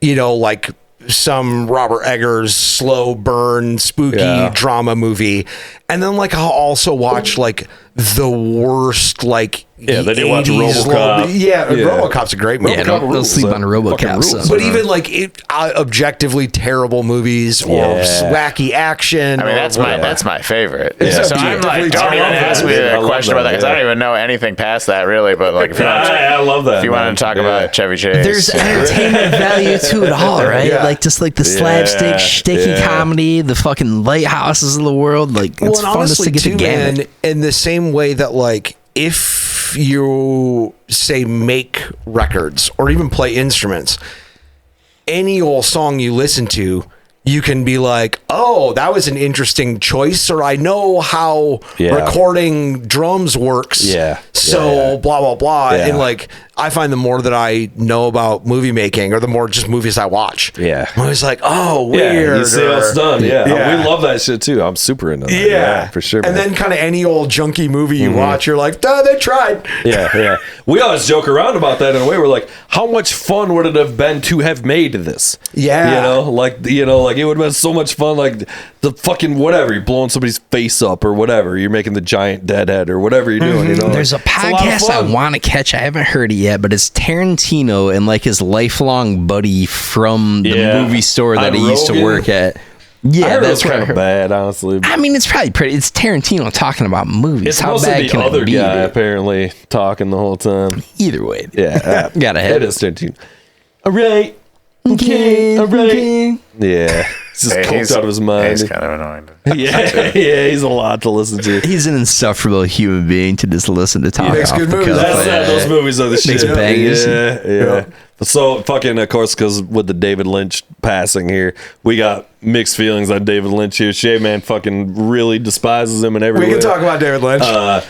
like some Robert Eggers slow burn spooky drama movie, and then like I'll also watch like the worst like Yeah, they didn't watch 80s RoboCop. RoboCop's a great movie. Yeah, don't sleep on a RoboCop. So. But even like objectively terrible movies or wacky action. I mean, that's my favorite. Yeah. So I'm like, don't even ask me I a love question that, about that because I don't even know anything past that really. But like, if you want, I love that. if you want to talk about Chevy Chase, There's entertainment value to it all, right? Yeah. Like just like the slapstick, sticky comedy, the fucking lighthouses of the world. Like it's and fun just honestly, to get the gamut. man, in the same way that like if you say make records or even play instruments, any old song you listen to, you can be like, oh, that was an interesting choice, or I know how recording drums works. Yeah. So blah, blah, blah. Yeah. And like, I find the more that I know about movie making or the more just movies I watch, Yeah. I'm always like, oh, weird. Yeah, you see how it's done. Yeah. Yeah. We love that shit too. I'm super into that. Yeah, for sure. And man. then kind of any old junky movie you watch, you're like, duh, they tried. Yeah. We always joke around about that in a way. We're like, how much fun would it have been to have made this? Yeah. like it would have been so much fun. Like the fucking whatever, you're blowing somebody's face up or whatever. You're making the giant deadhead or whatever you're doing. You know, There's a It's lot of podcast I fun. want to catch. I haven't heard it yet, but it's Tarantino and like his lifelong buddy from the movie store that On he used to Rogan? work at. I Yeah, heard that's it was what I kind of heard. bad, honestly. I mean, it's probably pretty. It's Tarantino talking about movies. It's How mostly bad the can other it be? guy dude? apparently talking the whole time. Either way, Yeah, Gotta it hit is 13. All right, okay, all right. Yeah, he's just coked out of his mind. He's kind of annoying. yeah, he's a lot to listen to. He's an insufferable human being to just listen to talk Makes off good the movies. cuff. That's Like, those movies are the shit. Makes bangers. Yeah. So fucking, of course, because with the David Lynch passing here, we got mixed feelings on David Lynch here. Shay Man fucking really despises him and We everything. can talk about David Lynch.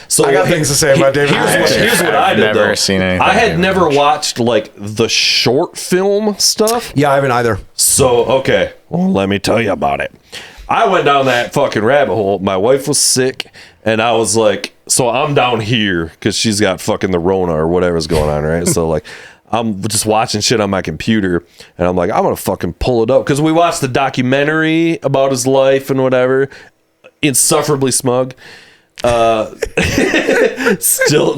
So I got things to say about David Lynch. Here's what I I've did. never though. seen anything I had David never Lynch. watched like the short film stuff. Yeah, I haven't either. So, okay. Well, let me tell you about it. I went down that fucking rabbit hole. My wife was sick, and I was like, so I'm down here because she's got fucking the Rona or whatever's going on, right? So, like, I'm just watching shit on my computer, and I'm like, I'm going to fucking pull it up because we watched the documentary about his life and whatever. Insufferably smug. Still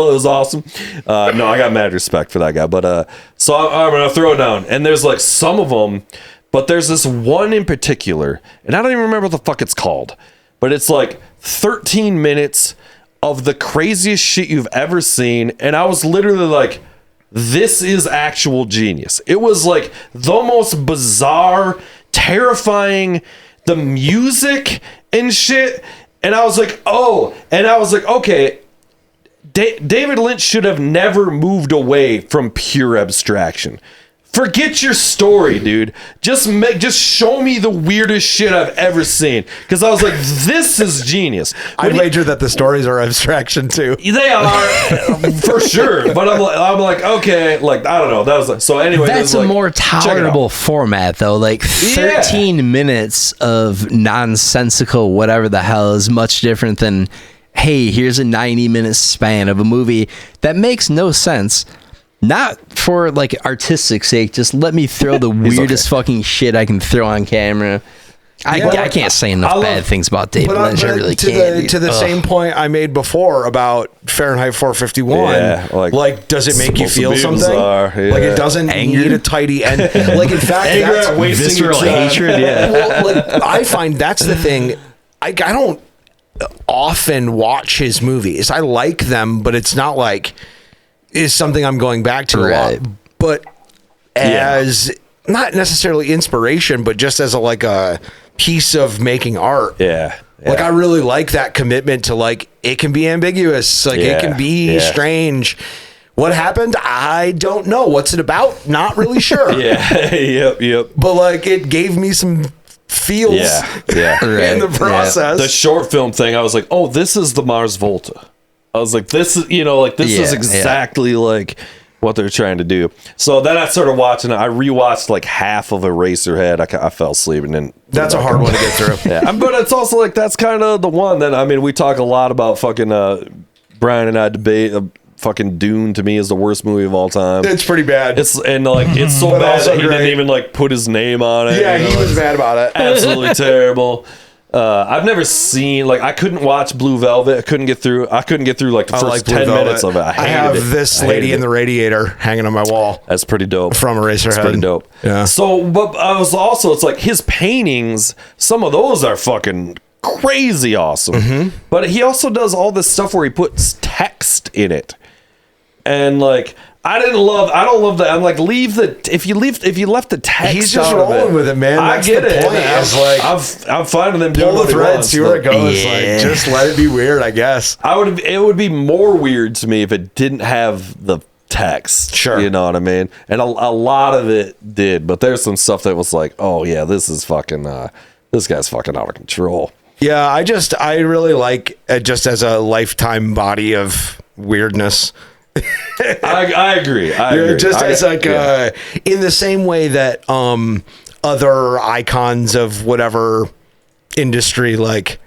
it was awesome. No, I got mad respect for that guy, but so I'm gonna throw it down, and there's like some of them, but there's this one in particular, and I don't even remember what the fuck it's called, but it's like 13 minutes of the craziest shit you've ever seen, and I was literally like, this is actual genius. It was like the most bizarre, terrifying, the music and shit. And I was like, okay, David Lynch should have never moved away from pure abstraction. Forget your story, dude. Just show me the weirdest shit I've ever seen. Because I was like, this is genius. I wager that the stories are abstraction too. They are for sure. But I'm like, okay, like I don't know. That was so anyway. That's a more tolerable format though. Like 13 minutes of nonsensical whatever the hell is much different than, hey, here's a 90-minute span of a movie that makes no sense. Not for like artistic sake, just let me throw the weirdest fucking shit I can throw on camera. I can't say enough bad things about David Lynch. I really can't. To the same point I made before about Fahrenheit 451, like does it make you feel something? Like it doesn't need a tidy end. Like in fact, that's visceral hatred. Well, like, I find that's the thing. I don't often watch his movies. I like them, but it's not like is something I'm going back to a lot, but as not necessarily inspiration, but just as a piece of making art. Yeah. Like I really like that commitment to like, it can be ambiguous. Like it can be strange. What happened? I don't know. What's it about? Not really sure. Yep. But like, it gave me some feels in the process. The short film thing, I was like, oh, this is the Mars Volta. I was like, this is, this is exactly like what they're trying to do. So then I started watching it. I rewatched like half of Eraserhead. I fell asleep and then that's a hard one to get through. But it's also like, that's kind of the one that, I mean, we talk a lot about fucking, Brian and I debate, fucking Dune to me is the worst movie of all time. It's pretty bad. It's so bad that he didn't even like put his name on it. Yeah, he was mad about it. Absolutely terrible. I've never seen, like, I couldn't watch Blue Velvet. I couldn't get through like the first 10 minutes of it. I have this Lady in the Radiator hanging on my wall. That's pretty dope. From Eraserhead. That's pretty dope. Yeah. So, but I was also, it's like his paintings, some of those are fucking crazy awesome. But he also does all this stuff where he puts text in it. And like, I don't love that. I'm like, if you left the text, he's just rolling with it, man. That's I get the it. Point. I'm fine with them doing pull the thread, see where it goes. Yeah. Like, just let it be weird, I guess. It would be more weird to me if it didn't have the text. Sure, you know what I mean. And a lot of it did, but there's some stuff that was like, oh yeah, this is fucking. This guy's fucking out of control. Yeah, I really like just as a lifetime body of weirdness. I agree. Just as like in the same way that other icons of whatever industry, like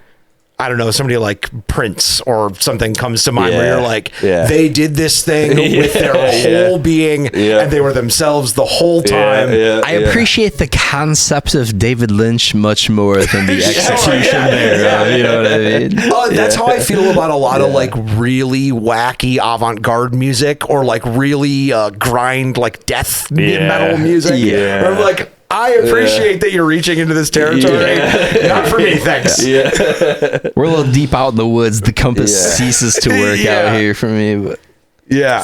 I don't know, somebody like Prince or something comes to mind where you're like, they did this thing with their whole being and they were themselves the whole time. I appreciate the concept of David Lynch much more than the execution there. You know what I mean? That's how I feel about a lot of like really wacky avant-garde music or like really grind like death metal music. Yeah. I'm like, I appreciate that you're reaching into this territory. Not for me, thanks. We're a little deep out in the woods. The compass ceases to work out here for me. But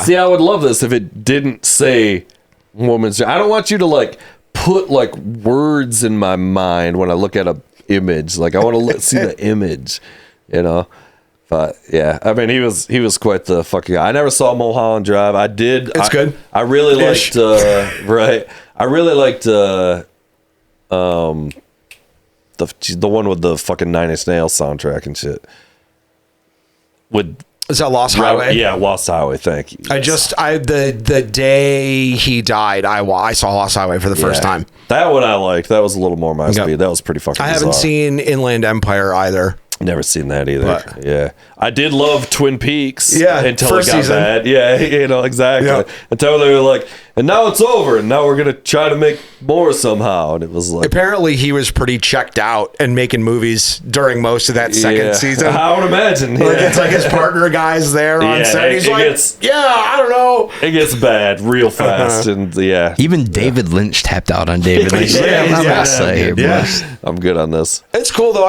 see, I would love this if it didn't say woman's. I don't want you to like put like words in my mind when I look at a image. Like I want to see the image, you know. But yeah, I mean, he was quite the fucking guy. I never saw Mulholland Drive. I did. It's good. I really liked. I really liked the one with the fucking Nine Inch Nails soundtrack and shit. Is that Lost Highway? Yeah, Lost Highway. Thank you. The day he died, I saw Lost Highway for the first time. That one I liked. That was a little more my speed. That was pretty fucking. I haven't seen Inland Empire either. Never seen that either. But, yeah, I did love Twin Peaks. Yeah, until it got bad. Yeah, you know exactly. Yeah. Until they were like, and now it's over, and now we're gonna try to make more somehow. And it was like, apparently he was pretty checked out and making movies during most of that second season. I would imagine. Like it's like his partner guy's there on set. He's like, I don't know. It gets bad real fast, and even David Lynch tapped out on David Lynch. I'm good on this. It's cool though.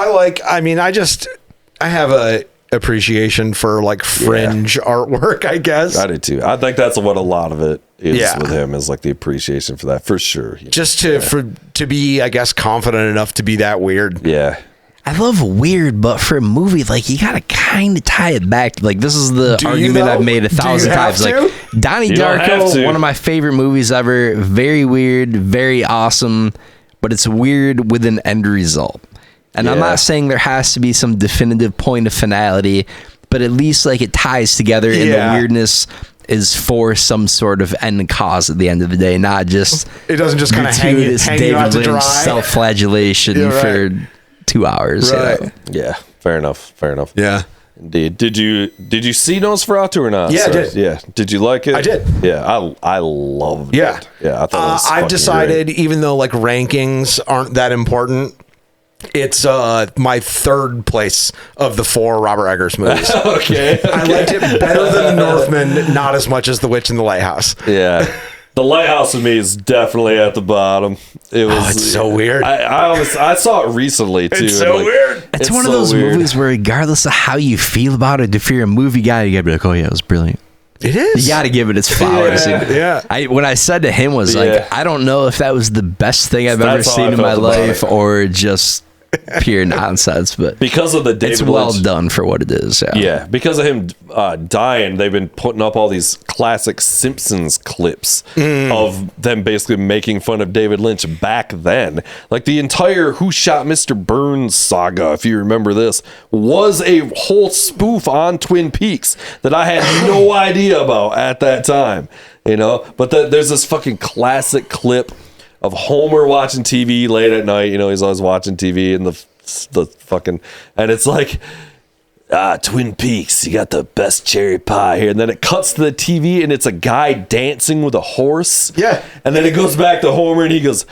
I have a appreciation for like fringe artwork, I guess. I do too. I think that's what a lot of it is with him, is like the appreciation for that, for sure. Just to be, I guess, confident enough to be that weird. Yeah. I love weird, but for a movie, like you gotta kind of tie it back. Like this is the argument I've made 1,000 times. Like Donnie You don't have Darko, to. one of my favorite movies ever. Very weird, very awesome, but it's weird with an end result. And I'm Yeah. not saying there has to be some definitive point of finality, but at least like it ties together and the weirdness is for some sort of end cause at the end of the day, not just It doesn't just kind of hang you out David to Lynch dry. self-flagellation for 2 hours. Right. You know? Yeah, fair enough. Yeah. Indeed. Did you see Nosferatu or not? Yeah, I sir? did. Yeah. Did you like it? I did. Yeah, I loved Yeah. it. Yeah, I thought it was I've fucking decided, great. even though like rankings aren't that important, it's my third place of the 4 Robert Eggers movies. Okay. I liked it better than The Northman, not as much as The Witch and the Lighthouse. Yeah. The Lighthouse with me is definitely at the bottom. It was it's so weird. I saw it recently too. It's so weird. It's one so of those weird. movies where regardless of how you feel about it, if you're a movie guy, you gotta be like, oh yeah, it was brilliant. It is. You got to give it its flowers. Yeah. When I said to him was Yeah. like, I don't know if that was the best thing I've ever That's how seen I in my felt about life it. or just pure nonsense, but Because of the David it's well Lynch. done for what it is. Yeah. Yeah, because of him dying, they've been putting up all these classic Simpsons clips of them basically making fun of David Lynch back then. Like the entire Who Shot Mr. Burns saga, if you remember this, was a whole spoof on Twin Peaks that I had no idea about at that time. You know, but there's this fucking classic clip of Homer watching TV late at night. You know, he's always watching TV and the fucking, and it's like, Twin Peaks, you got the best cherry pie here. And then it cuts to the TV and it's a guy dancing with a horse. Yeah. And then it goes back to Homer and he goes,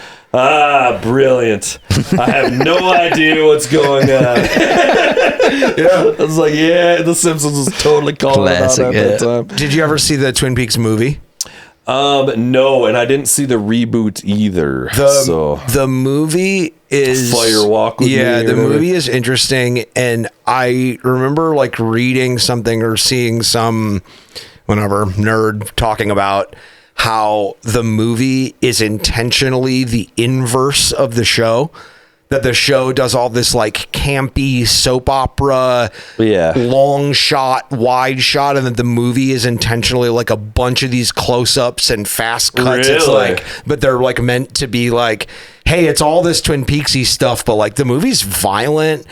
brilliant. I have no idea what's going on. I was like, yeah, The Simpsons was totally calling it out Classic, at that time. Did you ever see the Twin Peaks movie? No, and I didn't see the reboot either. The movie is Fire Walk with Me Yeah, or the whatever. movie is interesting, and I remember like reading something or seeing some nerd talking about how the movie is intentionally the inverse of the show. That the show does all this like campy soap opera, long shot, wide shot, and that the movie is intentionally like a bunch of these close-ups and fast cuts. It's Really? like, but they're like meant to be like, hey, it's all this Twin Peaksy stuff, but like the movie's violent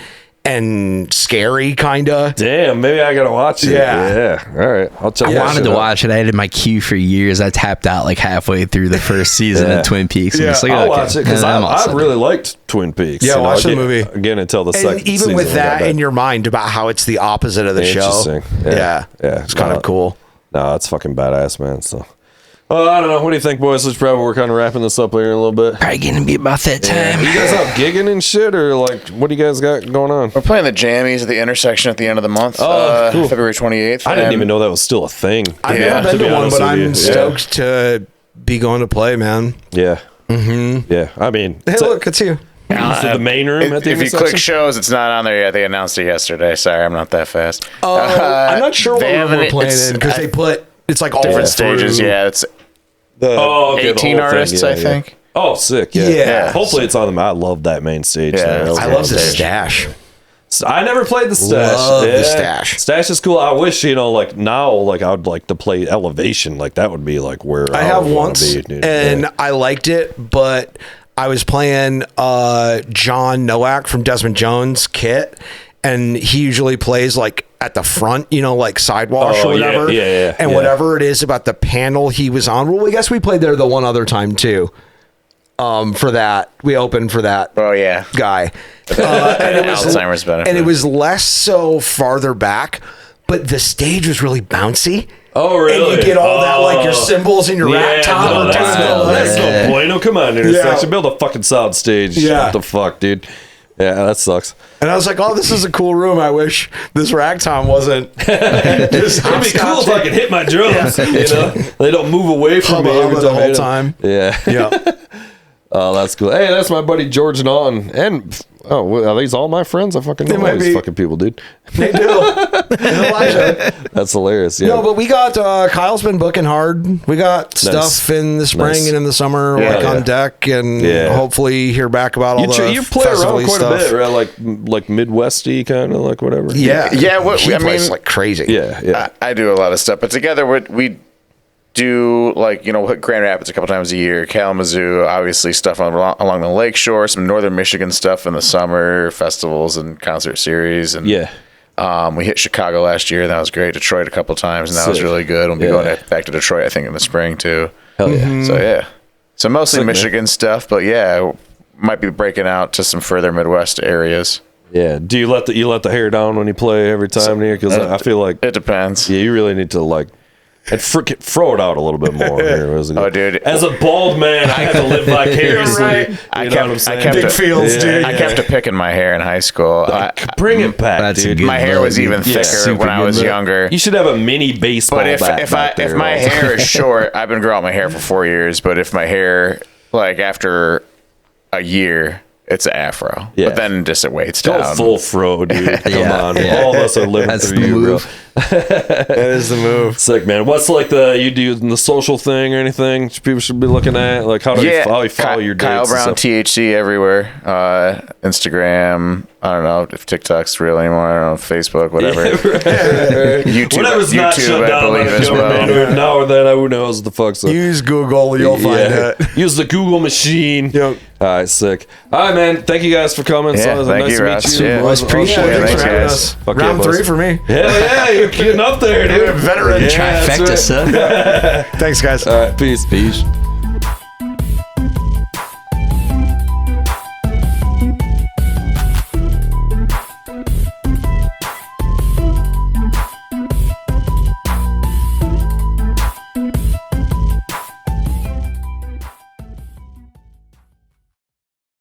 and scary, kind of. Damn, maybe I gotta watch it. Yeah. All right, I'll check. I that wanted shit to out. watch it. I had it in my queue for years. I tapped out like halfway through the first season Yeah. of Twin Peaks. Yeah, I'm just like, I'll okay, watch it because I'm all I set. really liked Twin Peaks. Yeah, you know, watch the again- movie. again until the second. And even season with when I that got in back. your mind about how it's the opposite of the show. Interesting. Yeah. It's kind of cool. No, it's fucking badass, man. So, I don't know. What do you think, boys? Let's probably we're kind of wrapping this up here in a little bit. Probably gonna be about that time. You guys out gigging and shit, or like, what do you guys got going on? We're playing the Jammies at the intersection at the end of the month. Oh, cool. February 28th. I didn't and even know that was still a thing. I've Yeah, never to been be to one, honest but with you. I'm stoked to be going to play, man. Yeah. Mm-hmm. Yeah. I mean, Hey, look, it's you. so the main room at the If you intersection? click shows, it's not on there yet. They announced it yesterday. Sorry, I'm not that fast. I'm not sure what they room haven't- we're playing it's- in because they put it's like all different through. stages. Yeah, it's Oh, okay, the 18 whole thing, artists, yeah, I yeah. think. Oh, sick. Yeah. Yeah. Hopefully it's on them. I love that main stage. Yeah, man. it's I love the Stage. stash. I never played the stash. Love the Stash. Stash is cool. I wish, like now, like I would like to play Elevation. Like that would be like where I have would wanna once, be, dude. and Yeah. I liked it, but I was playing John Nowak from Desmond Jones' kit, and he usually plays like at the front, like sidewalk Oh, or yeah, whatever. yeah, and yeah. whatever it is about the panel he was on. Well, I guess we played there the one other time too. For that, we opened for that Oh, yeah. guy. And it was, Alzheimer's benefit. and it was less so farther back, but the stage was really bouncy. Oh, really? And you get all that, like your cymbals and your rack top. No, and that's down no, the that's leg. no bueno. Come on, intersection. Build a fucking solid stage. Yeah. What the fuck, dude? Yeah, that sucks. And I was like, oh, this is a cool room. I wish this rack tom wasn't. Just It'd be cool if I could hit my drums. You know, they don't move away from me Hubba every the time I whole hit 'em. time. Yeah. Yeah. Oh, that's cool. Hey, that's my buddy George Naughton. And are these all my friends? I fucking know They might all these be. fucking people, dude. They do. Elijah. That's hilarious. Yeah. No, but we got Kyle's been booking hard. We got stuff in the spring Nice. and in the summer, Yeah, like yeah. on deck, and Yeah. hopefully hear back about all the you play around festival-y quite stuff. a bit, right? Like Midwesty kind of, like whatever. Yeah, Yeah, he I plays mean- like crazy. Yeah. I do a lot of stuff, but together we do like, hit Grand Rapids a couple times a year, Kalamazoo, obviously stuff along the lake shore, some northern Michigan stuff in the summer, festivals and concert series. And we hit Chicago last year. That was great. Detroit a couple times, and that was really good. We'll be going back to Detroit, I think, in the spring too. Hell yeah. So mostly Sick, Michigan man. stuff, but might be breaking out to some further Midwest areas. Yeah. Do you let the hair down when you play every time here? Because I feel like it depends. Yeah, you really need to and throw it out a little bit more. Here. Oh, dude! As a bald man, I had to live vicariously. Right. I kept a pick in my hair in high school. Bring it back, dude. My hair was even thicker when I was younger. You should have a mini baseball bat. But if my hair is short, I've been growing my hair for 4 years. But if my hair, after a year, it's an afro. Yeah. But then just it waits Go down. full fro, dude. Come on. All of us are living That's through the you, move. bro. That is the move. Sick, man. What's you do the social thing or anything people should be looking at? Like how do you follow your dates? Kyle Brown THC everywhere. Instagram. I don't know if TikTok's real anymore. I don't know, Facebook, whatever. YouTube, Whatever's not shut I down believe as well. now or then, who knows the fuck. So. Use Google, you'll find it. Use the Google machine. Yep. All right, sick. All right, man. Thank you guys for coming. Yeah, So, thank nice you, to Ross. meet you. Yeah. Always appreciate it. Thanks, Thanks for having guys. us. Okay, Round boys. 3 for me. Hell yeah, you're getting up there, dude. Veteran. Yeah, that's Trifecta, right. son. Thanks, guys. All right, peace.